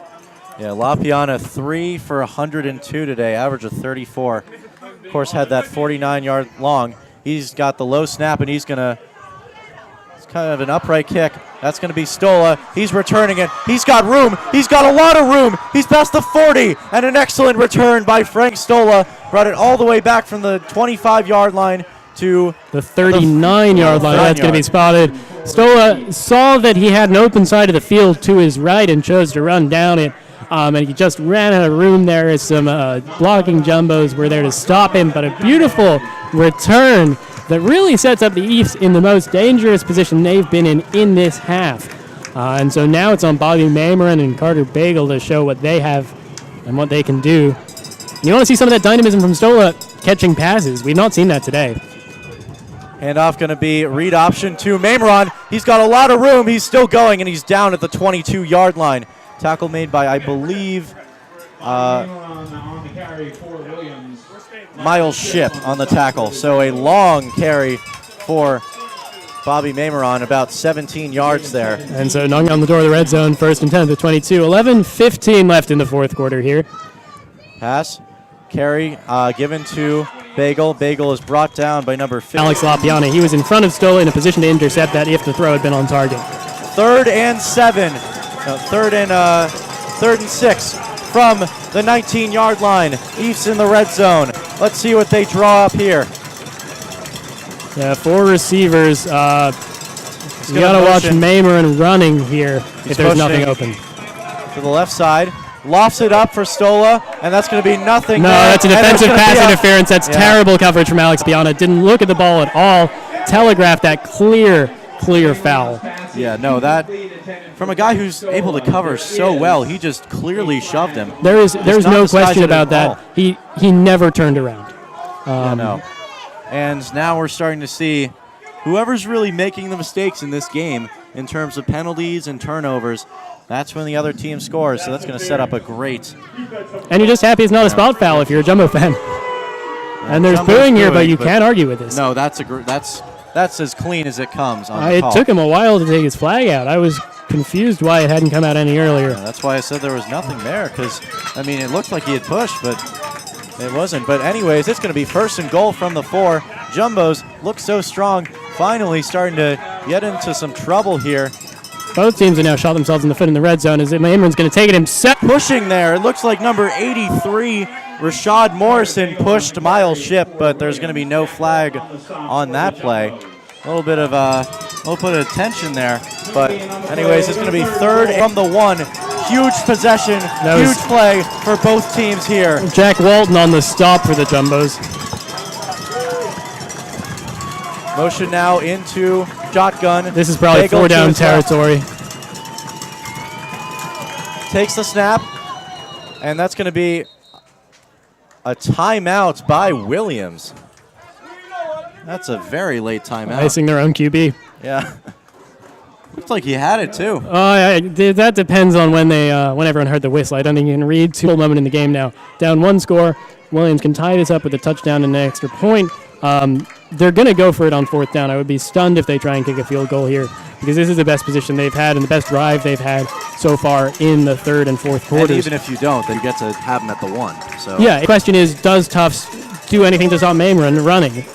Yeah, LaPiana 3 for 102 today, average of 34. Of course, had that 49-yard long. He's got the low snap, and it's kind of an upright kick. That's going to be Stola. He's returning it. He's got room. He's got a lot of room. He's past the 40, and an excellent return by Frank Stola. Brought it all the way back from the 25-yard line to the 39-yard line. That's going to be spotted. Stola saw that he had an open side of the field to his right and chose to run down it. And he just ran out of room there as some blocking Jumbos were there to stop him. But a beautiful return that really sets up the Ephs in the most dangerous position they've been in this half. And so now it's on Bobby Mameron and Carter Bagel to show what they have and what they can do. And you want to see some of that dynamism from Stola catching passes. We've not seen that today. handoff going to be read option to Mameron. He's got a lot of room. He's still going, and he's down at the 22-yard line. Tackle made by, I believe, Miles Shipp on the tackle. So a long carry for Bobby Mameron, about 17 yards there. And so knocking on the door of the red zone, 1st and 10 at the 22. 11:15 left in the 4th quarter here. Pass, carry, given to Bagel. Bagel is brought down by number 50. Alex LaPiana. He was in front of Stola in a position to intercept that if the throw had been on target. 3rd and 7. No, 3rd and 6 from the 19-yard line. Ephs in the red zone. Let's see what they draw up here. Yeah, 4 receivers. You got to watch Mameron running here if there's nothing open. To the left side. Lofts it up for Stola, and that's going to be nothing. No, there. that's a defensive pass interference. That's terrible coverage from Alex Piana. Didn't look at the ball at all. Telegraphed that clear foul. Yeah, no, that from a guy who's able to cover so well, he just clearly shoved him. There's no question about that. He never turned around. No. And now we're starting to see whoever's really making the mistakes in this game in terms of penalties and turnovers. That's when the other team scores, so that's going to set up a great. And you're just happy it's not a spot foul if you're a Jumbo fan. And there's booing here, but you can't argue with this. No, that's as clean as it comes. On the it call. took him a while to take his flag out. I was confused why it hadn't come out any earlier. Yeah, that's why I said there was nothing there, because, I mean, it looked like he had pushed, but it wasn't. But anyways, it's going to be 1st and goal from the 4. Jumbos look so strong, finally starting to get into some trouble here. Both teams have now shot themselves in the foot in the red zone as Mameron's going to take it himself. Pushing there. It looks like number 83, Rashad Morrison, pushed Miles Shipp, but there's going to be no flag on that play. A little bit of tension there. But anyways, it's going to be 3rd from the 1. Huge possession, huge play for both teams here. Jack Walton on the stop for the Jumbos. Motion now into shotgun. This is probably Bagel 4 down to his left. territory. Takes the snap, and that's going to be a timeout by Williams. That's a very late timeout. Icing their own QB. Yeah. Looks like he had it too. That depends on when everyone heard the whistle. I don't think you can read too full moment in the game now. Down 1 score. Williams can tie this up with a touchdown and an extra point. They're going to go for it on 4th down. I would be stunned if they try and kick a field goal here, because this is the best position they've had and the best drive they've had so far in the 3rd and 4th quarters. And even if you don't, then you get to have them at the 1. So yeah, the question is, does Tufts do anything to stop Mameron running?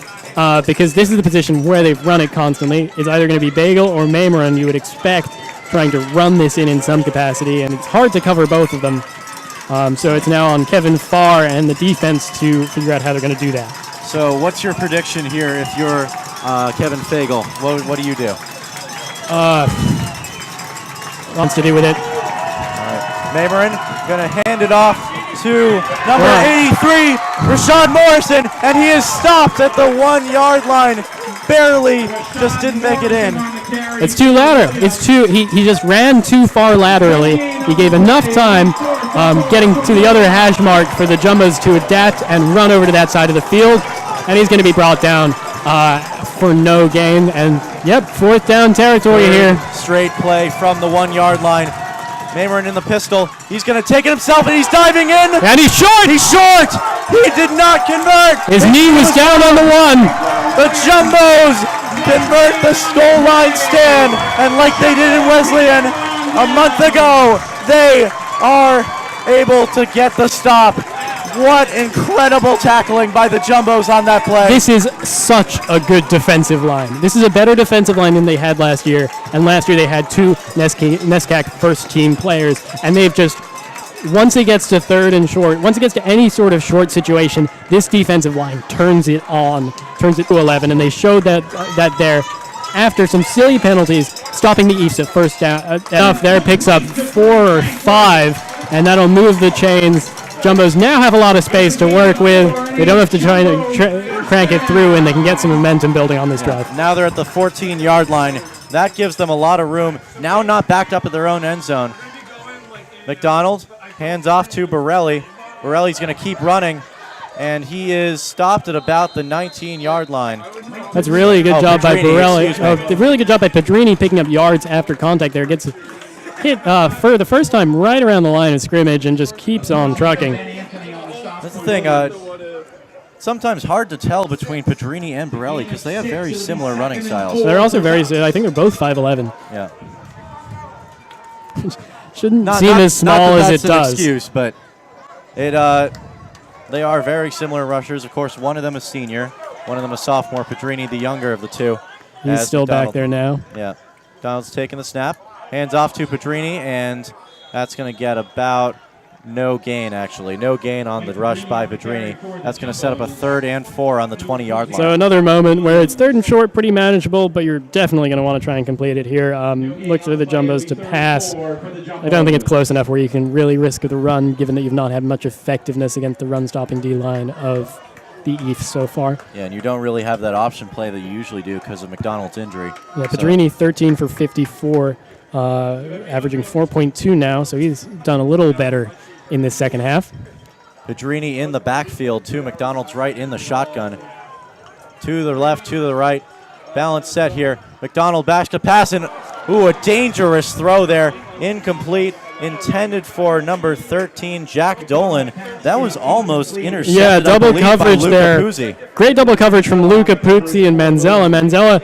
Because this is the position where they've run it constantly. It's either going to be Bagel or Mameron, you would expect, trying to run this in some capacity, and it's hard to cover both of them. So it's now on Kevin Farr and the defense to figure out how they're going to do that. So what's your prediction here if you're Kevin Fagel, what do you do? Wants to do with it. Mamerin going to hand it off to number 83, Rashad Morrison, and he is stopped at the 1 yard line. Barely, just didn't make it in. It's too lateral. He just ran too far laterally. He gave enough time getting to the other hash mark for the Jumbos to adapt and run over to that side of the field, and he's going to be brought down for no gain. And yep, 4th down territory here. Straight play from the 1 yard line. Mamerin in the pistol. He's going to take it himself, and he's diving in. And he's short. He's short. He did not convert. His knee was down on the 1. The Jumbos convert the goal line stand, and like they did in Wesleyan a month ago, they are able to get the stop. What incredible tackling by the Jumbos on that play. This is such a good defensive line. This is a better defensive line than they had last year, and last year they had 2 NESCAC first-team players, and they've just, once it gets to 3rd and short, once it gets to any sort of short situation, this defensive line turns it on, turns it to 11, and they showed that there after some silly penalties, stopping the Ephs at first down. Enough there, picks up 4 or 5, and that'll move the chains. Jumbos now have a lot of space to work with. They don't have to try to crank it through, and they can get some momentum building on this drive. Now they're at the 14-yard line. That gives them a lot of room. Now not backed up at their own end zone. McDonald hands off to Borelli. Borelli's going to keep running, and he is stopped at about the 19-yard line. That's really a good job by Borelli. Really good job by Pedrini picking up yards after contact there. Gets hit for the first time right around the line of scrimmage and just keeps on trucking. That's the thing. Sometimes hard to tell between Pedrini and Borelli because they have very similar running styles. They're also I think they're both 5'11". Yeah. Shouldn't seem as small as it does. That's an excuse, but they are very similar rushers. Of course, one of them is senior, one of them is sophomore. Pedrini, the younger of the two. He's still back there now. Yeah. Donald's taking the snap. Hands off to Pedrini, and that's going to get about no gain, actually. No gain on the rush by Pedrini. That's going to set up a 3rd and 4 on the 20-yard line. So another moment where it's 3rd and short, pretty manageable, but you're definitely going to want to try and complete it here. Look for the Jumbos to pass. I don't think it's close enough where you can really risk the run, given that you've not had much effectiveness against the run-stopping D-line of the Ephs so far. Yeah, and you don't really have that option play that you usually do because of McDonald's injury. Yeah, Pedrini 13 for 54. Averaging 4.2 now, so he's done a little better in this second half. Pedrini in the backfield, to McDonald's right in the shotgun. To the left, to the right. Balance set here. McDonald backs to pass, and a dangerous throw there. Incomplete, intended for number 13, Jack Dolan. That was almost intercepted. Yeah, double coverage there. Puzzi. Great double coverage from Luca Puzzi and Manzella. Manzella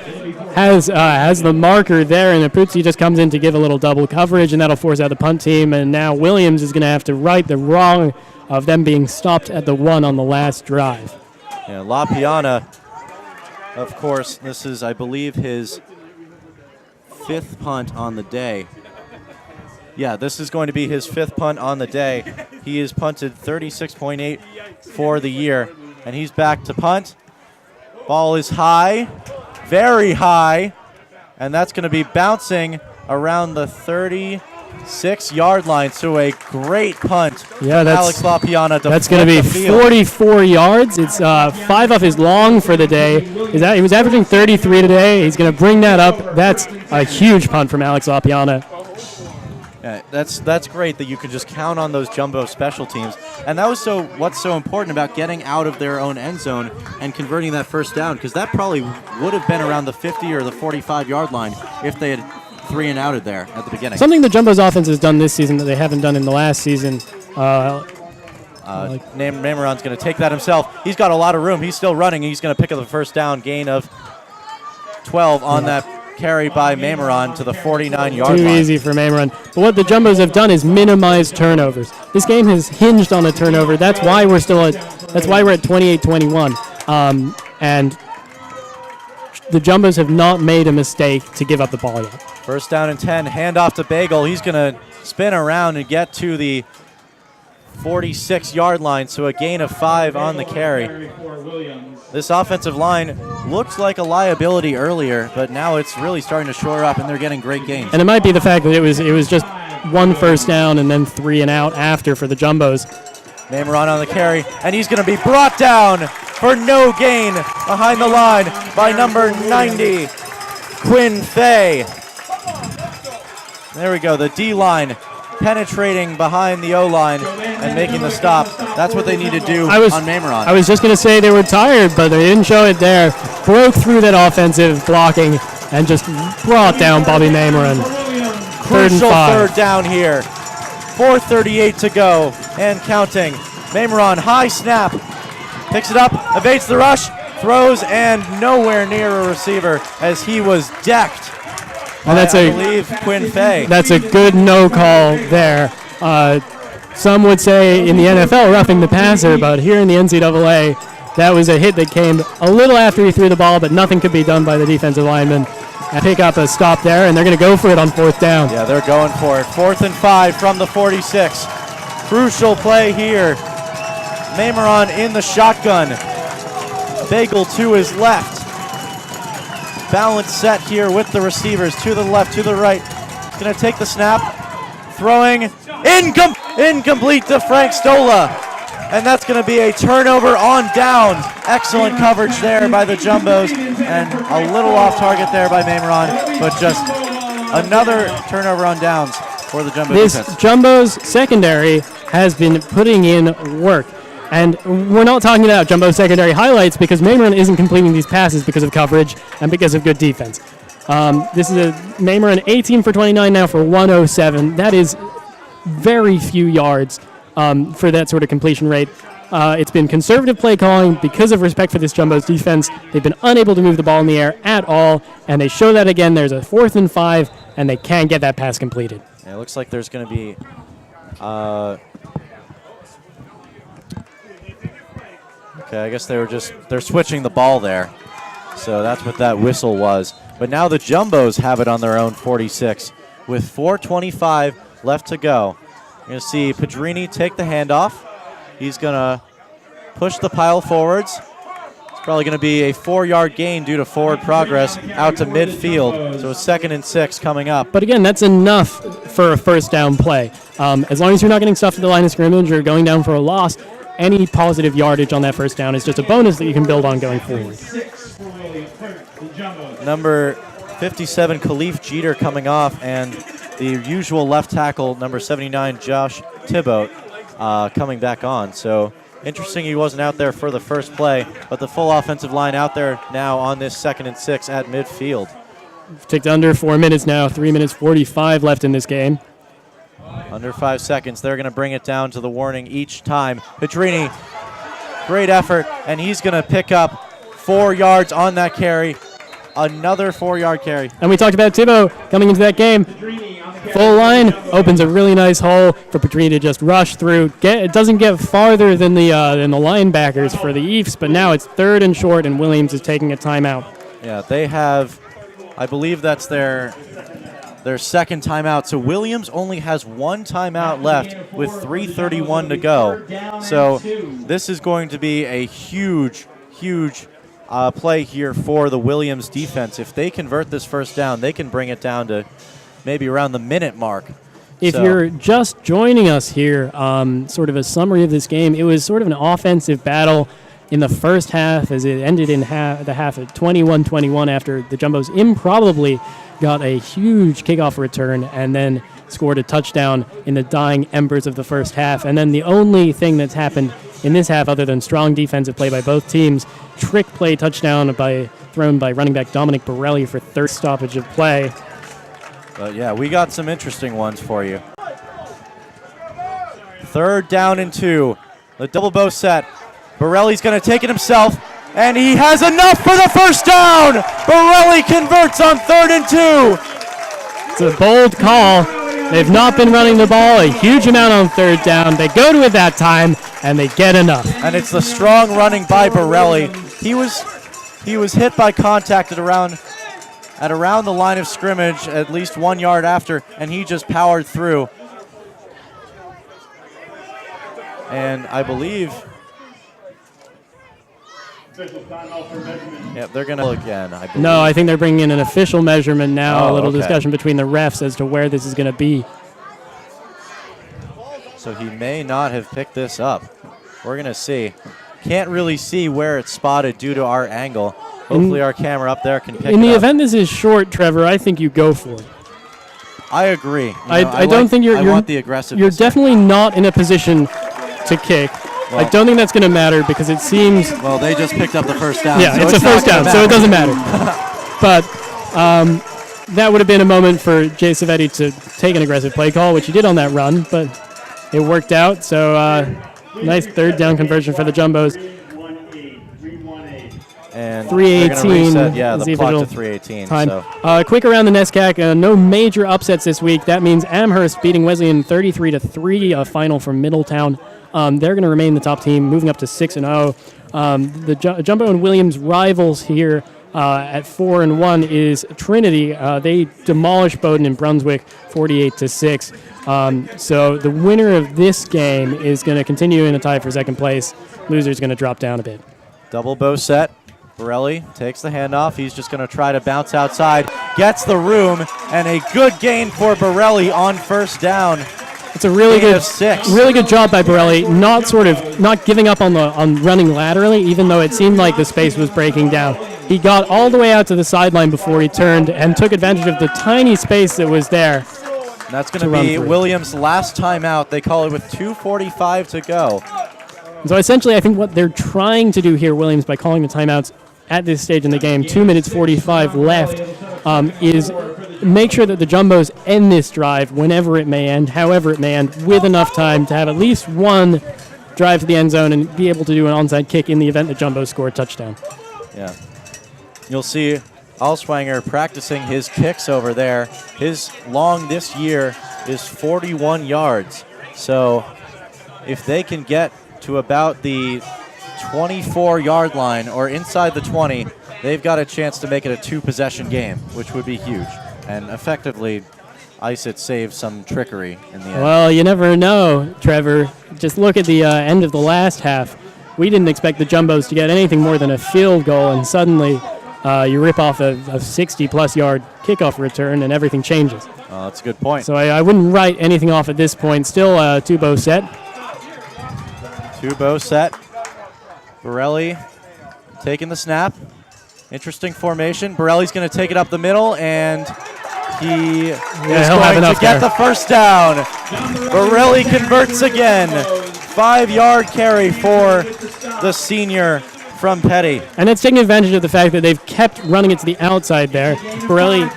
has the marker there, and Puzzi just comes in to give a little double coverage, and that'll force out the punt team. And now Williams is going to have to right the wrong of them being stopped at the 1 on the last drive. Yeah, La Piana, of course, this is, I believe, his 5th punt on the day. Yeah, this is going to be his 5th punt on the day. He has punted 36.8 for the year, and he's back to punt. Ball is high. Very high, and that's going to be bouncing around the 36-yard line. So a great punt. Yeah, Alex LaPiana. That's going to be 44 yards. It's 5 off his long for the day. He was averaging 33 today. He's going to bring that up. That's a huge punt from Alex LaPiana. Yeah, that's great that you can just count on those Jumbo special teams. And that was what's so important about getting out of their own end zone and converting that first down, because that probably would have been around the 50 or the 45-yard line if they had 3 and outed there at the beginning. Something the Jumbo's offense has done this season that they haven't done in the last season. Mameron's going to take that himself. He's got a lot of room. He's still running. He's going to pick up the first down, gain of 12 on that carry by Mameron to the 49-yard line. Too easy for Mameron. But what the Jumbos have done is minimize turnovers. This game has hinged on a turnover. That's why we're at 28-21. And the Jumbos have not made a mistake to give up the ball yet. First down and 10, handoff to Bagel. He's going to spin around and get to the 46-yard line, so a gain of 5 on the carry. For Williams. This offensive line looked like a liability earlier, but now it's really starting to shore up, and they're getting great gains. And it might be the fact that it was just one first down and then 3 and out after for the Jumbos. Mameron on the carry, and he's going to be brought down for no gain behind the line by number 90, Quinn Fay. There we go, the D-line penetrating behind the O-line and making the stop. That's what they need to do on Mameron. I was just going to say they were tired, but they didn't show it there. Broke through that offensive blocking and just brought down Bobby Mameron. Crucial third down here. 4:38 to go and counting. Mameron, high snap. Picks it up, evades the rush, throws, and nowhere near a receiver as he was decked. And that's I believe Quinn Fay. That's a good no call there. Some would say in the NFL roughing the passer, but here in the NCAA, that was a hit that came a little after he threw the ball, but nothing could be done by the defensive lineman. And pick up a stop there, and they're going to go for it on 4th down. Yeah, they're going for it. 4th and 5 from the 46. Crucial play here. Mameron in the shotgun. Bagel to his left. Balance set here with the receivers to the left, to the right. He's going to take the snap. Throwing. Incomplete to Frank Stola. And that's going to be a turnover on downs. Excellent coverage there by the Jumbos. And a little off target there by Mameron. But just another turnover on downs for the Jumbo This defense. Jumbo's secondary has been putting in work. And we're not talking about Jumbo secondary highlights because Mameron isn't completing these passes because of coverage and because of good defense. This is a Mameron 18 for 29 now for 107. That is very few yards for that sort of completion rate. It's been conservative play calling because of respect for this Jumbo's defense. They've been unable to move the ball in the air at all, and they show that again. There's a 4th and 5, and they can't get that pass completed. Yeah, it looks like there's going to be okay, I guess they're switching the ball there. So that's what that whistle was. But now the Jumbos have it on their own 46 with 4:25 left to go. You're going to see Pedrini take the handoff. He's going to push the pile forwards. It's probably going to be a 4-yard gain due to forward progress out to midfield. So 2nd and 6 coming up. But again, that's enough for a first down play. As long as you're not getting stuffed at the line of scrimmage or going down for a loss, any positive yardage on that first down is just a bonus that you can build on going forward. Number 57, Khalif Jeter coming off, and the usual left tackle, number 79, Josh Thibault, coming back on. So interesting he wasn't out there for the first play, but the full offensive line out there now on this 2nd and 6 at midfield. Ticked under 4 minutes now, 3 minutes 45 left in this game. Under 5 seconds. They're going to bring it down to the warning each time. Pedrini, great effort, and he's going to pick up 4 yards on that carry. Another 4-yard carry. And we talked about Thibault coming into that game. Full line opens a really nice hole for Pedrini to just rush through. It doesn't get farther than the linebackers for the Ephs, but now it's 3rd and short, and Williams is taking a timeout. Yeah, they have, I believe that's their 2nd timeout. So Williams only has 1 timeout left with 3:31 to go. So this is going to be a huge play here for the Williams defense. If they convert this first down, they can bring it down to maybe around the minute mark. If you're just joining us here, sort of a summary of this game, it was sort of an offensive battle in the first half as it ended in the half at 21-21 after the Jumbos improbably got a huge kickoff return and then scored a touchdown in the dying embers of the first half. And then the only thing that's happened in this half, other than strong defensive play by both teams, trick play touchdown thrown by running back Dominic Borelli for 3rd stoppage of play. But yeah, we got some interesting ones for you. 3rd down and 2. The double bow set. Borelli's going to take it himself, and he has enough for the first down. Borelli converts on 3rd and 2. It's a bold call. They've not been running the ball a huge amount on 3rd down. They go to it that time, and they get enough. And it's the strong running by Borelli. He was hit by contact at around the line of scrimmage, at least 1 yard after, and he just powered through. And I believe, they're going to again. I believe. No, I think they're bringing in an official measurement now. Oh, a little okay. discussion between the refs as to where this is going to be. So he may not have picked this up. We're going to see. Can't really see where it's spotted due to our angle. Hopefully our camera up there can pick it up. In the event this is short, Trevor, I think you go for it. I agree. I don't think you're. I want the aggressiveness. You're definitely not in a position to kick. Well, I don't think that's going to matter because it seems. Well, they just picked up the first down. Yeah, so it's a first not down, gonna so it doesn't matter. matter. But that would have been a moment for Jay Savetti to take an aggressive play call, which he did on that run, but it worked out. So nice third down conversion for the Jumbos. And 3:18. Yeah, is the the clock to official 3:18. time. So. Quick around the NESCAC. No major upsets this week. That means Amherst beating Wesleyan 33-3. A final from Middletown. They're going to remain the top team, moving up to 6-0. The Jumbo and Williams rivals here at 4-1 is Trinity. They demolished Bowdoin and Brunswick 48-6. So the winner of this game is going to continue in a tie for second place. Loser's going to drop down a bit. Double bow set. Borelli takes the handoff. He's just going to try to bounce outside. Gets the room, and a good gain for Borelli on first down. It's a really Gain good, of 6. really good job by Borelli. Not giving up on running laterally, even though it seemed like the space was breaking down. He got all the way out to the sideline before he turned and took advantage of the tiny space that was there. And that's going to be Williams' last timeout. They call it with 2:45 to go. So essentially, I think what they're trying to do here, Williams, by calling the timeouts at this stage in the game, 2 minutes 45 left, is make sure that the Jumbos end this drive whenever it may end, however it may end, with enough time to have at least one drive to the end zone and be able to do an onside kick in the event the Jumbos score a touchdown. Yeah. You'll see Alswanger practicing his kicks over there. His long this year is 41 yards. So if they can get to about the 24-yard line or inside the 20, they've got a chance to make it a two-possession game, which would be huge. And effectively, Isit saved some trickery in the end. Well, you never know, Trevor. Just look at the end of the last half. We didn't expect the Jumbos to get anything more than a field goal, and suddenly you rip off a 60-plus yard kickoff return, and everything changes. That's a good point. So I wouldn't write anything off at this point. Still two-bow set. Two-bow set. Borelli taking the snap. Interesting formation. Borelli's going to take it up the middle, and he is going to get the first down. Borelli converts again. 5-yard carry for the senior from Petty. And it's taking advantage of the fact that they've kept running it to the outside there. Borelli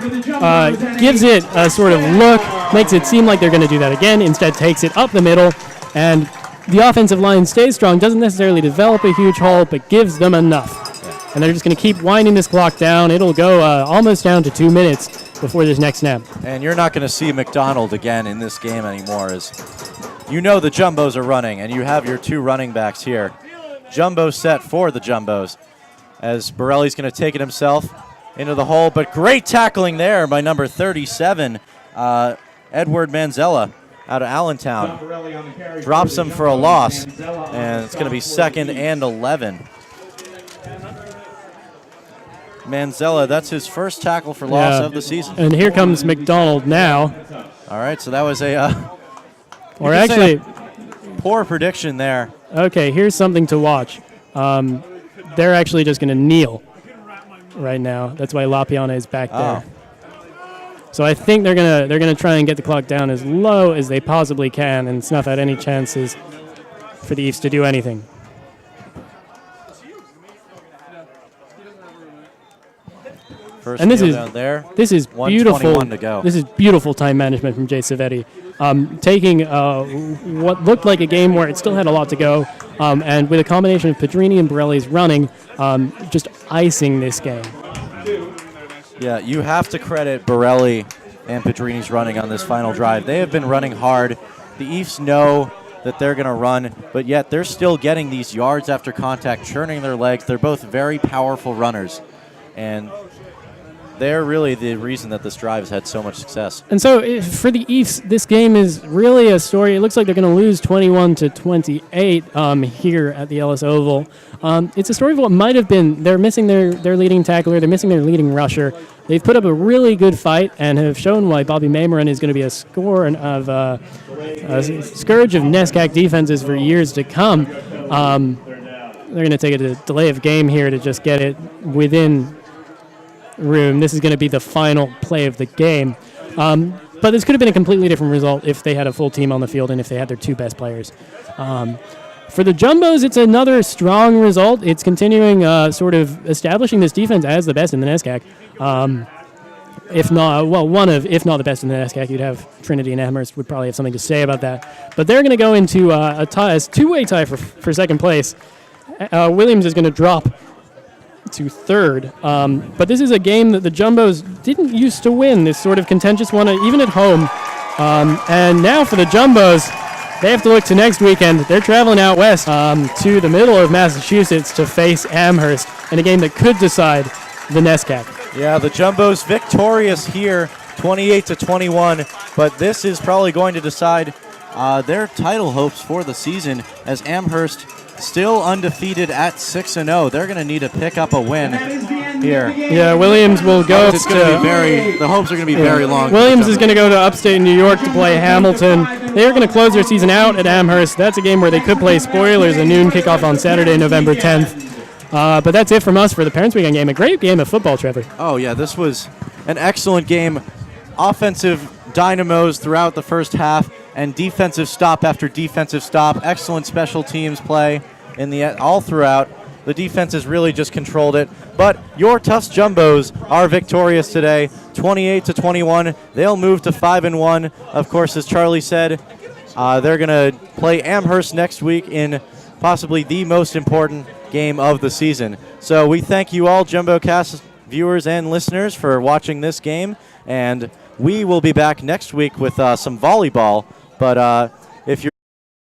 gives it a sort of look, makes it seem like they're going to do that again, instead takes it up the middle, and the offensive line stays strong, doesn't necessarily develop a huge hole, but gives them enough. And they're just going to keep winding this clock down. It'll go almost down to 2 minutes before this next snap. And you're not going to see McDonald again in this game anymore, as you know the Jumbos are running, and you have your two running backs here. Jumbo set for the Jumbos, as Borelli's going to take it himself into the hole, but great tackling there by number 37, Edward Manzella out of Allentown. Drops him for a loss, and it's going to be 2nd and 11. Manzella, that's his first tackle for loss of the season. And here comes McDonald now. All right, so that was a or actually, poor prediction there. Okay, here's something to watch. They're actually just going to kneel right now. That's why Lapiana is back there. So I think they're gonna try and get the clock down as low as they possibly can and snuff out any chances for the Ephs to do anything. First and this is beautiful. To go. This is beautiful time management from Jay Savetti, taking what looked like a game where it still had a lot to go, and with a combination of Pedrini and Borelli's running, just icing this game. Yeah, you have to credit Borelli and Pedrini's running on this final drive. They have been running hard. The Ephs know that they're going to run, but yet they're still getting these yards after contact, churning their legs. They're both very powerful runners, and they're really the reason that this drive has had so much success. And so for the Ephs, this game is really a story. It looks like they're going to lose 21-28 here at the Ellis Oval. It's a story of what might have been. They're missing their leading tackler. They're missing their leading rusher. They've put up a really good fight and have shown why Bobby Mameron is going to be a scourge of NESCAC defenses for years to come. They're going to take a delay of game here to just get it within room. This is going to be the final play of the game. But this could have been a completely different result if they had a full team on the field and if they had their two best players. For the Jumbos, it's another strong result. It's continuing sort of establishing this defense as the best in the NESCAC. If not the best in the NESCAC, you'd have Trinity and Amherst would probably have something to say about that. But they're going to go into a two-way tie for second place. Williams is going to drop to third. But this is a game that the Jumbos didn't used to win, this sort of contentious one, even at home. And now for the Jumbos, they have to look to next weekend. They're traveling out west to the middle of Massachusetts to face Amherst in a game that could decide the NESCAC. Yeah, the Jumbos victorious here, 28-21, but this is probably going to decide their title hopes for the season, as Amherst still undefeated at 6-0. They're going to need to pick up a win here. Yeah, Williams will go. The hopes are going to be very long. Williams is going to go to upstate New York to play Hamilton. They are going to close their season out at Amherst. That's a game where they could play Spoilers, a noon kickoff on Saturday, November 10th. But that's it from us for the Parents Weekend game. A great game of football, Trevor. Oh, yeah, this was an excellent game. Offensive dynamos throughout the first half and defensive stop after defensive stop. Excellent special teams play all throughout. The defense has really just controlled it. But your Tufts Jumbos are victorious today, 28-21. They'll move to 5-1. Of course, as Charlie said, they're going to play Amherst next week in possibly the most important game of the season. So we thank you all, JumboCast viewers and listeners, for watching this game. And we will be back next week with some volleyball. But